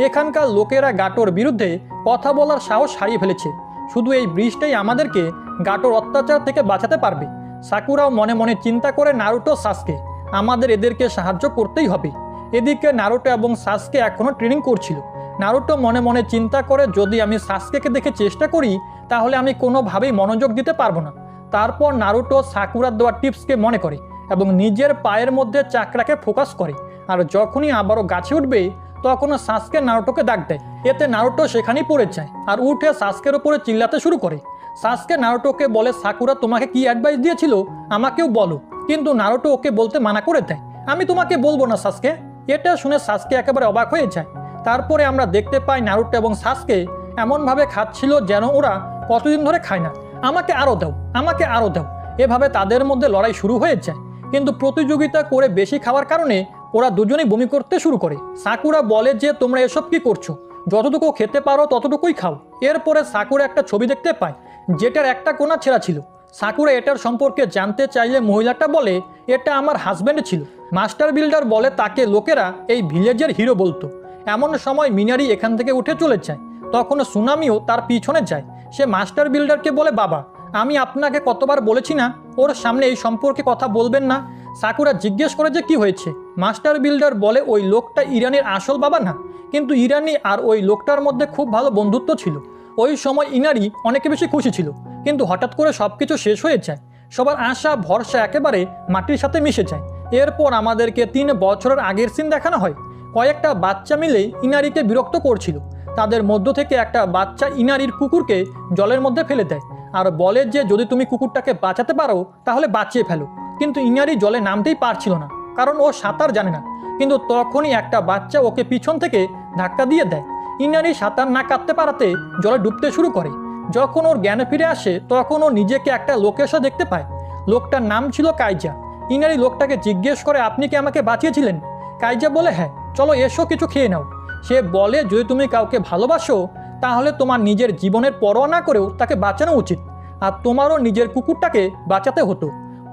Speaker 1: এখানকার লোকেরা গাটোর বিরুদ্ধে কথা বলার সাহস হারিয়ে ফেলেছে। শুধু এই ব্রিজটাই আমাদেরকে গাটোর অত্যাচার থেকে বাঁচাতে পারবে। সাকুরাও মনে মনে চিন্তা করে নারুটো, সাসকে, আমাদের এদেরকে সাহায্য করতেই হবে। এদিকে নারুটো এবং সাসকে এখনও ট্রেনিং করছিল। নারুটো মনে মনে চিন্তা করে যদি আমি সাসকেকে দেখে চেষ্টা করি তাহলে আমি কোনোভাবেই মনোযোগ দিতে পারবো না। তারপর নারুটো সাকুরার দেওয়া টিপসকে মনে করে এবং নিজের পায়ের মধ্যে চাকরাকে ফোকাস করে। আর যখনই আবারও গাছে উঠবে তখনও সাসকে নারুটোকে ডাক দেয়। এতে নারুটো সেখানেই পড়ে যায় আর উঠে সাসকের ওপরে চিল্লাতে শুরু করে। সাসকে নারুটোকে বলে সাকুরা তোমাকে কি অ্যাডভাইস দিয়েছিল আমাকেও বলো, কিন্তু নারুটো ওকে বলতে মানা করে দেয়। আমি তোমাকে বলবো না সাসকে। এটা শুনে সাসকে একেবারে অবাক হয়ে যায়। তারপরে আমরা দেখতে পাই নারুটো এবং সাসকে এমনভাবে খাচ্ছিল যেন ওরা কতদিন ধরে খায় না। আমাকে আরও দাও, আমাকে আরও দাও, এভাবে তাদের মধ্যে লড়াই শুরু হয়ে যায়। কিন্তু প্রতিযোগিতা করে বেশি খাওয়ার কারণে ওরা দুজনেই বমি করতে শুরু করে। সাকুরা বলে যে তোমরা এসব কি করছো, যতটুকু খেতে পারো ততটুকুই খাও। এরপরে সাকুরা একটা ছবি দেখতে পায় যেটার একটা কোণা ছেঁড়া ছিল। সাকুরা এটার সম্পর্কে জানতে চাইলে মহিলাটা বলে এটা আমার হাজব্যান্ড ছিল। মাস্টার বিল্ডার বলে তাকে লোকেরা এই ভিলেজের হিরো বলতো। এমন সময় মিনারি এখান থেকে উঠে চলে যায়। তখন সুনামিও তার পিছনে যায়। সে মাস্টার বিল্ডারকে বলে বাবা, আমি আপনাকে কতবার বলেছি না ওর সামনে এই সম্পর্কে কথা বলবেন না। সাকুরা জিজ্ঞেস করে যে কি হয়েছে। মাস্টার বিল্ডার বলে ওই লোকটা ইরানির আসল বাবা না, কিন্তু ইরানি আর ওই লোকটার মধ্যে খুব ভালো বন্ধুত্ব ছিল। ওই সময় ইনারি অনেক বেশি খুশি ছিল, কিন্তু হঠাৎ করে সব কিছু শেষ হয়ে যায়। সবার আশা ভরসা একেবারে মাটির সাথে মিশে যায়। এরপর আমাদেরকে 3 বছরের আগের সিন দেখানো হয়। কয়েকটা বাচ্চা মিলে ইনারিকে বিরক্ত করছিল। তাদের মধ্য থেকে একটা বাচ্চা ইনারির কুকুরকে জলের মধ্যে ফেলে দেয় আর বলে যে যদি তুমি কুকুরটাকে বাঁচাতে পারো তাহলে বাঁচিয়ে ফেলো। কিন্তু ইনারি জলে নামতেই পারছিল না, কারণ ও সাঁতার জানে না। কিন্তু তখনই একটা বাচ্চা ওকে পিছন থেকে ধাক্কা দিয়ে দেয়। ইনারি সাঁতার না কাটতে পারাতে জলে ডুবতে শুরু করে। যখন ওর জ্ঞানে ফিরে আসে তখন ও নিজেকে একটা লোকের সাথে দেখতে পায়। লোকটার নাম ছিল কাইজা। ইনারি লোকটাকে জিজ্ঞেস করে আপনি কি আমাকে বাঁচিয়েছিলেন? কাইজা বলে হ্যাঁ, চলো এসো কিছু খেয়ে নাও। সে বলে যদি তুমি কাউকে ভালোবাসো তাহলে তোমার নিজের জীবনের পরোয়া না করেও তাকে বাঁচানো উচিত, আর তোমারও নিজের কুকুরটাকে বাঁচাতে হতো।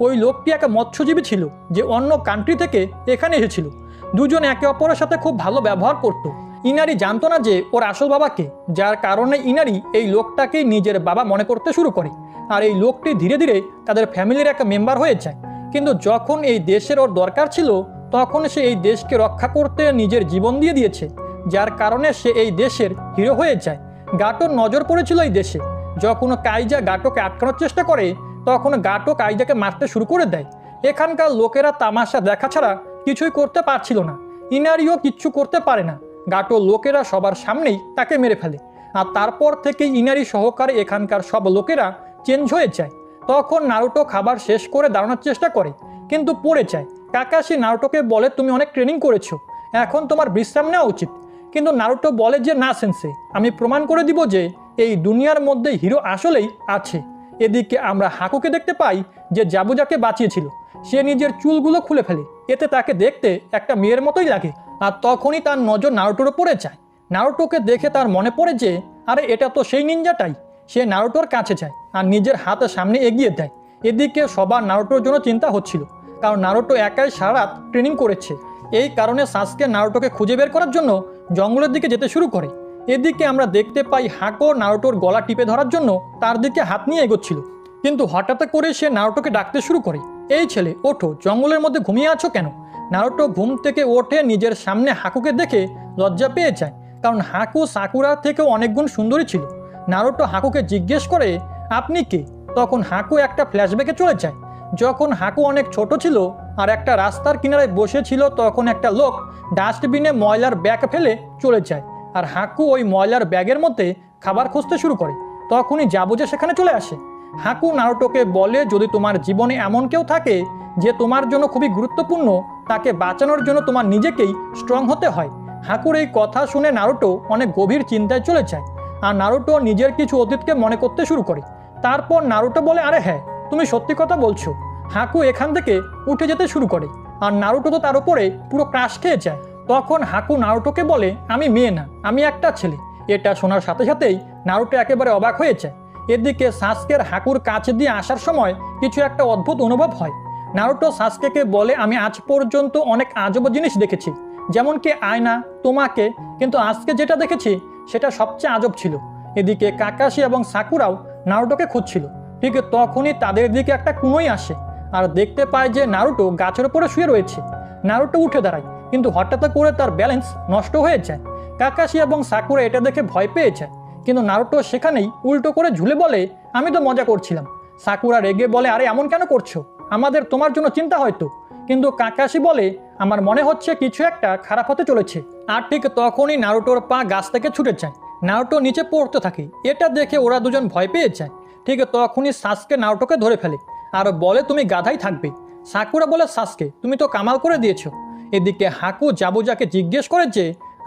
Speaker 1: ওই লোকটি একটা মৎস্যজীবী ছিল যে অন্য কান্ট্রি থেকে এখানে এসেছিল। দুজন একে অপরের সাথে খুব ভালো ব্যবহার করত। ইনারি জানতো না যে ওর আসল বাবাকে, যার কারণে ইনারি এই লোকটাকেই নিজের বাবা মনে করতে শুরু করে। আর এই লোকটি ধীরে ধীরে তাদের ফ্যামিলির একটা মেম্বার হয়ে যায়। কিন্তু যখন এই দেশের ওর দরকার ছিল তখন সে এই দেশকে রক্ষা করতে নিজের জীবন দিয়ে দিয়েছে, যার কারণে সে এই দেশের হিরো হয়ে যায়। গাটোর নজর পড়েছিল এই দেশে। যখন কাইজা গাটোকে আটকানোর চেষ্টা করে তখন গাটো কাইজাকে মারতে শুরু করে দেয়। এখানকার লোকেরা তামাশা দেখা ছাড়া কিছুই করতে পারছিল না। ইনারিও কিচ্ছু করতে পারে না। গাটো লোকেরা সবার সামনেই তাকে মেরে ফেলে। আর তারপর থেকে ইনারি সহকারে এখানকার সব লোকেরা চেঞ্জ হয়ে যায়। তখন নারুটো খাবার শেষ করে দাঁড়ানোর চেষ্টা করে, কিন্তু পড়ে যায়। কাকাশি নারুটোকে বলে তুমি অনেক ট্রেনিং করেছো, এখন তোমার বিশ্রাম নেওয়া উচিত। কিন্তু নারুটো বলে যে না সেন্সে, আমি প্রমাণ করে দিব যে এই দুনিয়ার মধ্যে হিরো আসলেই আছে। এদিকে আমরা হাকুকে দেখতে পাই যে জাবুজাকে বাঁচিয়েছিল। সে নিজের চুলগুলো খুলে ফেলে, এতে তাকে দেখতে একটা মেয়ের মতোই লাগে। আর তখনই তার নজর নারুটোর পড়ে যায়। নারুটোকে দেখে তার মনে পড়ে যে আরে এটা তো সেই নিনজাটাই। সে নারুটোর কাছে যায় আর নিজের হাত সামনে এগিয়ে দেয়। এদিকে সবার নারুটোর জন্য চিন্তা হচ্ছিল, কারণ নারুটো একাই সারা রাত ট্রেনিং করেছে। এই কারণে সাসকে নারুটোকে খুঁজে বের করার জন্য জঙ্গলের দিকে যেতে শুরু করে। এদিকে আমরা দেখতে পাই হাকো নারুটোর গলা টিপে ধরার জন্য তার দিকে হাত নিয়ে এগোচ্ছিল, কিন্তু হঠাৎ করে সে নারুটোকে ডাকতে শুরু করে, এই ছেলে ওঠো, জঙ্গলের মধ্যে ঘুমিয়ে আছো কেন? নারুটো ঘুম থেকে ওঠে নিজের সামনে হাকুকে দেখে লজ্জা পেয়ে যায়, কারণ হাকু সাকুরার থেকেও অনেক গুণ সুন্দরী ছিল। নারুটো হাকুকে জিজ্ঞেস করে আপনি কে? তখন হাকু একটা ফ্ল্যাশব্যাকে চলে যায়। যখন হাকু অনেক ছোট ছিল আর একটা রাস্তার কিনারায় বসেছিল, তখন একটা লোক ডাস্টবিনে ময়লার ব্যাগ ফেলে চলে যায়। আর হাকু ওই ময়লার ব্যাগের মধ্যে খাবার খুঁজতে শুরু করে। তখনই জাবুজা সেখানে চলে আসে। হাকু নারুটোকে বলে, যদি তোমার জীবনে এমন কেউ থাকে যে তোমার জন্য খুবই গুরুত্বপূর্ণ, তাকে বাঁচানোর জন্য তোমার নিজেকেই স্ট্রং হতে হয়। হাকুর এই কথা শুনে নারুটো অনেক গভীর চিন্তায় চলে যায়। আর নারুটো নিজের কিছু অতীতকে মনে করতে শুরু করে। তারপর নারুটো বলে, আরে হ্যাঁ, তুমি সত্যি কথা বলছো। হাকু এখান থেকে উঠে যেতে শুরু করে। আর নারুটো তো তার উপরে পুরো ক্রাশ খেয়ে যায়। তখন হাকু নারুটোকে বলে, আমি মেয়ে না, আমি একটা ছেলে। এটা শোনার সাথে সাথেই নারুটো একেবারে অবাক হয়ে যায়। এদিকে সাসকের হাকুর কাছে দিয়ে আসার সময় কিছু একটা অদ্ভুত অনুভব হয়। নারুটো সাসকেকে বলে, আমি আজ পর্যন্ত অনেক আজব জিনিস দেখেছি, যেমন কি আয়না, তোমাকে, কিন্তু আজকে যেটা দেখেছি সেটা সবচেয়ে আজব ছিল। এদিকে কাকাশি এবং সাকুরাও নারুটোকে খুঁজছিল। ঠিক তখনই তাদের দিকে একটা কুনোই আসে আর দেখতে পায় যে নারুটো গাছের উপরে শুয়ে রয়েছে। নারুটো উঠে দাঁড়ায়, কিন্তু হঠাৎ করে তার ব্যালেন্স নষ্ট হয়ে যায়। কাকাশি এবং সাকুরা এটা দেখে ভয় পেয়ে যায়, কিন্তু নারুটো সেখানেই উল্টো করে ঝুলে বলে, আমি তো মজা করছিলাম। সাকুরা রেগে বলে, আরে এমন কেন করছো, আমাদের তোমার জন্য চিন্তা হয়তো। কিন্তু কাকাশি বলে, আমার মনে হচ্ছে কিছু একটা খারাপ হতে চলেছে। আর ঠিক তখনই নারুটোর পা গাছ থেকে ছুটে যায়। নারুটো নিচে পড়তে থাকে। এটা দেখে ওরা দুজন ভয় পেয়ে যায়। ঠিক তখনই সাসকে নারুটোকে ধরে ফেলে আর বলে, তুমি গাধাই থাকবে। সাকুরা বলে, সাসকে তুমি তো কামাল করে দিয়েছো। এদিকে হাকু জাবুজাকে জিজ্ঞেস করে যে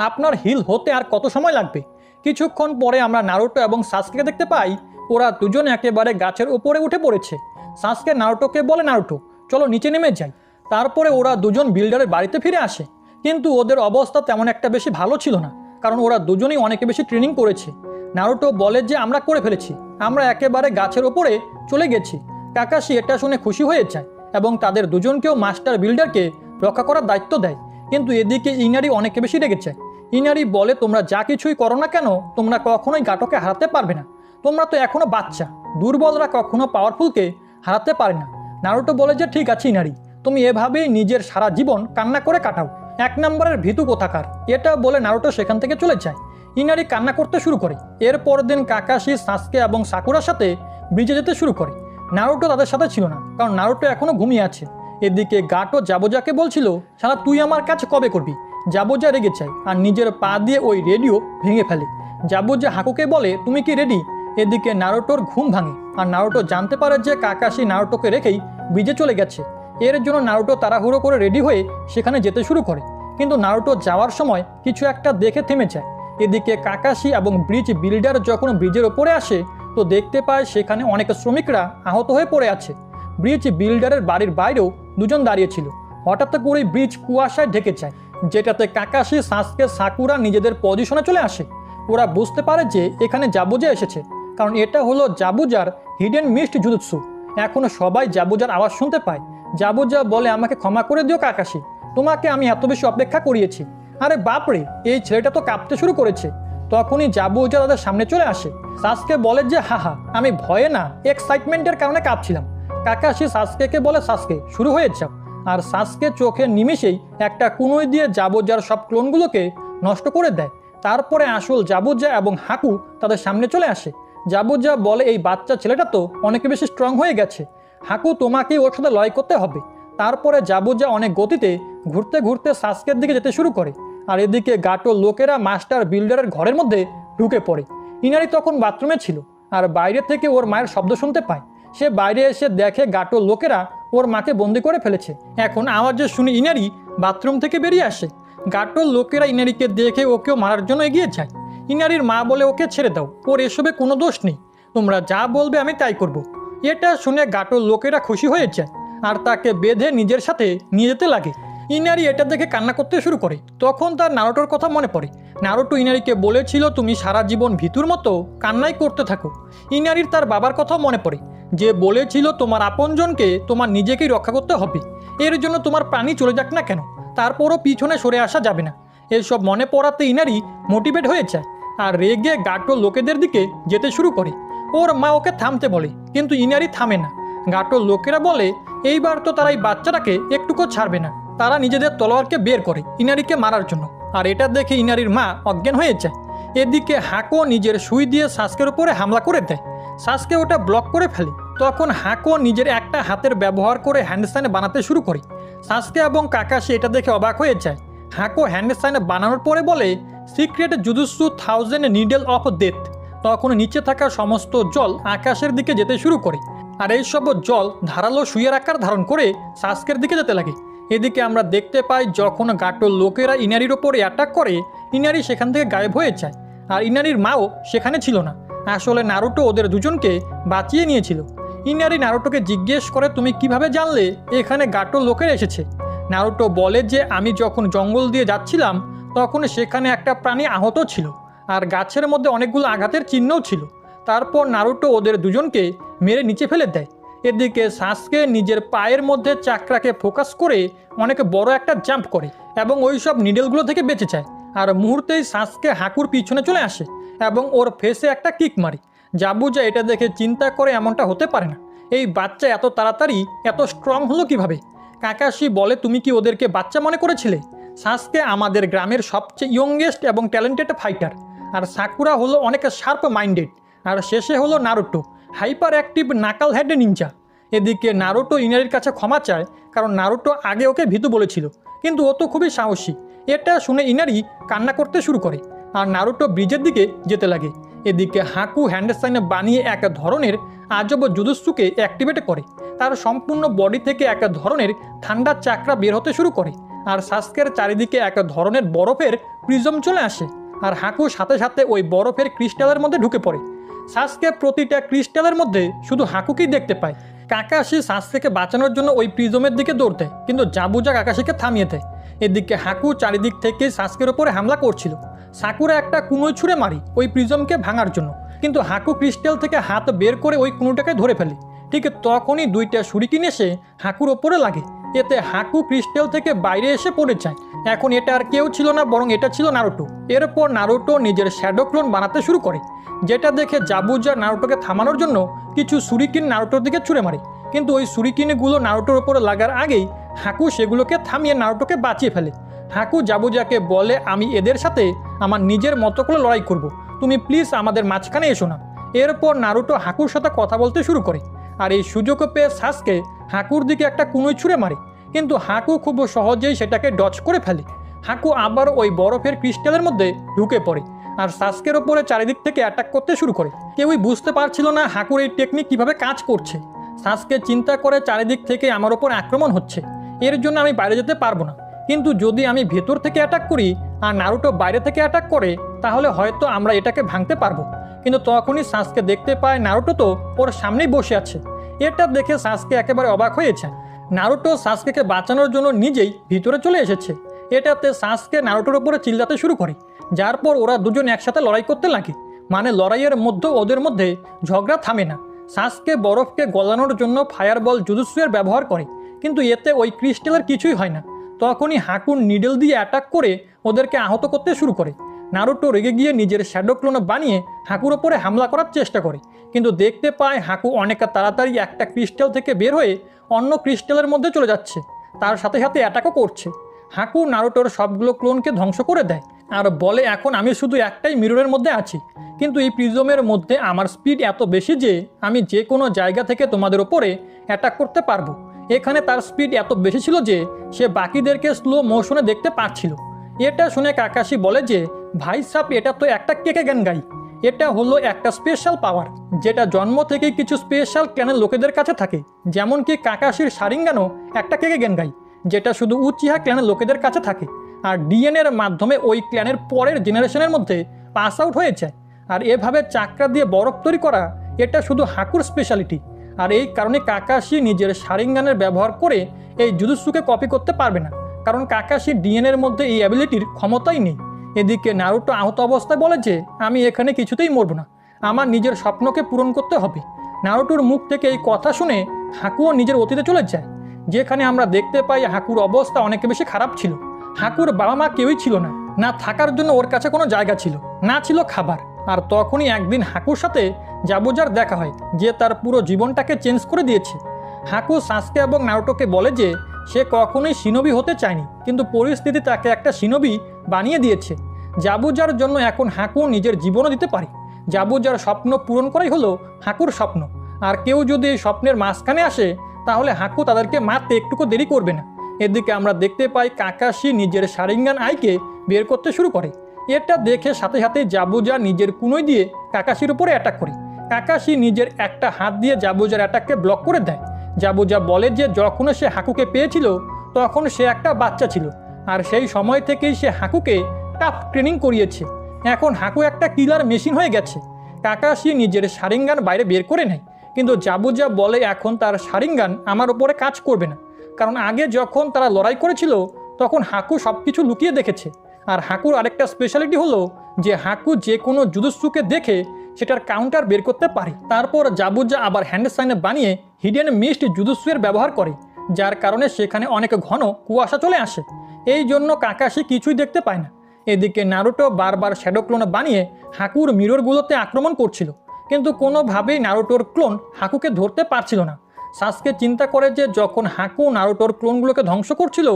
Speaker 1: আপনার হিল হতে আর কত সময় লাগবে। কিছুক্ষণ পরে আমরা নারুটো এবং সাসকে দেখতে পাই, ওরা দুজন একেবারে গাছের উপরে উঠে পড়েছে। সাসকে নারুটোকে বলে, নারুটো চলো নিচে নেমে যাই। তারপরে ওরা দুজন বিল্ডারের বাড়িতে ফিরে আসে, কিন্তু ওদের অবস্থা তেমন একটা বেশি ভালো ছিল না, কারণ ওরা দুজনেই অনেক বেশি ট্রেনিং করেছে। নারুটো বলে যে আমরা করে ফেলেছি, আমরা একেবারে গাছের ওপরে চলে গেছি। কাকাশি এটা শুনে খুশি হয়ে যায় এবং তাদের দুজনকেও মাস্টার বিল্ডারকে রক্ষা করার দায়িত্ব দেয়। কিন্তু এদিকে ইনারি অনেক বেশি রেগে যায়। ইনারি বলে, তোমরা যা কিছুই করো না কেন, তোমরা কখনোই গাটোকে হারাতে পারবে না। তোমরা তো এখনো বাচ্চা, দুর্বলরা কখনো পাওয়ারফুলকে হারাতে পারে না। নারুটো বলে যে ঠিক আছে ইনারি, তুমি এভাবেই নিজের সারা জীবন কান্না করে কাটাও, এক নম্বরের ভীতু কোথাকার। এটা বলে নারুটো সেখান থেকে চলে যায়। ইনারি কান্না করতে শুরু করে। এরপর দিন কাকাশি, সাসকে এবং সাকুরার সাথে ব্রিজে যেতে শুরু করে। নারুটো তাদের সাথে ছিল না, কারণ নারুটো এখনো ঘুমিয়ে আছে। এদিকে গাটো জাবোজাকে বলছিল, শালা তুই আমার কাছে কবে করবি। জাবোজা রেগে যায় আর নিজের পা দিয়ে ওই রেডিও ভেঙে ফেলে। জাবোজা হাকুকে বলে, তুমি কি রেডি। এদিকে নারুটোর ঘুম ভাঙে আর নারুটো জানতে পারে যে কাকাশি নারুটোকে রেখেই ব্রিজে চলে গেছে। এর জন্য নারুটো তাড়াহুড়ো করে রেডি হয়ে সেখানে যেতে শুরু করে, কিন্তু নারুটো যাওয়ার সময় কিছু একটা দেখে থেমে যায়। এদিকে কাকাশি এবং ব্রিজ বিল্ডার যখন ব্রিজের ওপরে আসে, তো দেখতে পায় সেখানে অনেক শ্রমিকরা আহত হয়ে পড়ে আছে। ব্রিজ বিল্ডারের বাড়ির বাইরেও দুজন দাঁড়িয়েছিল। হঠাৎ করেই ব্রিজ কুয়াশায় ঢেকে যায়, যেটাতে কাকাশি, সাসকে, সাকুরা নিজেদের পজিশনে চলে আসে। ওরা বুঝতে পারে যে এখানে জাবুজা এসেছে, কারণ এটা হলো জাবুজার হিডেন মিস্ট জুজুৎসু। এখনো সবাই জাবুজার আওয়াজ শুনতে পায়। জাবুজা বলে, আমাকে ক্ষমা করে দিও কাকাশি, তোমাকে আমি এত বেশি অপেক্ষা করিয়েছি। আরে বাপরে, এই ছেলেটা তো কাঁপতে শুরু করেছে। তখনই জাবুজা তাদের সামনে চলে আসে। সাসকে বলে যে হাহা, আমি ভয়ে না, এক্সাইটমেন্টের কারণে কাঁপছিলাম। কাকাশি সাসকেকে বলে, সাসকে শুরু হয়ে যাও। আর সাসকে চোখের নিমিষেই একটা কুনোই দিয়ে জাবুজার সব ক্লোনগুলোকে নষ্ট করে দেয়। তারপরে আসল জাবুজা এবং হাকু তাদের সামনে চলে আসে। জাবুজা বলে, এই বাচ্চা ছেলেটা তো অনেক বেশি স্ট্রং হয়ে গেছে, হাকু তোমাকে ওর সাথে লড়াই করতে হবে। তারপরে জাবুজা অনেক গতিতে ঘুরতে ঘুরতে সাসকের দিকে যেতে শুরু করে। আর এদিকে গাটো লোকেরা মাস্টার বিল্ডারের ঘরের মধ্যে ঢুকে পড়ে। ইনারি তখন বাথরুমে ছিল আর বাইরে থেকে ওর মায়ের শব্দ শুনতে পায়। সে বাইরে এসে দেখে গাটো লোকেরা ওর মাকে বন্দি করে ফেলেছে। এখন আওয়াজে শুনে ইনারি বাথরুম থেকে বেরিয়ে আসে। গাটোর লোকেরা ইনারিকে দেখে ওকেও মারার জন্য এগিয়ে যায়। ইনারির মা বলে, ওকে ছেড়ে দাও, ওর এসবে কোনো দোষ নেই, তোমরা যা বলবে আমি তাই করব। এটা শুনে গাটোর লোকেরা খুশি হয়ে যায় আর তাকে বেঁধে নিজের সাথে নিয়ে যেতে লাগে। ইনারি এটা দেখে কান্না করতে শুরু করে। তখন তার নারুটোর কথা মনে পড়ে। নারুটো ইনারিকে বলেছিল, তুমি সারা জীবন ভিতুর মতো কান্নাই করতে থাকো। ইনারির তার বাবার কথাও মনে পড়ে, যে বলেছিল তোমার আপনজনকে তোমার নিজেকেই রক্ষা করতে হবে, এর জন্য তোমার প্রাণী চলে যাক না কেন, তারপরও পিছনে সরে আসা যাবে না। এসব মনে পড়াতে ইনারি মোটিভেট হয়ে যায় আর রেগে গাটো লোকেদের দিকে যেতে শুরু করে। ওর মা ওকে থামতে বলে, কিন্তু ইনারি থামে না। গাটো লোকেরা বলে, এইবার তো তারা এই বাচ্চাটাকে একটুকু ছাড়বে না। তারা নিজেদের তলোয়ারকে বের করে ইনারিকে মারার জন্য, আর এটা দেখে ইনারির মা অজ্ঞান হয়ে যায়। এদিকে হাকো নিজের সুই দিয়ে সাসকের উপরে হামলা করে দেয়। সাসকে ওটা ব্লক করে ফেলে তখন হাকো নিজের একটা হাতের ব্যবহার করে হ্যান্ড সাইন বানাতে শুরু করে। সাসকে এবং কাকাশি এটা দেখে অবাক হয়ে যায়। হাকো হ্যান্ড সাইন বানানোর পরে বলে, secret jujutsu 1000 needle of death. তখন নিচে থাকা সমস্ত জল আকাশের দিকে যেতে শুরু করে, আর এইসব জল ধারালো সুইয়ের আকার ধারণ করে সাসকের দিকে যেতে লাগে। এদিকে আমরা দেখতে পাই যখন গাটোর লোকেরা ইনারির ওপরে অ্যাটাক করে, ইনারি সেখান থেকে গায়েব হয়ে যায়, আর ইনারির মাও সেখানে ছিল না। আসলে নারুটো ওদের দুজনকে বাঁচিয়ে নিয়েছিল। ইনারি নারুটোকে জিজ্ঞেস করে, তুমি কিভাবে জানলে এখানে গাটোর লোকেরা এসেছে? নারুটো বলে যে আমি যখন জঙ্গল দিয়ে যাচ্ছিলাম তখন সেখানে একটা প্রাণী আহত ছিল, আর গাছের মধ্যে অনেকগুলো আঘাতের চিহ্নও ছিল। তারপর নারুটো ওদের দুজনকে মেরে নিচে ফেলে দেয়। এদিকে সাসকে নিজের পায়ের মধ্যে চাকরাকে ফোকাস করে অনেক বড় একটা জাম্প করে এবং ওই সব নিডেলগুলো থেকে বেঁচে যায়। আর মুহূর্তেই সাসকে হাকুর পিছনে চলে আসে এবং ওর ফেসে একটা কিক মারে। জাবুজা এটা দেখে চিন্তা করে, এমনটা হতে পারে না, এই বাচ্চা এত তাড়াতাড়ি এত স্ট্রং হলো কিভাবে? কাকাশি বলে, তুমি কি ওদেরকে বাচ্চা মনে করেছিলে? সাসকে আমাদের গ্রামের সবচেয়ে ইয়ংগেস্ট এবং ট্যালেন্টেড ফাইটার, আর সাকুরা হলো অনেক শার্প মাইন্ডেড, আর শেষে হলো নারুটো, হাইপার অ্যাক্টিভ নাকাল হেড নিনজা। এদিকে নারুটো ইনারির কাছে ক্ষমা চায়, কারণ নারুটো আগে ওকে ভীতু বলেছিল, কিন্তু ও তো খুবই সাহসী। এটা শুনে ইনারি কান্না করতে শুরু করে, আর নারুটো ব্রিজের দিকে যেতে লাগে। এদিকে হাকু হ্যান্ড সাইনে বানিয়ে এক ধরনের আজব জুজুৎসুকে অ্যাক্টিভেট করে। তার সম্পূর্ণ বডি থেকে এক ধরনের ঠান্ডা চাকরা বের হতে শুরু করে, আর সাসকের চারিদিকে এক ধরনের বরফের প্রিজম চলে আসে, আর হাকু সাথে সাথে ওই বরফের ক্রিস্টালের মধ্যে ঢুকে পড়ে। সাসকে প্রতিটা ক্রিস্টালের মধ্যে শুধু হাকুকেই দেখতে পায়। কাকাশি সাসকেকে বাঁচানোর জন্য ওই প্রিজমের দিকে দৌড় দেয়, কিন্তু জাবুজা কাকাশিকে থামিয়ে দেয়। এদিকে হাকু চারিদিক থেকে সাসকের ওপরে হামলা করছিল। সাকুরা একটা কুনোয় ছুঁড়ে মারি ওই প্রিজমকে ভাঙার জন্য, কিন্তু হাকু ক্রিস্টাল থেকে হাত বের করে ওই কুনোটাকে ধরে ফেলে। ঠিক তখনই দুইটা শুরিকিন এসে হাকুর ওপরে লাগে। এতে হাকু ক্রিস্টাল থেকে বাইরে এসে পড়ে যায়। এখন এটা আর কেউ ছিল না, বরং এটা ছিল নারুটো। এরপর নারুটো নিজের শ্যাডো ক্লোন বানাতে শুরু করে, যেটা দেখে জাবুজা নারুটোকে থামানোর জন্য কিছু শুরিকিন নারুটোর দিকে ছুঁড়ে মারে, কিন্তু ওই শুরিকিনগুলো নারুটোর ওপরে লাগার আগেই হাকু সেগুলোকে থামিয়ে নারুটোকে বাঁচিয়ে ফেলে। হাকু জাবুজাকে বলে, আমি এদের সাথে আমার নিজের মতো করে লড়াই করব, তুমি প্লিজ আমাদের মাঝখানে এসো না। এরপর নারুটো হাকুর সাথে কথা বলতে শুরু করে, আর এই সুযোগ পেয়ে সাসকে হাকুর দিকে একটা কুনোই ছুঁড়ে মারে, কিন্তু হাকু খুব সহজেই সেটাকে ডচ করে ফেলে। হাকু আবার ওই বরফের ক্রিস্টালের মধ্যে ঢুকে পড়ে, আর সাসকের ওপরে চারিদিক থেকে অ্যাটাক করতে শুরু করে। কেউই বুঝতে পারছিল না হাকুর এই টেকনিক কিভাবে কাজ করছে। সাসকে চিন্তা করে, চারিদিক থেকে আমার ওপর আক্রমণ হচ্ছে, এর জন্য আমি বাইরে যেতে পারবো না, কিন্তু যদি আমি ভেতর থেকে অ্যাটাক করি আর নারুটো বাইরে থেকে অ্যাটাক করে, তাহলে হয়তো আমরা এটাকে ভাঙতে পারবো। কিন্তু তখনই সাসকে দেখতে পায় নারুটো তো ওর সামনেই বসে আছে। এটা দেখে সাসকে একেবারে অবাক হয়েছে। নারুটো সাসকেকে বাঁচানোর জন্য নিজেই ভিতরে চলে এসেছে। এটাতে সাসকে নারুটোর উপরে চিল্লাতে শুরু করে, যার পর ওরা দুজন একসাথে লড়াই করতে লাগে। মানে লড়াইয়ের মধ্যে ওদের মধ্যে ঝগড়া থামে না। সাসকে বরফকে গলানোর জন্য ফায়ারবল জুজুৎসুয়ের ব্যবহার করে, কিন্তু এতে ওই ক্রিস্টালের কিছুই হয় না। তখনই হাকুর নিডল দিয়ে অ্যাটাক করে ওদেরকে আহত করতে শুরু করে। নারুটো রেগে গিয়ে নিজের শ্যাডো ক্লোন বানিয়ে হাকুর ওপরে হামলা করার চেষ্টা করে, কিন্তু দেখতে পায় হাকু অনেক তাড়াতাড়ি একটা ক্রিস্টাল থেকে বের হয়ে অন্য ক্রিস্টালের মধ্যে চলে যাচ্ছে, তার সাথে সাথে অ্যাটাকও করছে। হাকু নারুটোর সবগুলো ক্লোনকে ধ্বংস করে দেয়, আর বলে, এখন আমি শুধু একটাই মিররের মধ্যে আছি, কিন্তু এই প্রিজমের মধ্যে আমার স্পিড এত বেশি যে আমি যে কোনো জায়গা থেকে তোমাদের ওপরে অ্যাটাক করতে পারবো। এখানে তার স্পিড এত বেশি ছিল যে সে বাকিদেরকে স্লো মোশনে দেখতে পাচ্ছিল। এটা শুনে কাকাশি বলে যে, ভাই সাপ, এটা তো একটা কেকে গাই। এটা হলো একটা স্পেশাল পাওয়ার, যেটা জন্ম থেকেই কিছু স্পেশাল ক্ল্যানের লোকেদের কাছে থাকে, যেমন কি কাকাশির শারিঙ্গানও একটা কেকে গাই, যেটা শুধু উচিহা ক্ল্যানের লোকেদের কাছে থাকে, আর ডিএনএর মাধ্যমে ওই ক্ল্যানের পরের জেনারেশনের মধ্যে পাস আউট হয়ে যায়। আর এভাবে চাকরা দিয়ে বরফ তৈরি করা এটা শুধু হাকুর স্পেশালিটি, আর এই কারণে কাকাশি নিজের শারিঙ্গানের ব্যবহার করে এই জুজুৎসুকে কপি করতে পারবে না, কারণ কাকাশির ডিএনএর মধ্যে এই অ্যাবিলিটির ক্ষমতাই নেই। এদিকে নারুটো আহত অবস্থায় বলে যে, আমি এখানে কিছুতেই মরব না, আমার নিজের স্বপ্নকে পূরণ করতে হবে। নারুটোর মুখ থেকে এই কথা শুনে হাকুও নিজের অতীতে চলে যায়, যেখানে আমরা দেখতে পাই হাকুর অবস্থা অনেক বেশি খারাপ ছিল। হাকুর বাবা মা কেউই ছিল না, না থাকার জন্য ওর কাছে কোনো জায়গা ছিল, না ছিল খাবার। আর তখনই একদিন হাকুর সাথে জাবুজার দেখা হয়, যে তার পুরো জীবনটাকে চেঞ্জ করে দিয়েছে। হাকু সাসকে এবং নারুটোকে বলে যে সে কখনোই শিনোবি হতে চায়নি, কিন্তু পরিস্থিতি তাকে একটা শিনোবি বানিয়ে দিয়েছে। জাবুজার জন্য এখন হাকু নিজের জীবনও দিতে পারে। জাবুজার স্বপ্ন পূরণ করাই হলো হাকুর স্বপ্ন, আর কেউ যদি এই স্বপ্নের মাঝখানে আসে তাহলে হাকু তাদেরকে মারতে একটুকু দেরি করবে না। এদিকে আমরা দেখতে পাই কাকাশি নিজের শারিঙ্গান আইকে বের করতে শুরু করে। এটা দেখে সাথে সাথে জাবুজা নিজের কুনোই দিয়ে কাকাশির উপরে অ্যাটাক করে। কাকাশি নিজের একটা হাত দিয়ে জাবুজার অ্যাটাককে ব্লক করে দেয়। জাবুজা বলে যে যখন সে হাকুকে পেয়েছিল তখন সে একটা বাচ্চা ছিল, আর সেই সময় থেকেই সে হাকুকে টাফ ট্রেনিং করিয়েছে। এখন হাকু একটা কিলার মেশিন হয়ে গেছে। কাকাশি নিজের শারিঙ্গান বাইরে বের করে নেয়, কিন্তু জাবুজা বলে এখন তার শারিঙ্গান আমার ওপরে কাজ করবে না, কারণ আগে যখন তারা লড়াই করেছিল তখন হাকু সব কিছু লুকিয়ে দেখেছে। আর হাকুর আরেকটা স্পেশালিটি হলো যে হাকু যে কোনো জুজুৎসুকে দেখে সেটার কাউন্টার বের করতে পারে। তারপর জাবুজা আবার হ্যান্ড সাইনে বানিয়ে হিডেন মিস্ট জুজুৎসুয়ের ব্যবহার করে, যার কারণে সেখানে অনেক ঘন কুয়াশা চলে আসে। এই জন্য কাকাশি কিছুই দেখতে পায় না। এদিকে নারুটো বারবার শ্যাডো ক্লোন বানিয়ে হাকুর মিররগুলোতে আক্রমণ করছিল, কিন্তু কোনোভাবেই নারুটোর ক্লোন হাকুকে ধরতে পারছিল না। সাসকে চিন্তা করে যে যখন হাকু নারুটোর ক্লোনগুলোকে ধ্বংস করছিল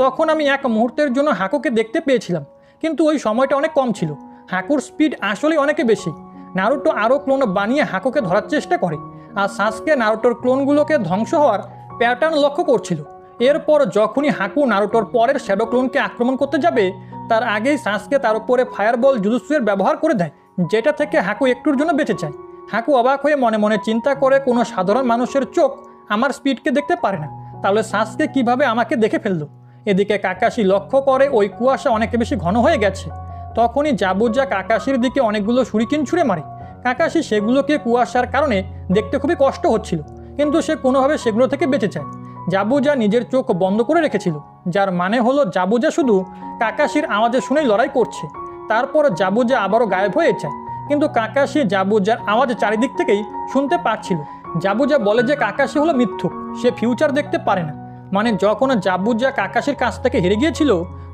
Speaker 1: তখন আমি এক মুহূর্তের জন্য হাকুকে দেখতে পেয়েছিলাম, কিন্তু ওই সময়টা অনেক কম ছিল। হাকুর স্পিড আসলেই অনেক বেশি। নারুটো আরও ক্লোন বানিয়ে হাকুকে ধরার চেষ্টা করে, আর সাসকে নারুটোর ক্লোনগুলোকে ধ্বংস হওয়ার প্যাটার্ন লক্ষ্য করছিল। এরপর যখনই হাকু নারুটোর পরের শ্যাডো ক্লোনকে আক্রমণ করতে যাবে তার আগেই সাসকে তার উপরে ফায়ারবল জুজুৎসুয়ের ব্যবহার করে দেয়, যেটা থেকে হাকু একটুর জন্য বেঁচে যায়। হাকু অবাক হয়ে মনে মনে চিন্তা করে কোনো সাধারণ মানুষের চোখ আমার স্পিডকে দেখতে পারে না, তাহলে সাসকে কিভাবে আমাকে দেখে ফেললো। এদিকে কাকাশি লক্ষ্য করে ওই কুয়াশা অনেক বেশি ঘন হয়ে গেছে। তখনই জাবুজা কাকাশির দিকে অনেকগুলো শুরিকেন ছুঁড়ে মারে। কাকাশি সেগুলোকে কুয়াশার কারণে দেখতে খুবই কষ্ট হচ্ছিল, কিন্তু সে কোনোভাবে সেগুলো থেকে বেঁচে যায়। জাবুজা নিজের চোখ বন্ধ করে রেখেছিল, যার মানে হলো জাবুজা শুধু কাকাশির আওয়াজে শুনেই লড়াই করছে। তারপর জাবুজা আবারও গায়েব হয়ে যায়, কিন্তু কাকাশি জাবুজার আওয়াজ চারিদিক থেকেই শুনতে পাচ্ছিল। জাবুজা বলে যে কাকাশি হলো মিথ্যুক, সে ফিউচার দেখতে পারে না। মানে যখন জাবুজা কাকাশির কাছ থেকে হেরে গিয়েছিল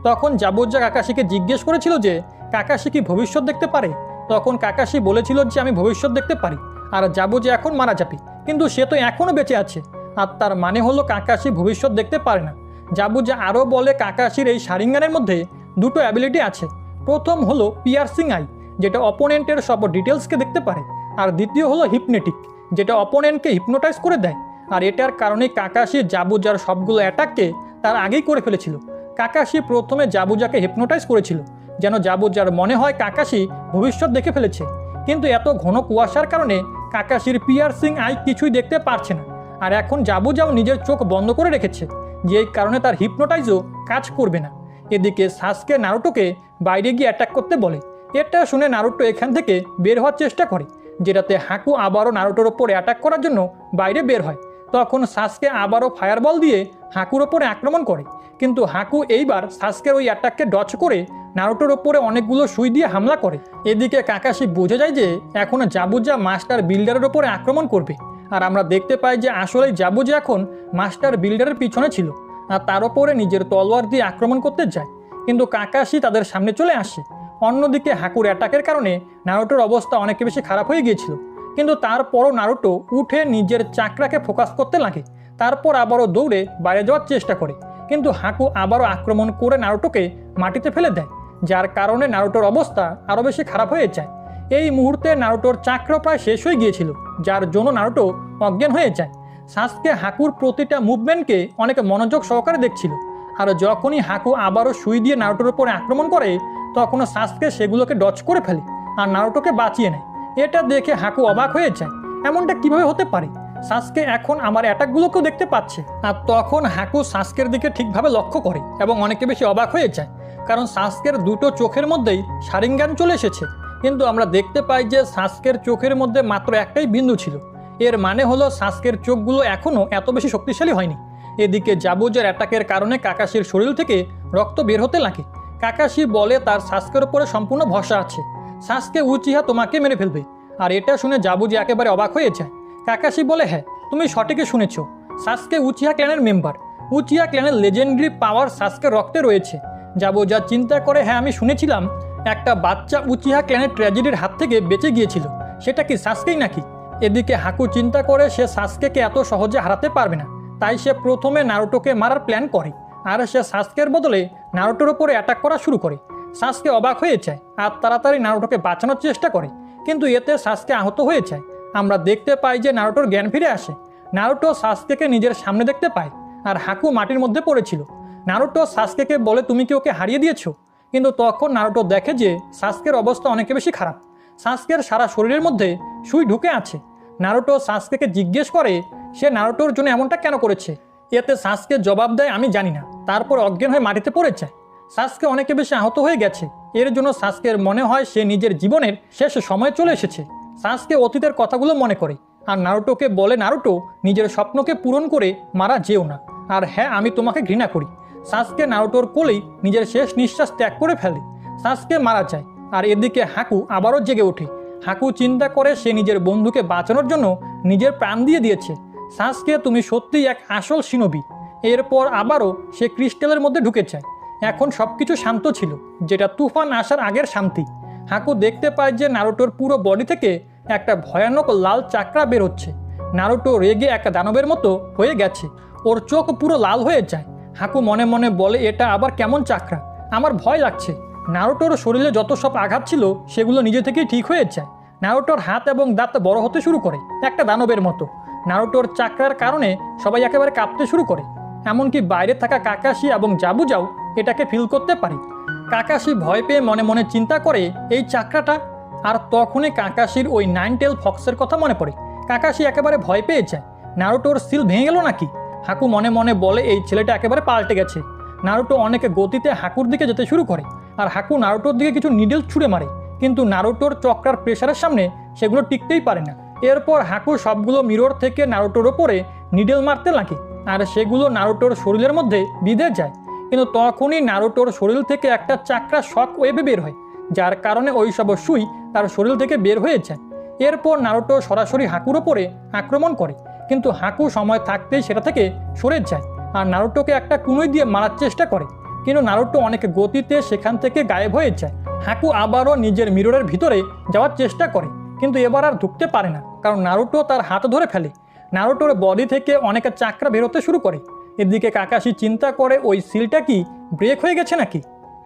Speaker 1: তখন জাবুজা কাকাশিকে জিজ্ঞেস করেছিল যে কাকাশি কি ভবিষ্যৎ দেখতে পারে। তখন কাকাশি বলেছিল যে আমি ভবিষ্যৎ দেখতে পারি, আর জাবুজা এখন মারা যাবে, কিন্তু সে তো এখনও বেঁচে আছে, আর তার মানে হলো কাকাশি ভবিষ্যৎ দেখতে পারে না। জাবুজা আরও বলে কাকাশির এই শারিঙ্গানের মধ্যে দুটো অ্যাবিলিটি আছে। প্রথম হলো পিয়ার্সিং আই, যেটা অপোনেন্টের সব ডিটেলসকে দেখতে পারে, আর দ্বিতীয় হলো হিপনেটিক, যেটা অপোনেন্টকে হিপনোটাইজ করে দেয়। আর এটার কারণেই কাকাশি জাবুজার সবগুলো অ্যাটাককে তার আগেই করে ফেলেছিল। কাকাশি প্রথমে জাবুজাকে হিপনোটাইজ করেছিল, যেন জাবুজার মনে হয় কাকাশি ভবিষ্যৎ দেখে ফেলেছে, কিন্তু এত ঘন কুয়াশার কারণে কাকাশির পিয়ার্সিং আই কিছুই দেখতে পারছে না। আর এখন জাবুজাও নিজের চোখ বন্ধ করে রেখেছে, যেই কারণে তার হিপনোটাইজও কাজ করবে না। এদিকে সাসকে নারুটোকে বাইরে গিয়ে অ্যাটাক করতে বলে। এটা শুনে নারুটো এখান থেকে বের হওয়ার চেষ্টা করে, যেটাতে হাকু আবারও নারুটোর ওপরে অ্যাটাক করার জন্য বাইরে বের হয়। তখন সাসকে আবারও ফায়ারবল দিয়ে হাকুর ওপরে আক্রমণ করে, কিন্তু হাকু এইবার সাসকের ওই অ্যাটাককে ডচ করে নারুটোর ওপরে অনেকগুলো সুই দিয়ে হামলা করে। এদিকে কাকাশি বুঝে যায় যে এখন জাবুজা মাস্টার বিল্ডারের ওপরে আক্রমণ করবে, আর আমরা দেখতে পাই যে আসলেই জাবুজা এখন মাস্টার বিল্ডারের পিছনে ছিল, আর তার ওপরে নিজের তলোয়ার দিয়ে আক্রমণ করতে যায়, কিন্তু কাকাশি তাদের সামনে চলে আসে। অন্যদিকে হাকুর অ্যাটাকের কারণে নারুটোর অবস্থা অনেক বেশি খারাপ হয়ে গিয়েছিল, কিন্তু তারপরও নারুটো উঠে নিজের চাকরাকে ফোকাস করতে লাগে। তারপর আবারও দৌড়ে বাইরে যাওয়ার চেষ্টা করে, কিন্তু হাকু আবারও আক্রমণ করে নারুটোকে মাটিতে ফেলে দেয়, যার কারণে নারুটোর অবস্থা আরও বেশি খারাপ হয়ে যায়। এই মুহূর্তে নারুটোর চাকরা প্রায় শেষ হয়ে গিয়েছিল, যার জন্য নারুটো অজ্ঞান হয়ে যায়। সাসকে হাকুর প্রতিটা মুভমেন্টকে অনেক মনোযোগ সহকারে দেখছিল, আর যখনই হাকু আবারও সুই দিয়ে নারুটোর উপরে আক্রমণ করে তখনও সাসকে সেগুলোকে ডচ করে ফেলে আর নারুটোকে বাঁচিয়ে নেয়। এটা দেখে হাকু অবাক হয়ে যায়, এমনটা কিভাবে হতে পারে? সাসকে এখন আমার অ্যাটাকগুলোকেও দেখতে পাচ্ছে। আর তখন হাকু সাসকের দিকে ঠিকভাবে লক্ষ্য করে এবং অনেকে বেশি অবাক হয়ে যায়, কারণ সাসকের দুটো চোখের মধ্যেই শারিঙ্গান চলে এসেছে, কিন্তু আমরা দেখতে পাই যে সাসকের চোখের মধ্যে মাত্র একটাই বিন্দু ছিল। এর মানে হলো সাসকের চোখগুলো এখনও এত বেশি শক্তিশালী হয়নি। এদিকে জাবুজার অ্যাটাকের কারণে কাকাশির শরীর থেকে রক্ত বের হতে লাগে। কাকাশি বলে তার সাসকের উপরে সম্পূর্ণ ভরসা আছে, সাসকে উচিহা তোমাকে মেরে ফেলবে। আর এটা শুনে জাবুজি একেবারে অবাক হয়ে যায়। কাকাশি বলে হ্যাঁ, তুমি সঠিকই শুনেছ, সাসকে উচিহা ক্ল্যানের মেম্বার। উচিহা ক্ল্যানের লেজেন্ডারি পাওয়ার সাসকের রক্তে রয়েছে। জাবুজা চিন্তা করে হ্যাঁ, আমি শুনেছিলাম একটা বাচ্চা উচিহা ক্ল্যানের ট্র্যাজেডির হাত থেকে বেঁচে গিয়েছিল, সেটা কি সাসকেই নাকি? এদিকে হাকু চিন্তা করে সে সাসকেকে এত সহজে হারাতে পারবে না, তাই সে প্রথমে নারুটোকে মারার প্ল্যান করে, আর সে সাসকের বদলে নারুটোর ওপরে অ্যাটাক করা শুরু করে। সাসকে অবাক হয়ে যায় আর তাড়াতাড়ি নারুটোকে বাঁচানোর চেষ্টা করে, কিন্তু এতে সাসকে আহত হয়ে যায় আমরা দেখতে পাই যে নারুটোর জ্ঞান ফিরে আসে। নারুটো সাসকেকে নিজের সামনে দেখতে পায়, আর হাকু মাটির মধ্যে পড়েছিল। নারুটো সাসকেকে বলে, তুমি কি ওকে হারিয়ে দিয়েছো? কিন্তু তখন নারুটো দেখে যে সাসকের অবস্থা অনেক বেশি খারাপ। সাসকের সারা শরীরের মধ্যে সুই ঢুকে আছে। নারুটো সাসকেকে জিজ্ঞেস করে সে নারুটোর জন্য এমনটা কেন করেছে। এতে সাসকে জবাব দেয়, আমি জানি না। তারপর অজ্ঞান হয়ে মাটিতে পড়ে যায়। সাসকে অনেক বেশি আহত হয়ে গেছে। এর জন্য সাসকের মনে হয় সে নিজের জীবনের শেষ সময়ে চলে এসেছে। সাসকে অতীতের কথাগুলো মনে করে আর নারুটোকে বলে, নারুটো, নিজের স্বপ্নকে পূরণ করে মারা যেও না। আর হ্যাঁ, আমি তোমাকে ঘৃণা করি। সাসকে নারুটোর কোলেই নিজের শেষ নিঃশ্বাস ত্যাগ করে ফেলে। সাসকে মারা যায়। আর এদিকে হাকু আবারও জেগে ওঠে। হাকু চিন্তা করে সে নিজের বন্ধুকে বাঁচানোর জন্য নিজের প্রাণ দিয়ে দিয়েছে। সাসকে, তুমি সত্যিই এক আসল শিনোবি। এরপর আবারও সে ক্রিস্টালের মধ্যে ঢুকে যায়। এখন সবকিছু শান্ত ছিল, যেটা তুফান আসার আগের শান্তি। হাকু দেখতে পায় যে নারুটোর পুরো বডি থেকে একটা ভয়ানক লাল চাকরা বের হচ্ছে। নারুটো রেগে এক দানবের মতো হয়ে গেছে। ওর চোখ পুরো লাল হয়ে যায়। হাকু মনে মনে বলে, এটা আবার কেমন চাকরা? আমার ভয় লাগছে। নারুটোর শরীরে যত সব আঘাত ছিল সেগুলো নিজে থেকেই ঠিক হয়ে যায়। নারুটোর হাত এবং দাঁত বড় হতে শুরু করে একটা দানবের মতো। নারুটোর চাকরার কারণে সবাই একেবারে কাঁপতে শুরু করে। এমনকি বাইরে থাকা কাকাশি এবং জাবুজাও এটাকে ফিল করতে পারে। কাকাশি ভয় পেয়ে মনে মনে চিন্তা করে, এই চাকরাটা। আর তখনই কাকাশির ওই 9 টেল ফক্সের কথা মনে পড়ে। কাকাশি একেবারে ভয় পেয়ে যায়। নারুটোর সিল ভেঙে গেল নাকি? হাকু মনে মনে বলে, এই ছেলেটা একেবারে পাল্টে গেছে। নারুটো অনেক গতিতে হাকুর দিকে যেতে শুরু করে আর হাকু নারুটোর দিকে কিছু নিডেল ছুঁড়ে মারে, কিন্তু নারুটোর চক্রার প্রেসারের সামনে সেগুলো টিকতেই পারে না। এরপর হাকু সবগুলো মিরর থেকে নারুটোর ওপরে নিডেল মারতে লাগে আর সেগুলো নারুটোর শরীরের মধ্যে বিঁধে যায়। কিন্তু তখনই নারুটোর শরীর থেকে একটা চাকরা শক ওয়েবে বের হয়, যার কারণে ওই সব সুই তার শরীর থেকে বের হয়ে যায়। এরপর নারুটো সরাসরি হাকুর ওপরে আক্রমণ করে, কিন্তু হাকু সময় থাকতেই সেটা থেকে সরে যায় আর নারুটোকে একটা কুনুই দিয়ে মারার চেষ্টা করে, কিন্তু নারুটো অনেক গতিতে সেখান থেকে গায়েব হয়ে যায়। হাকু আবারও নিজের মিররের ভিতরে যাওয়ার চেষ্টা করে, কিন্তু এবার আর ঢুকতে পারে না, কারণ নারুটো তার হাত ধরে ফেলে। নারুটোর বডি থেকে অনেক চাকরা বেরোতে শুরু করে। এদিকে কাকাশি চিন্তা করে, ওই সিলটা কি ব্রেক হয়ে গেছে নাকি?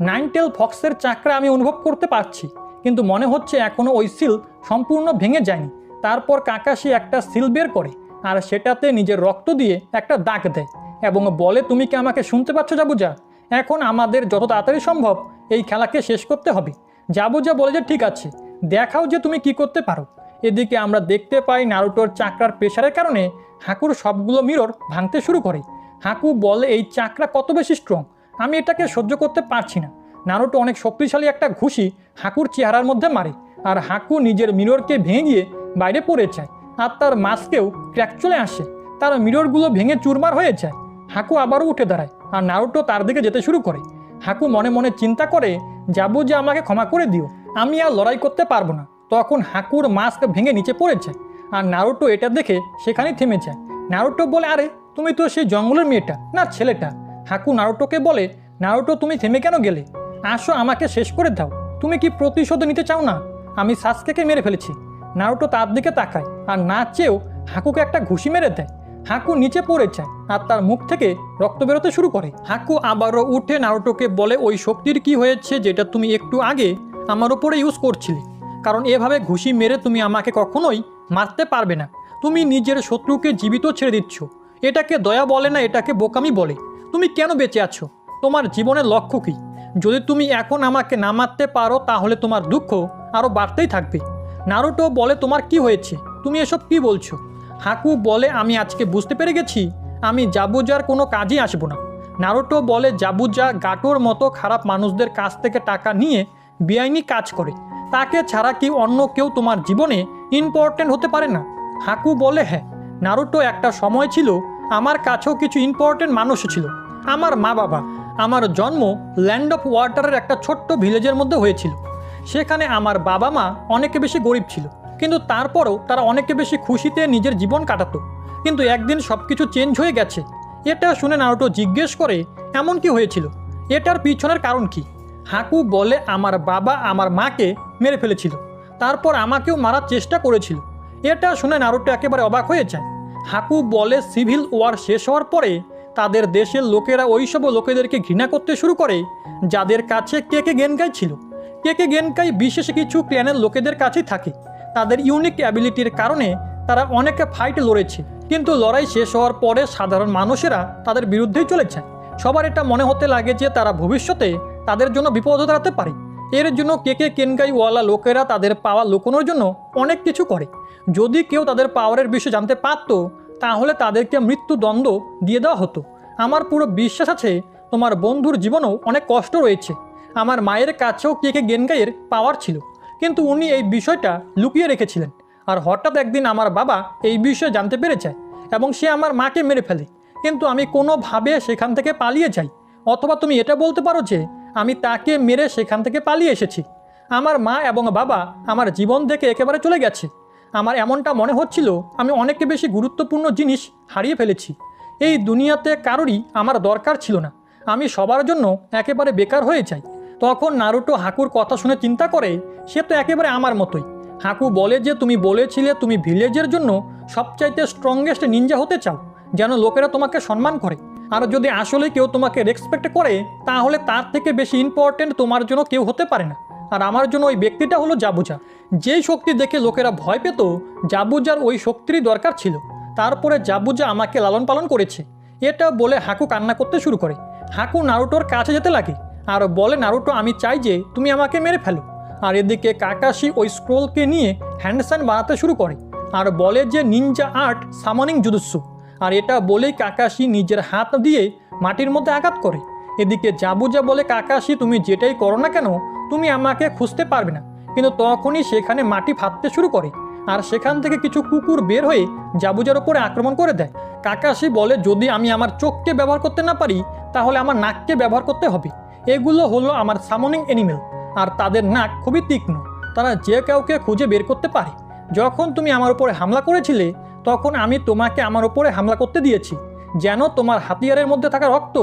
Speaker 1: 9 টেল ফক্সের চাকরা আমি অনুভব করতে পারছি, কিন্তু মনে হচ্ছে এখনও ওই সিল সম্পূর্ণ ভেঙে যায়নি। তারপর কাকাশি একটা সিল বের করে আর সেটাতে নিজের রক্ত দিয়ে একটা দাগ দেয় এবং বলে, তুমি কি আমাকে শুনতে পাচ্ছ জাবুজা? এখন আমাদের যত তাড়াতাড়ি সম্ভব এই খেলাকে শেষ করতে হবে। জাবুজা বলে যে ঠিক আছে, দেখাও যে তুমি কি করতে পারো। এদিকে আমরা দেখতে পাই নারুটোর চাকরার প্রেসারের কারণে হাকুর সবগুলো মিরর ভাঙতে শুরু করে। হাকু বলে, এই চাকরা কত বেশি স্ট্রং, আমি এটাকে সহ্য করতে পারছি না। নারুটো অনেক শক্তিশালী একটা ঘুষি হাকুর চেহারার মধ্যে মারে আর হাকু নিজের মিররকে ভেঙে গিয়ে বাইরে পড়ে যায় আর তার মাস্কেও ক্র্যাক চলে আসে। তার মিররগুলো ভেঙে চুরমার হয়ে যায়। হাকু আবারও উঠে দাঁড়ায় আর নারুটো তার দিকে যেতে শুরু করে। হাকু মনে মনে চিন্তা করে, যাবো যে আমাকে ক্ষমা করে দিও, আমি আর লড়াই করতে পারবো না। তখন হাকুর মাস্ক ভেঙে নিচে পড়ে যায় আর নারুটো এটা দেখে সেখানেই থেমে যায়। নারুটো বলে, আরে তুমি তো সেই জঙ্গলের মেয়েটা না ছেলেটা। হাকু নারুটোকে বলে, নারুটো তুমি থেমে কেন গেলে? আসো, আমাকে শেষ করে দাও। তুমি কি প্রতিশোধ নিতে চাও না? আমি সাসকেকে মেরে ফেলেছি। নারুটো তার দিকে তাকায় আর না চেয়েও হাকুকে একটা ঘুষি মেরে দেয়। হাকু নিচে পড়ে যায় আর তার মুখ থেকে রক্ত বেরোতে শুরু করে। হাকু আবারও উঠে নারুটোকে বলে, ওই শক্তির কি হয়েছে যেটা তুমি একটু আগে আমার ওপরে ইউজ করছিলে? কারণ এভাবে ঘুষি মেরে তুমি আমাকে কখনোই মারতে পারবে না। তুমি নিজের শত্রুকে জীবিত ছেড়ে দিচ্ছ। এটাকে দয়া বলে না, এটাকে বোকামি বলে। তুমি কেন বেঁচে আছো? তোমার জীবনের লক্ষ্য কী? যদি তুমি এখন আমাকে না মারতে পারো তাহলে তোমার দুঃখ আরও বাড়তেই থাকবে। নারুটো বলে, তোমার কি হয়েছে? তুমি এসব কি বলছো? হাকু বলে, আমি আজকে বুঝতে পেরে গেছি আমি জাবুজার কোনো কাজই আসবো না। নারুটো বলে, জাবুজা গাটোর মতো খারাপ মানুষদের কাছ থেকে টাকা নিয়ে বেআইনি কাজ করে। তাকে ছাড়া কি অন্য কেউ তোমার জীবনে ইম্পর্টেন্ট হতে পারে না? হাকু বলে, হ্যাঁ, নারুটো একটা সময় ছিল আমার কাছেও কিছু ইম্পর্টেন্ট মানুষ ছিল। আমার মা বাবা। আমার জন্ম ল্যান্ড অফ ওয়াটারের একটা ছোট্ট ভিলেজের মধ্যে হয়েছিল। সেখানে আমার বাবা মা অনেক বেশি গরিব ছিল, কিন্তু তারপরেও তারা অনেক বেশি খুশিতে নিজের জীবন কাটাতো। কিন্তু একদিন সব কিছু চেঞ্জ হয়ে গেছে। এটা শুনে নারুটো জিজ্ঞেস করে, এমন কি হয়েছিল? এটার পিছনের কারণ কি? হাকু বলে, আমার বাবা আমার মাকে মেরে ফেলেছিল, তারপর আমাকেও মারার চেষ্টা করেছিল। এটা শুনে নারুটো একেবারে অবাক হয়ে যায়। হাকু বলে, সিভিল ওয়ার শেষ হওয়ার পরে তাদের দেশের লোকেরা ওইসব লোকেদেরকে ঘৃণা করতে শুরু করে যাদের কাছে কেকে গেনকাই ছিল। কেকে গেনকাই বিশেষ কিছু ক্ল্যানের লোকেদের কাছেই থাকে। তাদের ইউনিক অ্যাবিলিটির কারণে তারা অনেকে ফাইট লড়েছে, কিন্তু লড়াই শেষ হওয়ার পরে সাধারণ মানুষেরা তাদের বিরুদ্ধেই চলে যায়। সবার এটা মনে হতে লাগে যে তারা ভবিষ্যতে তাদের জন্য বিপদ দাঁড়াতে পারে। এর জন্য কে কেনগাইওয়ালা লোকেরা তাদের পাওয়ার লুকোনোর জন্য অনেক কিছু করে। যদি কেউ তাদের পাওয়ারের বিষয়ে জানতে পারত তাহলে তাদেরকে মৃত্যুদণ্ড দিয়ে দেওয়া হতো। আমার পুরো বিশ্বাস আছে তোমার বন্ধুর জীবনেও অনেক কষ্ট রয়েছে। আমার মায়ের কাছেও কে গেনগাইয়ের পাওয়ার ছিল, কিন্তু উনি এই বিষয়টা লুকিয়ে রেখেছিলেন। আর হঠাৎ একদিন আমার বাবা এই বিষয়ে জানতে পেরে যায় এবং সে আমার মাকে মেরে ফেলে, কিন্তু আমি কোনোভাবে সেখান থেকে পালিয়ে যাই। অথবা তুমি এটা বলতে পারো যে আমি তাকে মেরে সেখান থেকে পালিয়ে এসেছি। আমার মা এবং বাবা আমার জীবন থেকে একেবারে চলে গেছে। আমার এমনটা মনে হচ্ছিল আমি অনেক বেশি গুরুত্বপূর্ণ জিনিস হারিয়ে ফেলেছি। এই দুনিয়াতে কারোরই আমার দরকার ছিল না। আমি সবার জন্য একেবারে বেকার হয়ে যাই। তখন নারুটো হাকুর কথা শুনে চিন্তা করে সে তো একেবারে আমার মতোই। হাকু বলে যে তুমি বলেছিলে তুমি ভিলেজের জন্য সবচাইতে স্ট্রংগেস্ট নিনজা হতে চাও, যেন লোকেরা তোমাকে সম্মান করে। আর যদি আসলে কেউ তোমাকে রেসপেক্ট করে তাহলে তার থেকে বেশি ইম্পর্টেন্ট তোমার জন্য কেউ হতে পারে না। আর আমার জন্য ওই ব্যক্তিটা হলো জাবুজা। যেই শক্তি দেখে লোকেরা ভয় পেত, জাবুজার ওই শক্তিরই দরকার ছিল। তারপরে জাবুজা আমাকে লালন পালন করেছে। এটা বলে হাকু কান্না করতে শুরু করে। হাকু নারুটোর কাছে যেতে লাগে আর বলে, নারুটো আমি চাই যে তুমি আমাকে মেরে ফেলো। আর এদিকে কাকাশি ওই স্ক্রোলকে নিয়ে হ্যান্ড সাইন বানাতে শুরু করে আর বলে যে নিনজা আর্ট সামানিং জুজুৎসু। আর এটা বলেই কাকাশি নিজের হাত দিয়ে মাটির মধ্যে আঘাত করে। এদিকে জাবুজা বলে, কাকাশি তুমি যেটাই করো না কেন তুমি আমাকে খুঁজতে পারবে না। কিন্তু তখনই সেখানে মাটি ফাটতে শুরু করে আর সেখান থেকে কিছু কুকুর বের হয়ে জাবুজার উপরে আক্রমণ করে দেয়। কাকাশি বলে, যদি আমি আমার চোখকে ব্যবহার করতে না পারি তাহলে আমার নাককে ব্যবহার করতে হবে। এগুলো হলো আমার সামনিং অ্যানিমেল আর তাদের নাক খুবই তীক্ষ্ণ, তারা যে কাউকে খুঁজে বের করতে পারে। যখন তুমি আমার উপরে হামলা করেছিলে তখন আমি তোমাকে আমার উপরে হামলা করতে দিয়েছি যেন তোমার হাতিয়ারের মধ্যে থাকা রক্ত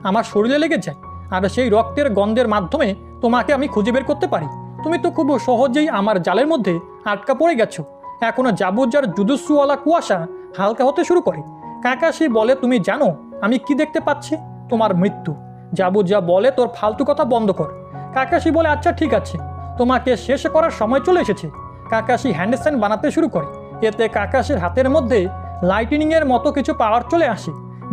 Speaker 1: আমার শরীরে লেগে যায় আর সেই রক্তের গন্ধের মাধ্যমে তোমাকে আমি খুঁজে বের করতে পারি। তুমি তো খুব সহজেই আমার জালের মধ্যে আটকা পড়ে গেছো। এখনও জাবুজার জুজুৎসুওয়ালা কুয়াশা হালকা হতে শুরু করে। কাকাশি বলে, তুমি জানো আমি কি দেখতে পাচ্ছি? তোমার মৃত্যু। জাবুজা বলে, তোর ফালতু কথা বন্ধ কর। কাকাশি বলে, আচ্ছা ঠিক আছে, তোমাকে শেষ করার সময় চলে এসেছে। কাকাশি হ্যান্ড সাইন বানাতে শুরু করে। এতে কাকাশির হাতের মধ্যে লাইটনিংয়ের মতো কিছু পাওয়ার চলে আসে,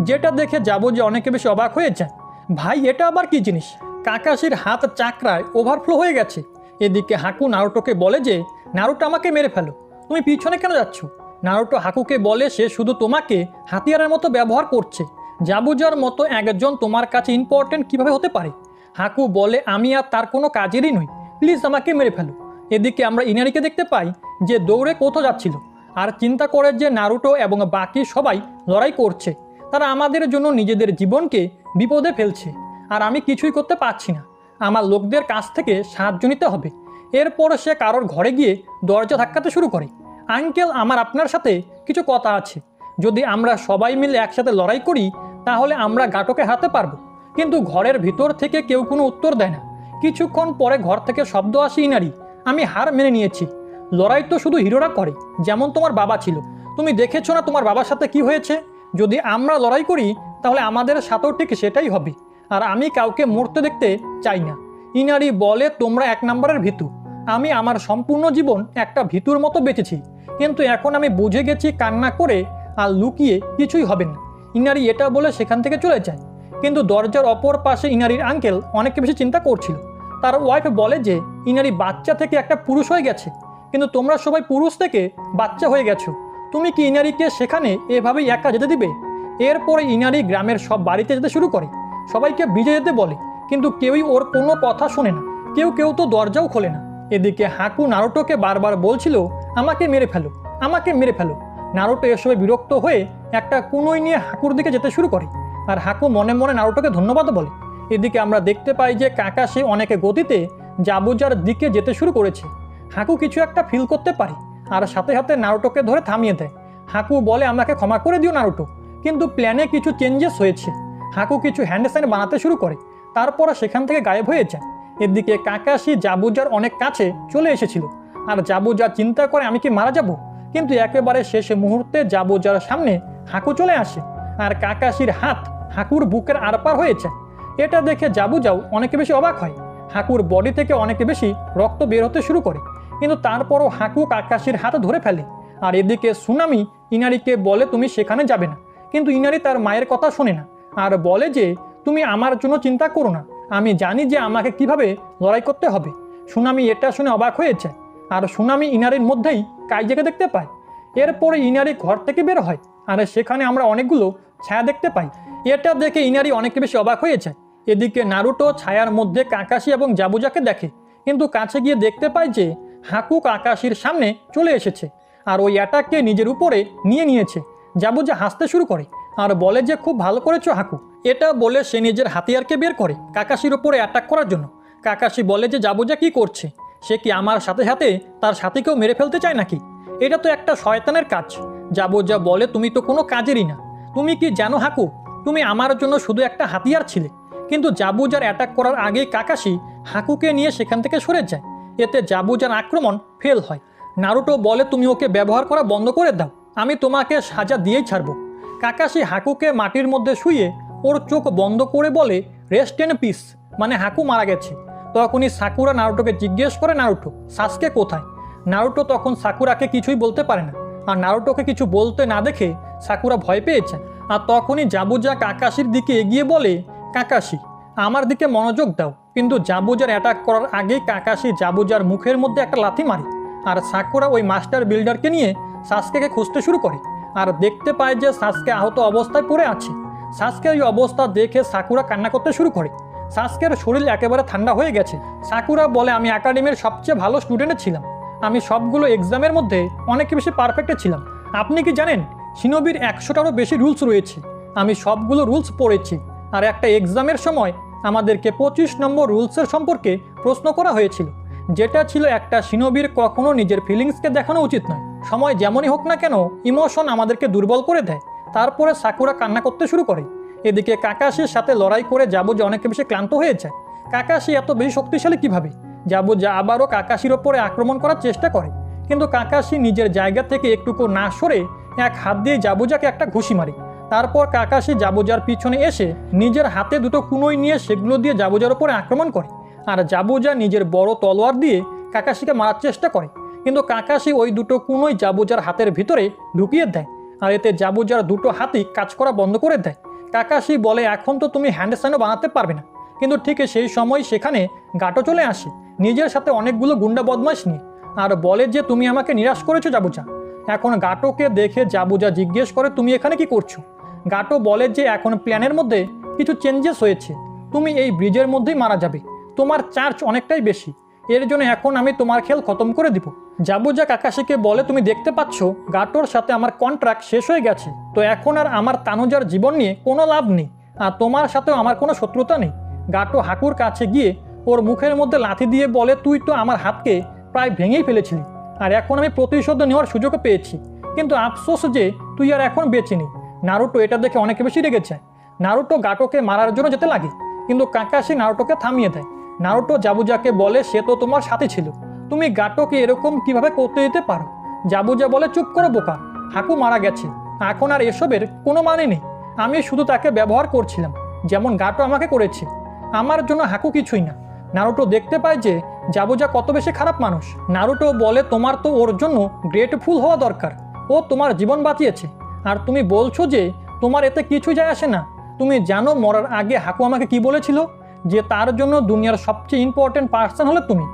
Speaker 1: যেটা দেখে জাবুজা অনেকে বেশি অবাক হয়ে যায়। ভাই এটা আবার কি জিনিস? কাকাশির হাত চাকরায় ওভারফ্লো হয়ে গেছে। এদিকে হাকু নারুটোকে বলে যে নারুটো আমাকে মেরে ফেলো, তুমি পিছনে কেন যাচ্ছ? নারুটো হাকুকে বলে সে শুধু তোমাকে হাতিয়ারের মতো ব্যবহার করছে। জাবুজার মতো একজন তোমার কাছে ইম্পর্টেন্ট কিভাবে হতে পারে? হাকু বলে, আমি আর তার কোনো কাজেরই নই, প্লিজ আমাকে মেরে ফেলো। এদিকে আমরা ইনারিকে দেখতে পাই যে দৌড়ে কোথাও যাচ্ছিল আর চিন্তা করে যে নারুটো এবং বাকি সবাই লড়াই করছে, তারা আমাদের জন্য নিজেদের জীবনকে বিপদে ফেলছে আর আমি কিছুই করতে পারছি না। আমার লোকদের কাছ থেকে সাহায্য নিতে হবে। এরপর সে কারোর ঘরে গিয়ে দরজা ধাক্কাতে শুরু করে। আঙ্কেল, আমার আপনার সাথে কিছু কথা আছে। যদি আমরা সবাই মিলে একসাথে লড়াই করি তাহলে আমরা গাটোকে হারাতে পারবো। কিন্তু ঘরের ভিতর থেকে কেউ কোনো উত্তর দেয় না। কিছুক্ষণ পরে ঘর থেকে শব্দ আসে, ইনারি আমি হার মেনে নিয়েছি। লড়াই তো শুধু হিরোরা করে, যেমন তোমার বাবা ছিল। তুমি দেখেছো না তোমার বাবার সাথে কি হয়েছে? যদি আমরা লড়াই করি তাহলে আমাদের সাথেও ঠিক সেটাই হবে, আর আমি কাউকে মরতে দেখতে চাই না। ইনারি বলে, তোমরা এক নম্বরের ভীতু। আমি আমার সম্পূর্ণ জীবন একটা ভীতুর মতো বেঁচেছি, কিন্তু এখন আমি বুঝে গেছি কান্না করে আর লুকিয়ে কিছুই হবে না। ইনারি এটা বলে সেখান থেকে চলে যায়। কিন্তু দরজার অপর পাশে ইনারির আঙ্কেল অনেক বেশি চিন্তা করছিল। তার ওয়াইফ বলে যে ইনারি বাচ্চা থেকে একটা পুরুষ হয়ে গেছে, কিন্তু তোমরা সবাই পুরুষ থেকে বাচ্চা হয়ে গেছো। তুমি কি ইনারিকে সেখানে এভাবেই একা যেতে দিবে? এরপরে ইনারি গ্রামের সব বাড়িতে যেতে শুরু করে, সবাইকে ভিজে যেতে বলে, কিন্তু কেউই ওর কোনো কথা শোনে না। কেউ তো দরজাও খোলে না। এদিকে হাকু নারুটোকে বারবার বলছিল, আমাকে মেরে ফেলো, আমাকে মেরে ফেলো। নারুটো এসবে বিরক্ত হয়ে একটা কুনোই নিয়ে হাকুর দিকে যেতে শুরু করে আর হাকু মনে মনে নারুটোকে ধন্যবাদ বলে। এদিকে আমরা দেখতে পাই যে কাকাশি অনেক গতিতে জাবুজার দিকে যেতে শুরু করেছে। হাকু কিছু একটা ফিল করতে পারে আর সাথে সাথে নারুটোকে ধরে থামিয়ে দেয়। হাকু বলে, আমাকে ক্ষমা করে দিও নারুটো, কিন্তু প্ল্যানে কিছু চেঞ্জেস হয়েছে। হাকু কিছু হ্যান্ড সাইন বানাতে শুরু করে, তারপর সেখান থেকে গায়েব হয়ে যায়। এদিকে কাকাশি জাবুজার অনেক কাছে চলে এসেছিল আর জাবুজা চিন্তা করে আমি কি মারা যাব, কিন্তু একেবারে শেষ মুহূর্তে জাবুজার সামনে হাকু চলে আসে আর কাকাশির হাত হাকুর বুকের আরপার হয়েছে। এটা দেখে জাবুজাও অনেক বেশি অবাক হয়। হাকুর বডি থেকে অনেক বেশি রক্ত বের হতে শুরু করে। কিন্তু তারপরও হাকু কাকাশির হাতে ধরে ফেলে। আর এদিকে সুনামি ইনারিকে বলে তুমি সেখানে যাবে না, কিন্তু ইনারি তার মায়ের কথা শোনে না আর বলে যে তুমি আমার জন্য চিন্তা করো না, আমি জানি যে আমাকে কিভাবে লড়াই করতে হবে। সুনামি এটা শুনে অবাক হয়ে যায়, আর সুনামি ইনারির মধ্যেই কাইজাকে দেখতে পায়। এরপরে ইনারি ঘর থেকে বের হয়, আর সেখানে আমরা অনেকগুলো ছায়া দেখতে পাই। এটা দেখে ইনারি অনেক বেশি অবাক হয়ে যায়। এদিকে নারুটো ছায়ার মধ্যে কাকাশি এবং জাবুজাকে দেখে, কিন্তু কাছে গিয়ে দেখতে পায় যে হাকু কাকাশির সামনে চলে এসেছে আর ওই অ্যাটাককে নিজের উপরে নিয়ে নিয়েছে। জাবুজা হাসতে শুরু করে আর বলে যে খুব ভালো করেছো হাকু। এটা বলে সে নিজের হাতিয়ারকে বের করে কাকাশির উপরে অ্যাটাক করার জন্য। কাকাশি বলে যে জাবুজা কি করছে, সে কি আমার সাথে সাথে তার সাথীকেও মেরে ফেলতে চায় নাকি? এটা তো একটা শয়তানের কাজ। জাবুজা বলে তুমি তো কোনো কাজেরই না। তুমি কি জানো হাকু, তুমি আমার জন্য শুধু একটা হাতিয়ার ছিলে। কিন্তু জাবুজার অ্যাটাক করার আগেই কাকাশি হাকুকে নিয়ে সেখান থেকে সরে যায়। এতে জাবুজার আক্রমণ ফেল হয়। নারুটো বলে তুমি ওকে ব্যবহার করা বন্ধ করে দাও, আমি তোমাকে সাজা দিয়েই ছাড়বো। কাকাশি হাকুকে মাটির মধ্যে শুয়ে ওর চোখ বন্ধ করে বলে রেস্ট ইন পিস, মানে হাকু মারা গেছে। তখনই সাকুরা নারুটোকে জিজ্ঞেস করে নারুটো সাসকে কোথায়। নারুটো তখন সাকুরাকে কিছুই বলতে পারে না, আর নারুটোকে কিছু বলতে না দেখে সাকুরা ভয় পেয়েছে। আর তখনই জাবুজা কাকাশির দিকে এগিয়ে বলে কাকাশি আমার দিকে মনোযোগ দাও। কিন্তু জাবুজার অ্যাটাক করার আগেই কাকাশি জাবুজার মুখের মধ্যে একটা লাথি মারে। আর সাকুরা ওই মাস্টার বিল্ডারকে নিয়ে সাসকেকে খুঁজতে শুরু করে আর দেখতে পায় যে সাসকে আহত অবস্থায় পড়ে আছে। সাসকের এই অবস্থা দেখে সাকুরা কান্না করতে শুরু করে। সাসকের শরীর একেবারে ঠান্ডা হয়ে গেছে। সাকুরা বলে আমি একাডেমির সবচেয়ে ভালো স্টুডেন্ট ছিলাম, আমি সবগুলো এক্সামের মধ্যে অনেক বেশি পারফেক্ট ছিলাম। আপনি কি জানেন শিনোবির 100টারও বেশি রুলস রয়েছে, আমি সবগুলো রুলস পড়েছি। আর একটা এক্সামের সময় আমাদেরকে 25 নম্বর রুলসের সম্পর্কে প্রশ্ন করা হয়েছিল, যেটা ছিল একটা শিনোবির কখনো নিজের ফিলিংসকে দেখানো উচিত নয়। সময় যেমনই হোক না কেন ইমোশন আমাদেরকে দুর্বল করে দেয়। তারপরে সাকুরা কান্না করতে শুরু করে। এদিকে কাকাশির সাথে লড়াই করে জাবুজা অনেক বেশি ক্লান্ত হয়ে যায়। কাকাশি এত বেশি শক্তিশালী কিভাবে? জাবুজা আবারও কাকাশির ওপরে আক্রমণ করার চেষ্টা করে, কিন্তু কাকাশি নিজের জায়গা থেকে একটুকু না সরে এক হাত দিয়ে জাবুজাকে একটা ঘুষি মারে। তারপর কাকাশি জাবুজার পিছনে এসে নিজের হাতে দুটো কুনোই নিয়ে সেগুলো দিয়ে জাবুজার ওপরে আক্রমণ করে। আর জাবুজা নিজের বড় তলোয়ার দিয়ে কাকাশিকে মারার চেষ্টা করে, কিন্তু কাকাশি ওই দুটো কুনোই জাবুজার হাতের ভিতরে ঢুকিয়ে দেয়। আর এতে জাবুজার দুটো হাতই কাজ করা বন্ধ করে দেয়। কাকাশি বলে এখন তো তুমি হ্যান্ড সাইনও বানাতে পারবে না। কিন্তু ঠিক সেই সময় সেখানে গাটো চলে আসে নিজের সাথে অনেকগুলো গুন্ডা বদমাইশ নিয়ে, আর বলে যে তুমি আমাকে নিরাশ করেছো জাবুজা। এখন গাটোকে দেখে জাবুজা জিজ্ঞেস করে তুমি এখানে কি করছো? গাটো বলে যে এখন প্ল্যানের মধ্যে কিছু চেঞ্জেস হয়েছে, তুমি এই ব্রিজের মধ্যেই মারা যাবে, তোমার চার্জ অনেকটাই বেশি, এর জন্য এখন আমি তোমার খেল খতম করে দিব। জাবুজা কাকাশিকে বলে তুমি দেখতে পাচ্ছ গাটোর সাথে আমার কন্ট্রাক্ট শেষ হয়ে গেছে, তো এখন আর আমার তানুজার জীবন নিয়ে কোনো লাভ নেই, আর তোমার সাথেও আমার কোনো শত্রুতা নেই। গাটো হাকুর কাছে গিয়ে ওর মুখের মধ্যে লাথি দিয়ে বলে তুই তো আমার হাতকে প্রায় ভেঙেই ফেলেছিলি, আর এখন আমি প্রতিশোধ নেওয়ার সুযোগও পেয়েছি, কিন্তু আফসোস যে তুই আর এখন বেঁচে নেই। নারুটো এটা দেখে অনেক বেশি রেগে যায়। নারুটো গাটোকে মারার জন্য যেতে লাগে, কিন্তু কাকাশি নারুটোকে থামিয়ে দেয়। নারুটো জাবুজাকে বলে সে তো তোমার সাথে ছিল, তুমি গাটোকে এরকম কিভাবে করতে দিতে পারো? জাবুজা বলে চুপ করো বোকা, হাকু মারা গেছে, এখন আর এসবের কোনো মানে নেই, আমি শুধু তাকে ব্যবহার করছিলাম যেমন গাটো আমাকে করেছে, আমার জন্য হাকু কিছুই না। নারুটো দেখতে পায় যে জাবুজা কত বেশি খারাপ মানুষ। নারুটো বলে তোমার তো ওর জন্য গ্রেটফুল হওয়া দরকার, ও তোমার জীবন বাঁচিয়েছে, আর তুমি বলছো যে তোমার এতে কিছু যায় আসে না। তুমি জানো মরার আগে হাকু আমাকে কি বলেছিল? যে তার জন্য দুনিয়ার সবচেয়ে ইম্পর্টেন্ট পার্সন হলো তুমি,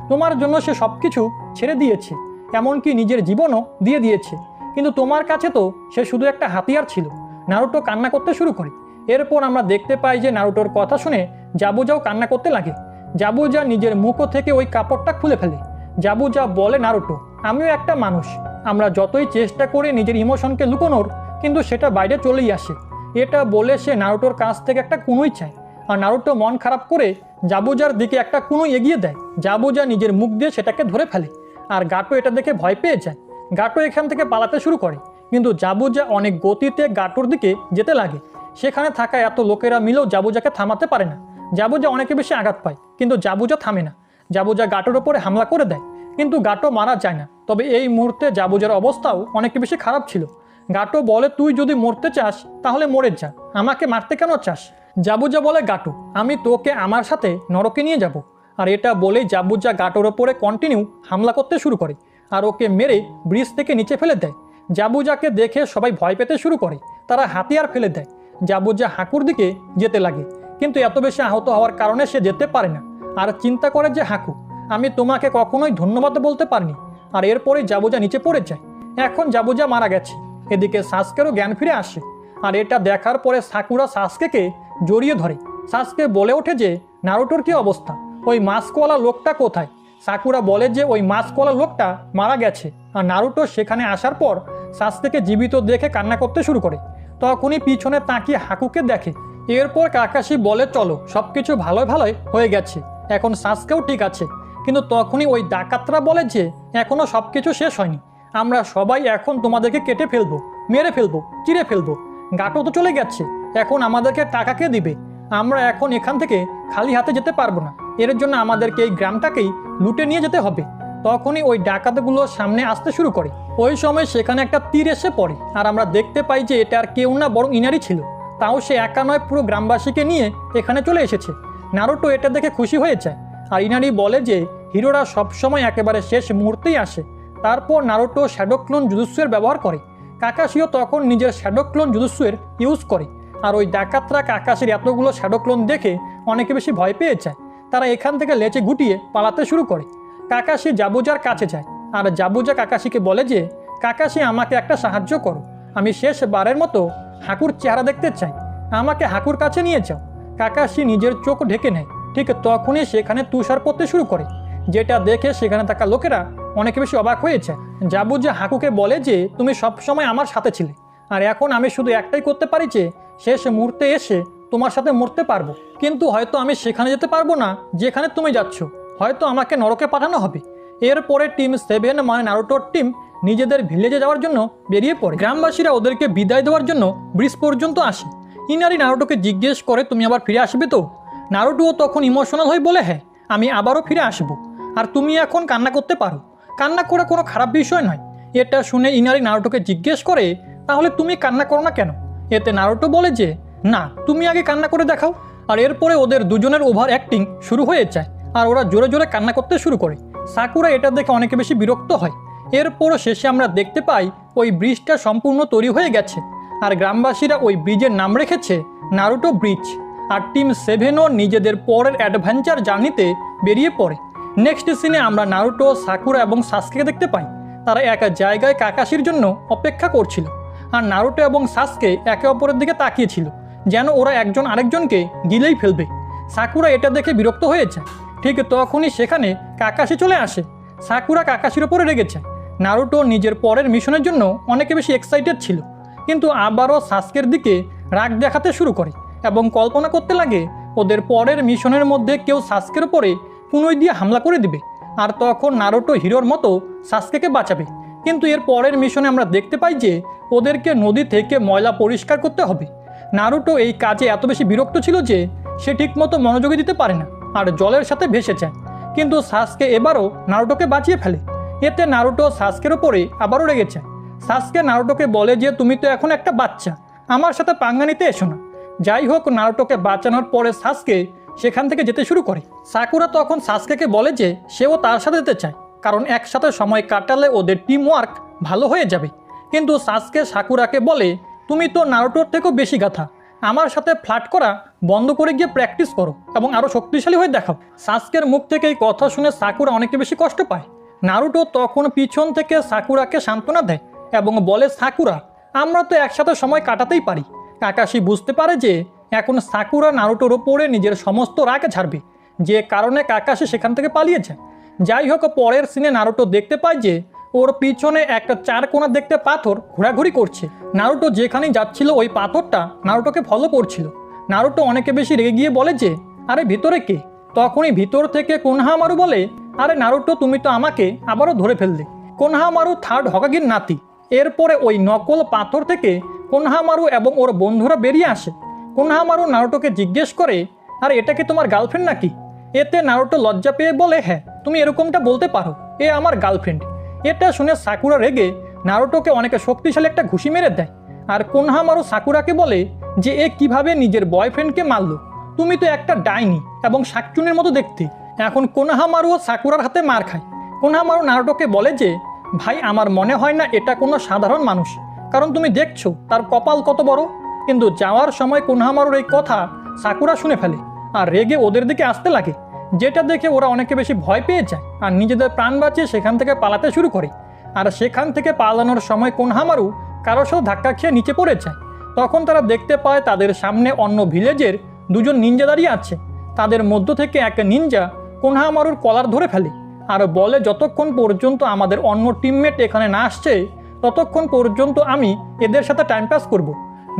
Speaker 1: তোমার জন্য সে সব কিছু ছেড়ে দিয়েছে, এমনকি নিজের জীবনও দিয়ে দিয়েছে, কিন্তু তোমার কাছে তো সে শুধু একটা হাতিয়ার ছিল। নারুটো কান্না করতে শুরু করে। এরপর আমরা দেখতে পাই যে নারুটোর কথা শুনে জাবুজাও কান্না করতে লাগে। জাবুজা নিজের মুখো থেকে ওই কাপড়টা খুলে ফেলে। জাবুজা বলে নারুটো আমিও একটা মানুষ, আমরা যতই চেষ্টা করি নিজের ইমোশনকে লুকোনোর, কিন্তু সেটা বাইরে চলেই আসে। এটা বলে সে নারুটোর কাছ থেকে একটা কুনুই চায়, আর নারুটো মন খারাপ করে জাবুজার দিকে একটা কুনুই এগিয়ে দেয়। জাবুজা নিজের মুখ দিয়ে সেটাকে ধরে ফেলে, আর গাটো এটা দেখে ভয় পেয়ে যায়। গাটো এখান থেকে পালাতে শুরু করে, কিন্তু জাবুজা অনেক গতিতে গাটোর দিকে যেতে লাগে। সেখানে থাকা এত লোকেরা মিলেও জাবুজাকে থামাতে পারে না। জাবুজা অনেকে বেশি আঘাত পায়, কিন্তু জাবুজা থামে না। জাবুজা গাটোর ওপরে হামলা করে দেয়, কিন্তু গাটো মারা যায় না। তবে এই মুহূর্তে জাবুজার অবস্থাও অনেক বেশি খারাপ ছিল। গাটো বলে তুই যদি মরতে চাস তাহলে মরে যা, আমাকে মারতে কেন চাস? জাবুজা বলে গাটো আমি তোকে আমার সাথে নরকে নিয়ে যাব, আর এটা বলেই জাবুজা গাটোর ওপরে কন্টিনিউ হামলা করতে শুরু করে আর ওকে মেরে ব্রিজ থেকে নিচে ফেলে দেয়। জাবুজাকে দেখে সবাই ভয় পেতে শুরু করে, তারা হাতিয়ার ফেলে দেয়। জাবুজা হাকুর দিকে যেতে লাগে, কিন্তু এত বেশি আহত হওয়ার কারণে সে যেতে পারে না। আর চিন্তা করে যে হাকু, আমি তোমাকে কখনোই ধন্যবাদ বলতে পারিনি। আর এরপরে জাবুজা নিচে পড়ে যায়। এখন জাবুজা মারা গেছে। এদিকে সাসকেরও জ্ঞান ফিরে আসে। আর এটা দেখার পরে সাকুরা সাসকেকে জড়িয়ে ধরে। সাসকে বলে ওঠে যে নারুটোর কি অবস্থা, ওই মাস্কওয়ালা লোকটা কোথায়? সাকুরা বলে যে ওই মাস্কওয়ালা লোকটা মারা গেছে। আর নারুটো সেখানে আসার পর সাসকেকে জীবিত দেখে কান্না করতে শুরু করে। তখনই পিছনে তাকিয়ে হাকুকে দেখে। এরপর কাকাশি বলে চলো, সবকিছু ভালোই ভালোই হয়ে গেছে, এখন সাসকেও ঠিক আছে। কিন্তু তখনই ওই ডাকাতরা বলে যে এখনো সবকিছু শেষ হয়নি, আমরা সবাই এখন তোমাদেরকে কেটে ফেলবো, মেরে ফেলবো, চিড়ে ফেলবো। গাটো তো চলে গেছে, এখন আমাদেরকে টাকা কে দিবে? আমরা এখন এখান থেকে খালি হাতে যেতে পারবো না, এর জন্য আমাদেরকে এই গ্রামটাকেই লুটে নিয়ে যেতে হবে। তখনই ওই ডাকাতগুলো সামনে আসতে শুরু করে। ওই সময় সেখানে একটা তীর এসে পড়ে আর আমরা দেখতে পাই যে এটা আর কেউ না বরং ইনারি ছিল। তাও সে একা নয়, পুরো গ্রামবাসীকে নিয়ে এখানে চলে এসেছে। নারুটো এটা দেখে খুশি হয়ে যায়। আর ইনারি বলে যে হিরোরা সবসময় একেবারে শেষ মুহূর্তেই আসে। তারপর নারুটো শ্যাডো ক্লোন জুজুৎসুর ব্যবহার করে। কাকাশিও তখন নিজের শ্যাডো ক্লোন জুজুৎসুর ইউজ করে। আর ওই ডাকাতরা কাকাশির এতগুলো শ্যাডো ক্লোন দেখে অনেকে বেশি ভয় পেয়ে যায়। তারা এখান থেকে লেচে গুটিয়ে পালাতে শুরু করে। কাকাশি জাবুজার কাছে যায় আর জাবুজা কাকাশিকে বলে যে কাকাশি, আমাকে একটা সাহায্য করো, আমি শেষবারের মতো হাকুর চেহারা দেখতে চাই, আমাকে হাকুর কাছে নিয়ে যাও। কাকাশি নিজের চোখ ঢেকে নেয়। ঠিক তখনই সেখানে তুষার পড়তে শুরু করে, যেটা দেখে সেখানে থাকা লোকেরা অনেক বেশি অবাক হয়েছে। জাবুজা হাকুকে বলে যে তুমি সবসময় আমার সাথে ছিলে, আর এখন আমি শুধু একটাই করতে পারি যে শেষ মুহূর্তে এসে তোমার সাথে মরতে পারবো। কিন্তু হয়তো আমি সেখানে যেতে পারবো না যেখানে তুমি যাচ্ছ, হয়তো আমাকে নরকে পাঠানো হবে। এরপরে টিম 7 মানে নারুটোর টিম নিজেদের ভিলেজে যাওয়ার জন্য বেরিয়ে পড়ে। গ্রামবাসীরা ওদেরকে বিদায় দেওয়ার জন্য ব্রিজ পর্যন্ত আসে। ইনারি নারুটোকে জিজ্ঞেস করে তুমি আবার ফিরে আসবে তো? নারুটোও তখন ইমোশনাল হয়ে বলে হ্যাঁ, আমি আবারও ফিরে আসবো। আর তুমি এখন কান্না করতে পারো, কান্না করে কোনো খারাপ বিষয় নয়। এটা শুনে ইনারি নারুটোকে জিজ্ঞেস করে তাহলে তুমি কান্না করো না কেন? এতে নারুটো বলে যে না, তুমি আগে কান্না করে দেখাও। আর এরপরে ওদের দুজনের ওভার অ্যাক্টিং শুরু হয়ে যায় আর ওরা জোরে জোরে কান্না করতে শুরু করে। সাকুরা এটা দেখে অনেক বেশি বিরক্ত হয়। এরপরও শেষে আমরা দেখতে পাই ওই ব্রিজটা সম্পূর্ণ তৈরি হয়ে গেছে আর গ্রামবাসীরা ওই ব্রিজের নাম রেখেছে নারুটো ব্রিজ। আর টিম 7ও নিজেদের পরের অ্যাডভেঞ্চার জার্নিতে বেরিয়ে পড়ে। নেক্সট সিনে আমরা নারুটো, সাকুরা এবং সাসকেকে দেখতে পাই। তারা এক জায়গায় কাকাশির জন্য অপেক্ষা করছিল আর নারুটো এবং সাসকে একে অপরের দিকে তাকিয়েছিল যেন ওরা একজন আরেকজনকে গিলেই ফেলবে। সাকুরা এটা দেখে বিরক্ত হয়ে যায়। ঠিক তখনই সেখানে কাকাশি চলে আসে। সাকুরা কাকাশির ওপরে রেগে যায়। নারুটো নিজের পরের মিশনের জন্য অনেকে বেশি এক্সাইটেড ছিল, কিন্তু আবারও সাসকের দিকে রাগ দেখাতে শুরু করে এবং কল্পনা করতে লাগে ওদের পরের মিশনের মধ্যে কেউ সাসকের ওপরে কুনোই দিয়ে হামলা করে দিবে আর তখন নারুটো হিরোর মতো সাসকেকে বাঁচাবে। কিন্তু এর পরের মিশনে আমরা দেখতে পাই যে ওদেরকে নদী থেকে ময়লা পরিষ্কার করতে হবে। নারুটো এই কাজে এত বেশি বিরক্ত ছিল যে সে ঠিকমতো মনোযোগী দিতে পারে না আর জলের সাথে ভেসে যায়। কিন্তু সাসকে এবারও নারুটোকে বাঁচিয়ে ফেলে। এতে নারুটো সাসকের ওপরে আবারও রেগে যায়। সাসকে নারুটোকে বলে যে তুমি তো এখন একটা বাচ্চা, আমার সাথে পাঙ্গা নিতে এসো না। যাই হোক, নারুটোকে বাঁচানোর পরে সাসকে সেখান থেকে যেতে শুরু করে। সাকুরা তখন সাসকেকে বলে যে সেও তার সাথে যেতে চায়, কারণ একসাথে সময় কাটালে ওদের টিম ওয়ার্ক ভালো হয়ে যাবে। কিন্তু সাসকে সাকুরাকে বলে তুমি তো নারুটোর থেকেও বেশি গাথা, আমার সাথে ফ্লার্ট করা বন্ধ করে গিয়ে প্র্যাকটিস করো এবং আরও শক্তিশালী হয়ে দেখাও। সাসকের মুখ থেকে এই কথা শুনে সাকুরা অনেক বেশি কষ্ট পায়। নারুটো তখন পিছন থেকে সাকুরাকে সান্ত্বনা দেয় এবং বলে সাকুরা, আমরা তো একসাথে সময় কাটাতেই পারি। কাকাশি বুঝতে পারে যে এখন সাকুরা নারুটোর ওপরে নিজের সমস্ত রাগ ঝাড়বে, যে কারণে কাকাশি সেখান থেকে পালিয়ে যায়। যাই হোক, পরের সিনে নারুটো দেখতে পায় যে ওর পিছনে একটা 4 কোণা দেখতে পাথর ঘোরাঘুরি করছে। নারুটো যেখানেই যাচ্ছিল ওই পাথরটা নারুটোকে ফলো করছিল। নারুটো অনেকে বেশি রেগে গিয়ে বলে যে আরে ভিতরে কে? তখনই ভিতর থেকে কোনহামারু বলে আরে নারুটো, তুমি তো আমাকে আবারও ধরে ফেললে। কোনহামারু থার্ড হকাগির নাতি। এরপরে ওই নকল পাথর থেকে কোনহামারু এবং ওর বন্ধুরা বেরিয়ে আসে। কোনহামারু নারুটোকে জিজ্ঞেস করে আর এটা কি তোমার গার্লফ্রেন্ড নাকি? এতে নারুটো লজ্জা পেয়ে বলে হ্যাঁ, তুমি এরকমটা বলতে পারো, এ আমার গার্লফ্রেন্ড। এটা শুনে সাকুরা রেগে নারুটোকে অনেক শক্তিশালী একটা ঘুষি মেরে দেয়। আর কোনহামারু সাকুরাকে বলে যে এ কিভাবে নিজের বয়ফ্রেন্ডকে মারলো, তুমি তো একটা ডাইনি এবং শাকচুনির মতো দেখতে, এখন কোনোহামারু ও সাকুরার হাতে মার খায়। কোনোহামারু নারুটোকে বলে যে, ভাই আমার মনে হয় না এটা কোনো সাধারণ মানুষ, কারণ তুমি দেখছো তার কপাল কত বড়। কিন্তু যাওয়ার সময় কোনোহামারুর এই কথা সাকুরা শুনে ফেলে আর রেগে ওদের দিকে আসতে লাগে, যেটা দেখে ওরা অনেকে বেশি ভয় পেয়ে যায় আর নিজেদের প্রাণ বাঁচিয়ে সেখান থেকে পালাতে শুরু করে। আর সেখান থেকে পালানোর সময় কোনোহামারু কারোর সাথে ধাক্কা খেয়ে নিচে পড়ে যায়। তখন তারা দেখতে পায় তাদের সামনে অন্য ভিলেজের দুজন নিনজা দাঁড়িয়ে আছে। তাদের মধ্য থেকে এক নিনজা কোনোহামারুর কলার ধরে ফেলে আর বলে, যতক্ষণ পর্যন্ত আমাদের অন্য টিমমেট এখানে না আসছে ততক্ষণ পর্যন্ত আমি এদের সাথে টাইম পাস করব।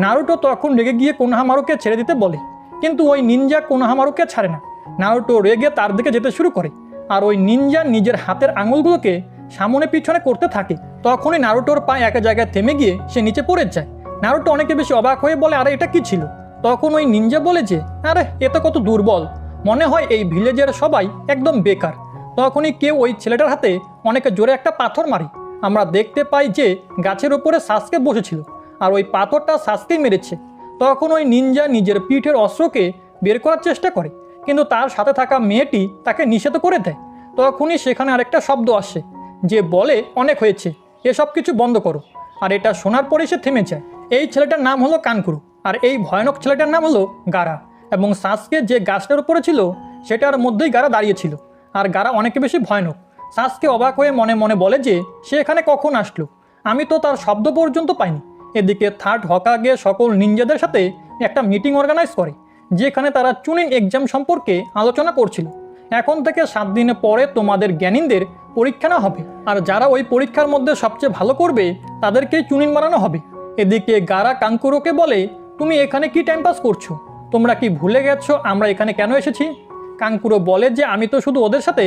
Speaker 1: নারুটো তখন রেগে গিয়ে কোনোহামারুকে ছেড়ে দিতে বলে, কিন্তু ওই নিনজা কোনোহামারুকে ছাড়ে না। নারুটো রেগে তার দিকে যেতে শুরু করে আর ওই নিনজা নিজের হাতের আঙুলগুলোকে সামনে পিছনে করতে থাকে। তখনই নারুটোর পা এক জায়গায় থেমে গিয়ে সে নিচে পড়ে যায়। নারুটো অনেকে বেশি অবাক হয়ে বলে, আরে এটা কি ছিল? তখন ওই নিনজা বলে যে, আরে এত কত দুর্বল, মনে হয় এই ভিলেজের সবাই একদম বেকার। তখনই কেউ ওই ছেলেটার হাতে অনেক জোরে একটা পাথর মারে। আমরা দেখতে পাই যে গাছের ওপরে সাসকে বসেছিল আর ওই পাথরটা সাসকেই মেরেছে। তখন ওই নিনজা নিজের পিঠের অস্ত্রকে বের করার চেষ্টা করে, কিন্তু তার সাথে থাকা মেয়েটি তাকে নিষেধ করে দেয়। তখনই সেখানে আরেকটা শব্দ আসে যে বলে, অনেক হয়েছে, এসব কিছু বন্ধ করো। আর এটা শোনার পরেই সে থেমে যায়। এই ছেলেটার নাম হলো কানকুরু আর এই ভয়ানক ছেলেটার নাম হলো গারা। এবং সাসকে যে গাছটার উপরে ছিল সেটার মধ্যেই গারা দাঁড়িয়েছিল আর গারা অনেক বেশি ভয়ানক। সাসকে অবাক হয়ে মনে মনে বলে যে, সে এখানে কখন আসলো? আমি তো তার শব্দ পর্যন্ত পাইনি। এদিকে থার্ড হকাগে সকল নিনজাদের সাথে একটা মিটিং অর্গানাইজ করে, যেখানে তারা চুনিন এক্সাম সম্পর্কে আলোচনা করছিল। এখন থেকে 7 দিন পরে তোমাদের জ্ঞানীনদের পরীক্ষা না হবে আর যারা ওই পরীক্ষার মধ্যে সবচেয়ে ভালো করবে তাদেরকেই চুনিন বানানো হবে। এদিকে গারা কানকুরোকে বলে, তুমি এখানে কি টাইম পাস করছো? তোমরা কি ভুলে গেছো আমরা এখানে কেন এসেছি? কানকুরো বলে যে, আমি তো শুধু ওদের সাথে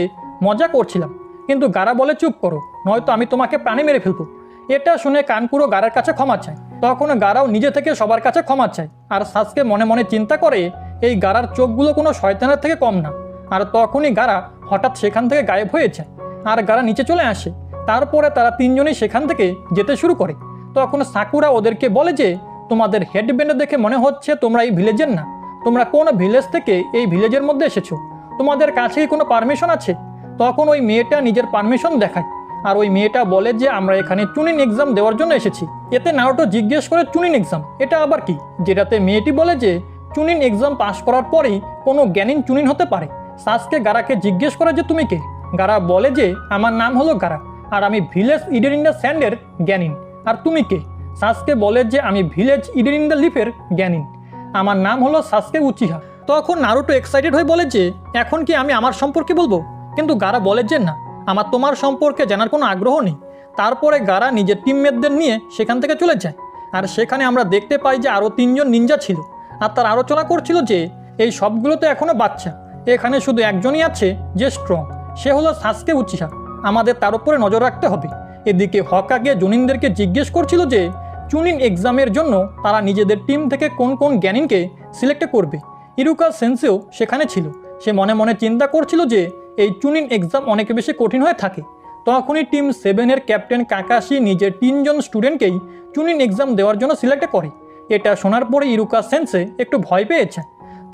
Speaker 1: মজা করছিলাম। কিন্তু গারা বলে, চুপ করো, নয়তো আমি তোমাকে প্রাণে মেরে ফেলবো। এটা শুনে কানকুরো গারার কাছে ক্ষমা চায়। তখন গারাও নিজে থেকে সবার কাছে ক্ষমা চায়। আর সাসকে মনে মনে চিন্তা করে, এই গারার চোখগুলো কোনো শয়তানের থেকে কম না। আর তখনই গারা হঠাৎ সেখান থেকে গায়েব হয়ে যায় আর গারা নিচে চলে আসে। তারপরে তারা তিনজনই সেখান থেকে যেতে শুরু করে। তখন সাকুরা ওদেরকে বলে যে, তোমাদের হেডব্যান্ড দেখে মনে হচ্ছে তোমরা এই ভিলেজের না। তোমরা কোন ভিলেজ থেকে এই ভিলেজের মধ্যে এসেছো? তোমাদের কাছে কি কোনো পারমিশন আছে? তখন ওই মেয়েটা নিজের পারমিশন দেখায় আর ওই মেয়েটা বলে যে, আমরা এখানে চুনিন এক্সাম দেওয়ার জন্য এসেছি। এতে নারুটো জিজ্ঞেস করে, চুনিন এক্সাম এটা আবার কি? যেটাতে মেয়েটি বলে যে, চুনিন এক্সাম পাস করার পরেই কোনো জ্ঞানীন চুনিন হতে পারে। সাসকে গারাকে জিজ্ঞেস করে যে, তুমি কে? গারা বলে যে, আমার নাম হলো গারা আর আমি ভিলেজ ইডেন ইন দ্য স্যান্ডের জ্ঞানীন। আর তুমি কে? সাসকে বলে যে, আমি ভিলেজ ইডেন ইন দ্য লিফের জ্ঞানীন, আমার নাম হলো সাসকে উচিহা। তখন নারুটো এক্সাইটেড হয়ে বলে যে, এখন কি আমি আমার সম্পর্কে বলবো? কিন্তু গারা বলে যে, না, আমার তোমার সম্পর্কে জানার কোনো আগ্রহ নেই। তারপরে গারা নিজের টিমমেটদের নিয়ে সেখান থেকে চলে যায় আর সেখানে আমরা দেখতে পাই যে আরও 3 জন নিনজা ছিল আর তার আলোচনা করছিল যে, এই সবগুলো তো এখনও বাচ্চা, এখানে শুধু একজনই আছে যে স্ট্রং, সে হলো সাসকে উচিহা। আমাদের তার উপরে নজর রাখতে হবে। এদিকে হকাগে জুনিনদেরকে জিজ্ঞেস করছিল যে, চুনিন এক্সামের জন্য তারা নিজেদের টিম থেকে কোন কোন জ্ঞানীনকে সিলেক্ট করবে। ইরুকা সেন্সেও সেখানে ছিল। সে মনে মনে চিন্তা করছিল যে এই চুনিন এক্সাম অনেক বেশি কঠিন হয়ে থাকে। তখনই টিম 7-এর ক্যাপ্টেন কাকাশি নিজের 3 জন স্টুডেন্টকেই চুনিন এক্সাম দেওয়ার জন্য সিলেক্ট করে। এটা শোনার পরে ইরুকা সেন্সে একটু ভয় পেয়েছে।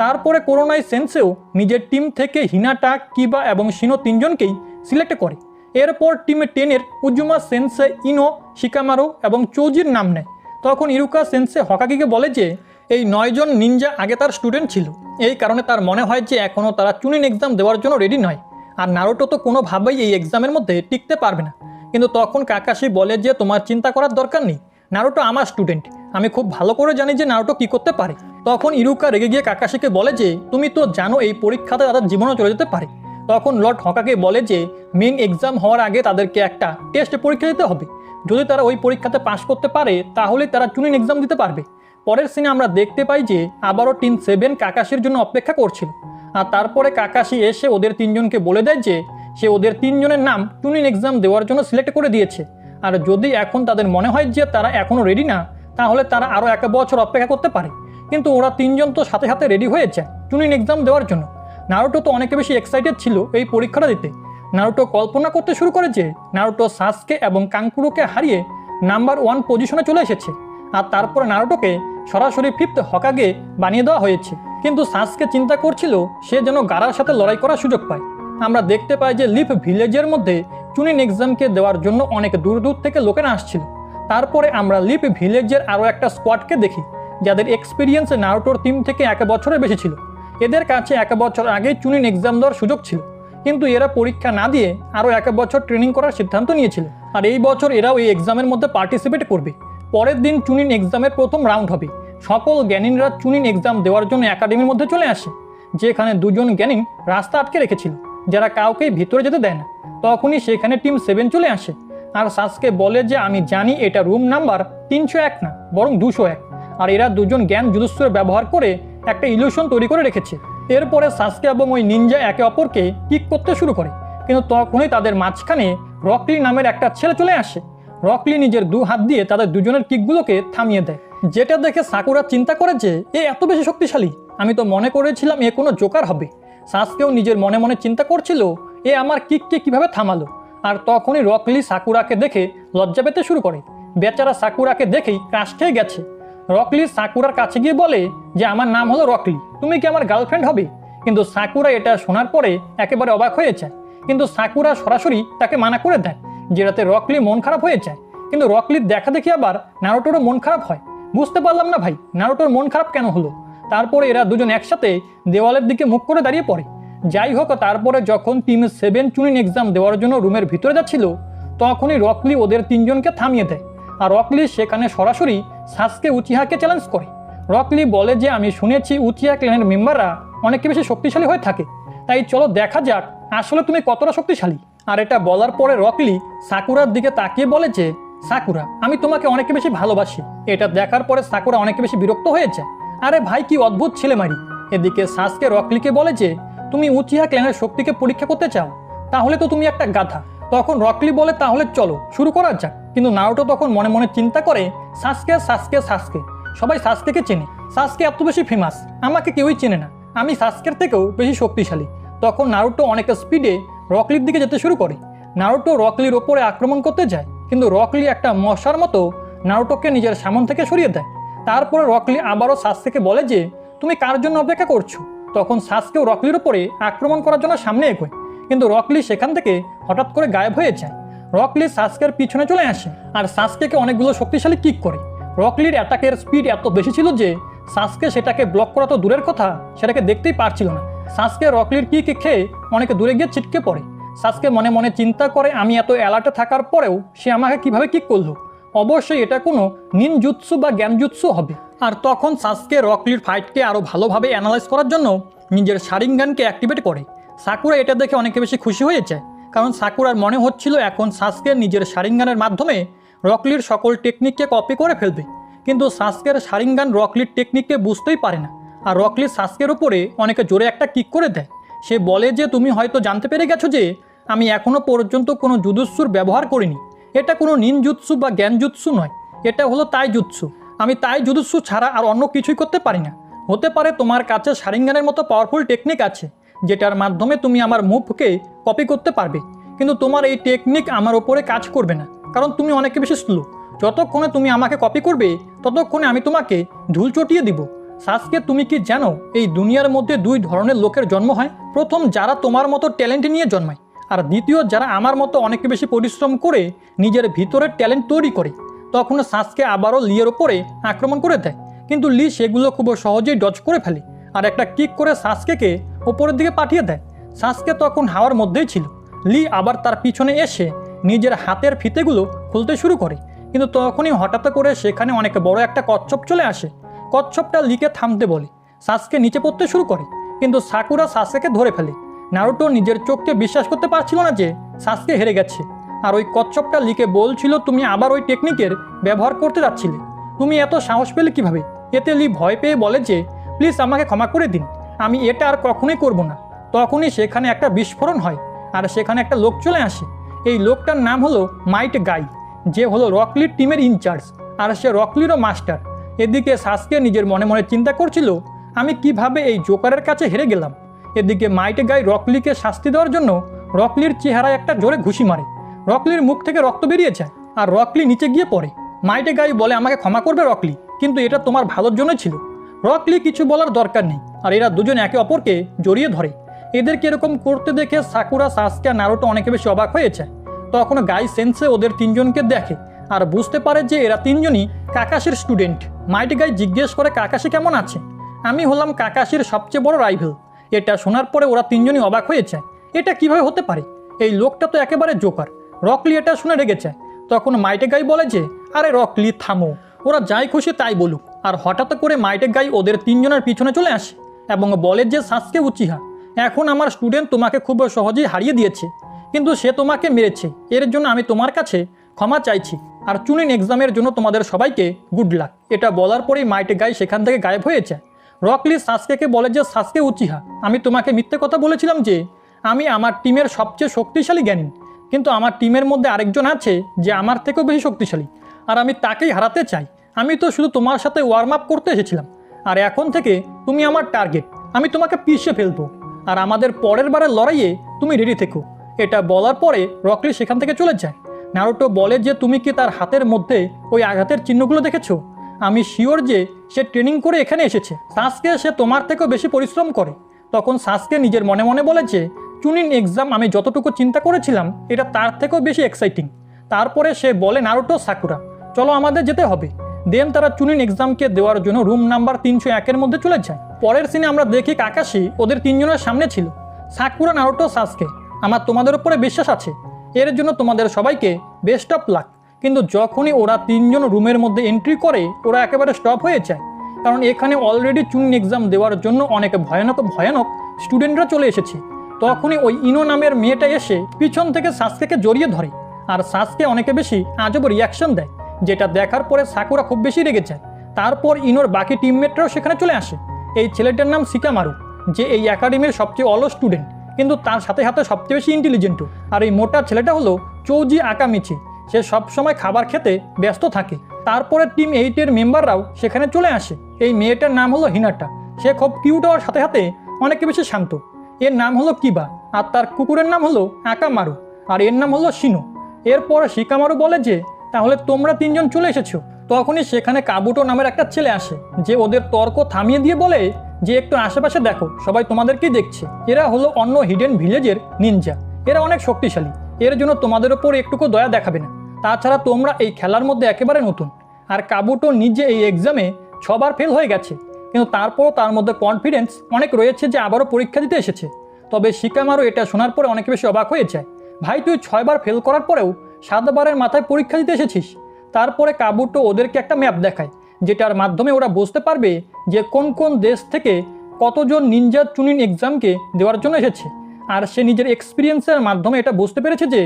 Speaker 1: তারপরে করোনাই সেন্সেও নিজের টিম থেকে হিনাটা, কিবা এবং শিনো 3 জনকেই সিলেক্ট করে। এরপর টিম 10-এর উজুমা সেন্সে, ইনো, শিকামারো এবং চৌজির নাম নেয়। তখন ইরুকা সেন্সে হকাগিকে বলে যে, এই 9 জন নিনজা আগে তার স্টুডেন্ট ছিল, এই কারণে তার মনে হয় যে এখনও তারা চুনিন এক্সাম দেওয়ার জন্য রেডি নয়। আর নারুটো তো কোনোভাবেই এই এক্সামের মধ্যে টিকতে পারবে না। কিন্তু তখন কাকাশি বলে যে, তোমার চিন্তা করার দরকার নেই, নারুটো আমার স্টুডেন্ট, আমি খুব ভালো করে জানি যে নারুটো কী করতে পারে। তখন ইরুকা রেগে গিয়ে কাকাশিকে বলে যে, তুমি তো জানো এই পরীক্ষাতে তাদের জীবনও চলে যেতে পারে। তখন লর্ড হকাগে বলে যে, মেইন এক্সাম হওয়ার আগে তাদেরকে একটা টেস্ট পরীক্ষা দিতে হবে। যদি তারা ওই পরীক্ষাতে পাশ করতে পারে তাহলেই তারা চুনিন এক্সাম দিতে পারবে। পরের সিনে আমরা দেখতে পাই যে আবারও টিম 7 কাকাশির জন্য অপেক্ষা করছিল। আর তারপরে কাকাশি এসে ওদের 3 জনকে বলে দেয় যে সে ওদের 3 জনের নাম চুনিন এক্সাম দেওয়ার জন্য সিলেক্ট করে দিয়েছে। আর যদি এখন তাদের মনে হয় যে তারা এখনও রেডি না, তাহলে তারা আরও 1 বছর অপেক্ষা করতে পারে। কিন্তু ওরা 3 জন তো সাথে সাথে রেডি হয়ে যায় চুনিন এক্সাম দেওয়ার জন্য। নারুটো তো অনেক বেশি এক্সাইটেড ছিল এই পরীক্ষাটা দিতে। নারুটো কল্পনা করতে শুরু করে যে নারুটো সাসকে এবং কানকুরোকে হারিয়ে নাম্বার 1 পজিশনে চলে এসেছে। আর তারপরে নারুটোকে সরাসরি 5th হকাগে বানিয়ে দেওয়া হয়েছে। কিন্তু সাসকে চিন্তা করছিল সে যেন গারার সাথে লড়াই করার সুযোগ পায়। আমরা দেখতে পাই যে লিফ ভিলেজের মধ্যে চুনিন এক্সামকে দেওয়ার জন্য অনেক দূর দূর থেকে লোকেরা আসছিল। তারপরে আমরা লিফ ভিলেজের আরও একটা স্কোয়াডকে দেখি যাদের এক্সপিরিয়েন্স নারুটোর 3 থেকে 1 বছরের বেশি ছিল। এদের কাছে 1 বছর আগেই চুনিন এক্সাম দেওয়ার সুযোগ ছিল, কিন্তু এরা পরীক্ষা না দিয়ে আরও 1 বছর ট্রেনিং করার সিদ্ধান্ত নিয়েছিল। আর এই বছর এরাও এই এক্সামের মধ্যে পার্টিসিপেট করবে। পরের দিন চুনিন এক্সামের প্রথম রাউন্ড হবে। সকল জ্ঞানীনরা চুনিন এক্সাম দেওয়ার জন্য একাডেমির মধ্যে চলে আসে, যেখানে 2 জন জ্ঞানীন রাস্তা আটকে রেখেছিল, যারা কাউকেই ভিতরে যেতে দেয় না। তখনই সেখানে টিম 7 চলে আসে আর সাসকে বলে যে আমি জানি এটা রুম নাম্বার 301 না, বরং 201। আর এরা 2 জন জ্ঞান জুজুৎসুর ব্যবহার করে একটা ইলিউশন তৈরি করে রেখেছে। এরপরে সাসকে এবং ওই নিনজা একে অপরকে কিক করতে শুরু করে, কিন্তু তখনই তাদের মাঝখানে রকলি নামের একটা ছেলে চলে আসে। রকলি নিজের 2 হাত দিয়ে তাদের 2 জনের কিকগুলোকে থামিয়ে দেয়, যেটা দেখে সাকুরা চিন্তা করে যে এ এত বেশি শক্তিশালী। আমি তো মনে করেছিলাম এ কোনো জোকার হবে। সাসকেও নিজের মনে মনে চিন্তা করছিল এ আমার কিককে কিভাবে থামালো। আর তখনই রকলি সাকুরাকে দেখে লজ্জা পেতে শুরু করে। বেচারা সাকুরাকে দেখেই ক্রাশ খেয়ে গেছে। রকলি সাকুরার কাছে গিয়ে বলে যে আমার নাম হলো রকলি, তুমি কি আমার গার্লফ্রেন্ড হবে? কিন্তু সাকুরা এটা শোনার পরে একেবারে অবাক হয়ে যায়, কিন্তু সাকুরা সরাসরি তাকে মানা করে দেয়, যেটাতে রকলি মন খারাপ হয়ে যায়। কিন্তু রকলির দেখা দেখি আবার নারুটোরও মন খারাপ হয়। বুঝতে পারলাম না ভাই, নারুটোর মন খারাপ কেন হলো। তারপরে এরা 2 জন একসাথে দেওয়ালের দিকে মুখ করে দাঁড়িয়ে পড়ে। যাই হোক, তারপরে যখন টিম 7 চুনিন এক্সাম দেওয়ার জন্য রুমের ভিতরে যাচ্ছিল, তখনই রকলি ওদের 3 জনকে থামিয়ে দেয়। আর রকলি সেখানে সরাসরি সাসকে উচিহাকে চ্যালেঞ্জ করে। রকলি বলে যে আমি শুনেছি উচিহা ক্ল্যানের মেম্বাররা অনেক বেশি শক্তিশালী হয়ে থাকে, তাই চলো দেখা যাক আসলে তুমি কতটা শক্তিশালী। আর এটা বলার পরে রকলি সাকুরার দিকে তাকিয়ে বলে যে সাকুরা, আমি তোমাকে অনেক বেশি ভালোবাসি। এটা দেখার পরে সাকুরা অনেক বেশি বিরক্ত হয়ে যায়। আরে ভাই, কি অদ্ভুত ছেলে মারি। এদিকে সাসকে রকলিকে বলে যে তুমি উচিহা ক্ল্যানের শক্তিকে পরীক্ষা করতে চাও, তাহলে তো তুমি একটা গাধা। তখন রকলি বলে তাহলে চলো শুরু করা যাক। কিন্তু নারুটো তখন মনে মনে চিন্তা করে সাসকে সাসকে সাসকে, সবাই সাসকেকে চেনে, সাসকে এত বেশি ফেমাস, আমাকে কেউই চেনে না, আমি সাসকের থেকেও বেশি শক্তিশালী। তখন নারুটো অনেক স্পিডে রকলির দিকে যেতে শুরু করে। নারুটো রকলির ওপরে আক্রমণ করতে যায়, কিন্তু রকলি একটা মশার মতো নারুটোকে নিজের সামন থেকে সরিয়ে দেয়। তারপরে রকলি আবারও সাসকেকে বলে যে তুমি কার জন্য অপেক্ষা করছো। তখন সাসকেও রকলির ওপরে আক্রমণ করার জন্য সামনে এগোয়, কিন্তু রকলি সেখান থেকে হঠাৎ করে গায়েব হয়ে যায়। রকলি সাসকের পিছনে চলে আসে আর সাসকেকে অনেকগুলো শক্তিশালী কিক করে। রকলির অ্যাটাকের স্পিড এত বেশি ছিল যে সাসকে সেটাকে ব্লক করা তো দূরের কথা, সেটাকে দেখতেই পারছিল না। সাসকে রকলির কিক খেয়ে অনেক দূরে গিয়ে ছিটকে পড়ে। সাসকে মনে মনে চিন্তা করে আমি এত অ্যালার্টে থাকার পরেও সে আমাকে কিভাবে কিক করলো, অবশ্যই এটা কোনো নিনজুৎসু বা জ্ঞানজুৎসু হবে। আর তখন সাসকে রকলির ফাইটকে আরও ভালোভাবে অ্যানালাইজ করার জন্য নিজের শারিঙ্গানকে অ্যাক্টিভেট করে। সাকুরা এটা দেখে অনেক বেশি খুশি হয়ে যায়, কারণ সাকুরার মনে হচ্ছিল এখন সাসকে নিজের শারিঙ্গানের মাধ্যমে রকলির সকল টেকনিককে কপি করে ফেলবে। কিন্তু সাসকের শারিঙ্গান রকলির টেকনিককে বুঝতেই পারে না, আর রকলি সাসকের ওপরে অনেক জোরে একটা কিক করে দেয়। সে বলে যে তুমি হয়তো জানতে পেরে গেছো যে আমি এখনও পর্যন্ত কোনো জুজুৎসুর ব্যবহার করিনি, এটা কোনো নিনজুৎসু বা জ্ঞানজুৎসু নয়, এটা হলো তাইজুৎসু। আমি তাইজুৎসু ছাড়া আর অন্য কিছুই করতে পারি না। হতে পারে তোমার কাছে শারিঙ্গানের মতো পাওয়ারফুল টেকনিক আছে, যেটার মাধ্যমে তুমি আমার মুভকে কপি করতে পারবে, কিন্তু তোমার এই টেকনিক আমার ওপরে কাজ করবে না, কারণ তুমি অনেক বেশি স্লো। যতক্ষণে তুমি আমাকে কপি করবে ততক্ষণে আমি তোমাকে ধুল চটিয়ে দিব। সাসকে, তুমি কি জানো এই দুনিয়ার মধ্যে 2 ধরনের লোকের জন্ম হয়? প্রথম, যারা তোমার মতো ট্যালেন্ট নিয়ে জন্মায়, আর দ্বিতীয়, যারা আমার মতো অনেক বেশি পরিশ্রম করে নিজের ভিতরের ট্যালেন্ট তৈরি করে। তখন সাসকে আবারও লিয়ের ওপরে আক্রমণ করে দেয়, কিন্তু লি সেগুলো খুব সহজেই ডজ করে ফেলে আর একটা কিক করে সাসকেকে ওপরের দিকে পাঠিয়ে দেয়। সাসকে তখন হাওয়ার মধ্যেই ছিল। লি আবার তার পিছনে এসে নিজের হাতের ফিতেগুলো খুলতে শুরু করে, কিন্তু তখনই হঠাৎ করে সেখানে অনেক বড় একটা কচ্ছপ চলে আসে। কচ্ছপটা লিকে থামতে বলে। সাসকে নিচে পড়তে শুরু করে, কিন্তু সাকুরা সাসকেকে ধরে ফেলে। নারুটো নিজের চোখকে বিশ্বাস করতে পারছিল না যে সাসকে হেরে গেছে। আর ওই কচ্ছপটা লিকে বলছিল তুমি আবার ওই টেকনিকের ব্যবহার করতে যাচ্ছিলে, তুমি এত সাহস পেলে কিভাবে? এতে লি ভয় পেয়ে বলে যে প্লিজ আমাকে ক্ষমা করে দিন, আমি এটা আর কখনোই করব না। তখনই সেখানে একটা বিস্ফোরণ হয় আর সেখানে একটা লোক চলে আসে। এই লোকটার নাম হলো মাইট গাই, যে হলো রকলির টিমের ইনচার্জ, আর সে রকলিরও মাস্টার। এদিকে সাসকে নিজের মনে মনে চিন্তা করছিল আমি কিভাবে এই জোকারের কাছে হেরে গেলাম। এদিকে মাইট গাই রকলিকে শাস্তি দেওয়ার জন্য রকলির চেহারায় একটা জোরে ঘুষি মারে। রকলির মুখ থেকে রক্ত বেরিয়ে যায় আর রকলি নিচে গিয়ে পড়ে। মাইট গাই বলে আমাকে ক্ষমা করবে রকলি, কিন্তু এটা তোমার ভালোর জন্যই ছিল। রকলি কিছু বলার দরকার নেই, আর এরা 2জন একে অপরকে জড়িয়ে ধরে। এদেরকে এরকম করতে দেখে সাকুরা, সাসকে আর নারুটো অনেক বেশি অবাক হয়েছে। তখন গাই সেন্সে ওদের তিনজনকে দেখে আর বুঝতে পারে যে এরা তিনজনই কাকাশির স্টুডেন্ট। মাইটি গাই জিজ্ঞেস করে কাকাশি কেমন আছে। আমি হলাম কাকাশির সবচেয়ে বড় রাইভেল। এটা শোনার পরে ওরা তিনজনই অবাক হয়েছে। এটা কিভাবে হতে পারে? এই লোকটা তো একেবারে জোকার। রকলি এটা শুনে রেগেছে। তখন মাইটে গাই বলে যে, আরে রকলি থামো, ওরা যাই খুশি তাই বলুক। আর হঠাৎ করে মাইটে গাই ওদের তিনজনের পিছনে চলে আসে এবং বলে যে, সাসকে উচিহা, এখন আমার স্টুডেন্ট তোমাকে খুব সহজেই হারিয়ে দিয়েছে, কিন্তু সে তোমাকে মেরেছে। এর জন্য আমি তোমার কাছে ক্ষমা চাইছি, আর চুনিন এক্সামের জন্য তোমাদের সবাইকে গুড লাক। এটা বলার পরেই মাইটে গাই সেখান থেকে গায়েব হয়ে যায়। রকলি সাসকেকে বলে যে, সাসকে উচিহা, আমি তোমাকে মিথ্যে কথা বলেছিলাম যে আমি আমার টিমের সবচেয়ে শক্তিশালী জ্ঞানী, কিন্তু আমার টিমের মধ্যে আরেকজন আছে যে আমার থেকেও বেশি শক্তিশালী, আর আমি তাকেই হারাতে চাই। আমি তো শুধু তোমার সাথে ওয়ার্ম আপ করতে এসেছিলাম, আর এখন থেকে তুমি আমার টার্গেট। আমি তোমাকে পিষে ফেলবো, আর আমাদের পরের বারের লড়াইয়ে তুমি রেডি থেকো। এটা বলার পরে রকলি সেখান থেকে চলে যায়। নারুটো বলে যে, তুমি কি তার হাতের মধ্যে ওই আঘাতের চিহ্নগুলো দেখেছো? আমি শিওর যে সে ট্রেনিং করে এখানে এসেছে। সাসকে, সে তোমার থেকেও বেশি পরিশ্রম করে। তখন সাসকে নিজের মনে মনে বলেছে, চুনিন এক্সাম আমি যতটুকু চিন্তা করেছিলাম এটা তার থেকেও বেশি এক্সাইটিং। তারপরে সে বলে, নারুটো, সাকুরা, চলো আমাদের যেতে হবে। দেন তারা চুনিন এক্সামকে দেওয়ার জন্য রুম নাম্বার 301-এর মধ্যে চলে যায়। পরের সিনে আমরা দেখি কাকাশি ওদের তিনজনের সামনে ছিল। সাকুরা, নারুটো, সাসকে, আমার তোমাদের উপরে বিশ্বাস আছে, এর জন্য তোমাদের সবাইকে বেস্ট অফ লাক। কিন্তু যখনই ওরা তিনজন রুমের মধ্যে এন্ট্রি করে ওরা একেবারে স্টপ হয়ে যায়, কারণ এখানে অলরেডি চুনিন এক্সাম দেওয়ার জন্য অনেক ভয়ানক ভয়ানক স্টুডেন্টরা চলে এসেছে। তখনই ওই ইনো নামের মেয়েটা এসে পিছন থেকে সাসকেকে জড়িয়ে ধরে, আর সাসকে অনেকে বেশি আজব রিয়াকশন দেয়, যেটা দেখার পরে সাকুরা খুব বেশি রেগে যায়। তারপর ইনোর বাকি টিমমেটরাও সেখানে চলে আসে। এই ছেলেটার নাম শিকামারু, যে এই একাডেমির সবচেয়ে অলস স্টুডেন্ট, কিন্তু তার সাথে সাথে সবচেয়ে বেশি ইন্টেলিজেন্টও। আর এই মোটা ছেলেটা হলো চৌজি আকামিচি, সে সবসময় খাবার খেতে ব্যস্ত থাকে। তারপরে টিম 8-এর মেম্বাররাও সেখানে চলে আসে। এই মেয়েটার নাম হলো হিনাটা, সে খুব কিউট হওয়ার সাথে সাথে অনেক বেশি শান্ত। এর নাম হলো কিবা, আর তার কুকুরের নাম হলো আকামারু, আর এর নাম হলো শিনো। এরপর শিকামারু বলে যে, তাহলে তোমরা তিনজন চলে এসেছো। তখনই সেখানে কাবুটো নামের একটা ছেলে আসে, যে ওদের তর্ক থামিয়ে দিয়ে বলে যে, একটু আশেপাশে দেখো, সবাই তোমাদেরকেই দেখছে। এরা হলো অন্য হিডেন ভিলেজের নিনজা, এরা অনেক শক্তিশালী, এর জন্য তোমাদের ওপর একটুকু দয়া দেখাবে না। তাছাড়া তোমরা এই খেলার মধ্যে একেবারে নতুন। আর কাবুটো নিজে এই এক্সামে 6 বার ফেল হয়ে গেছে, কিন্তু তারপরও তার মধ্যে কনফিডেন্স অনেক রয়েছে যে আবারও পরীক্ষা দিতে এসেছে। তবে শিকামারু এটা শোনার পরে অনেক বেশি অবাক হয়ে যায়। ভাই, তুই 6 বার ফেল করার পরেও 7 বারের মাথায় পরীক্ষা দিতে এসেছিস। তারপরে কাবুটো ওদেরকে একটা ম্যাপ দেখায়, যেটার মাধ্যমে ওরা বুঝতে পারবে যে কোন কোন দেশ থেকে কতজন নিনজা চুনিন এক্সামকে দেওয়ার জন্য এসেছে। আর সে নিজের এক্সপিরিয়েন্সের মাধ্যমে এটা বুঝতে পেরেছে যে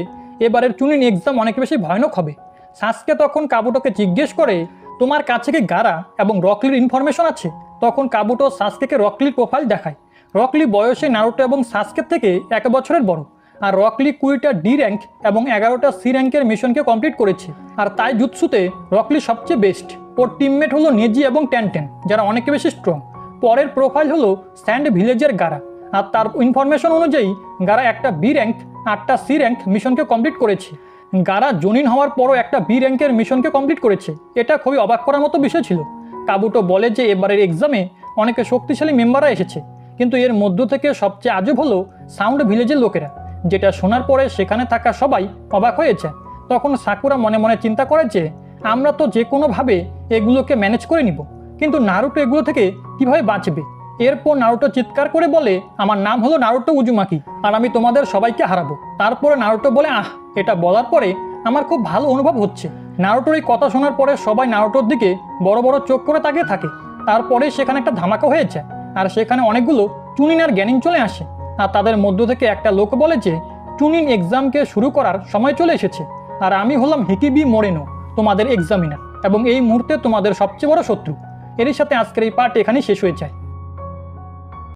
Speaker 1: এবারের চুনিন এক্সাম অনেক বেশি ভয়ানক হবে। সাসকে তখন কাবুটোকে জিজ্ঞেস করে, তোমার কাছে কি গারা এবং রকলির ইনফরমেশন আছে? তখন কাবুটো সাসকেকে রকলির প্রোফাইল দেখায়। রকলি বয়সে নারুটো এবং সাসকের থেকে 1 বছরের বড়, আর রকলি 20টা ডি র্যাঙ্ক এবং 11টা সি র্যাঙ্কের মিশনকে কমপ্লিট করেছে। আর তাই জুৎসুতে রকলি সবচেয়ে বেস্ট। ওর টিমমেট হলো নেজি এবং ট্যানটেন, যারা অনেক বেশি স্ট্রং। পরের প্রোফাইল হলো স্যান্ড ভিলেজের গারা, আর তার ইনফরমেশন অনুযায়ী গারা একটা বি র্যাঙ্ক, 8টা সি র্যাঙ্ক মিশনকে কমপ্লিট করেছে। গারা জনিন হওয়ার পরও একটা বি র্যাঙ্কের মিশনকে কমপ্লিট করেছে। এটা খুবই অবাক করার মতো বিষয় ছিল। কাবুটো বলে যে এবারের এক্সামে অনেকে শক্তিশালী মেম্বাররা এসেছে, কিন্তু এর মধ্য থেকে সবচেয়ে আজব হলো সাউন্ড ভিলেজের লোকেরা, যেটা শোনার পরে সেখানে থাকা সবাই অবাক হয়ে যায়। তখন সাকুরা মনে মনে চিন্তা করে যে আমরা তো যে কোনোভাবে এগুলোকে ম্যানেজ করে নিব, কিন্তু নারুটো এগুলো থেকে কিভাবে বাঁচবে? এরপর নারুটো চিৎকার করে বলে, আমার নাম হলো নারুটো উজুমাকি, আর আমি তোমাদের সবাইকে হারাবো। তারপরে নারুটো বলে, এটা বলার পরে আমার খুব ভালো অনুভব হচ্ছে। নারুটোর এই কথা শোনার পরে সবাই নারুটোর দিকে বড় বড় চোখ করে তাকিয়ে থাকে। তারপরে সেখানে একটা ধামাকা হয়ে যায়, আর সেখানে অনেকগুলো চুনিন আর গ্যানিং চলে আসে। আর তাদের মধ্য থেকে একটা লোক বলে যে চুনিন এক্সামকে শুরু করার সময় চলে এসেছে, আর আমি হলাম হিকিবি মোরেনো, তোমাদের এক্সামিনার, এবং এই মুহূর্তে তোমাদের সবচেয়ে বড় শত্রু। এরই সাথে আজকের এই পার্ট এখানেই শেষ হয়ে যায়।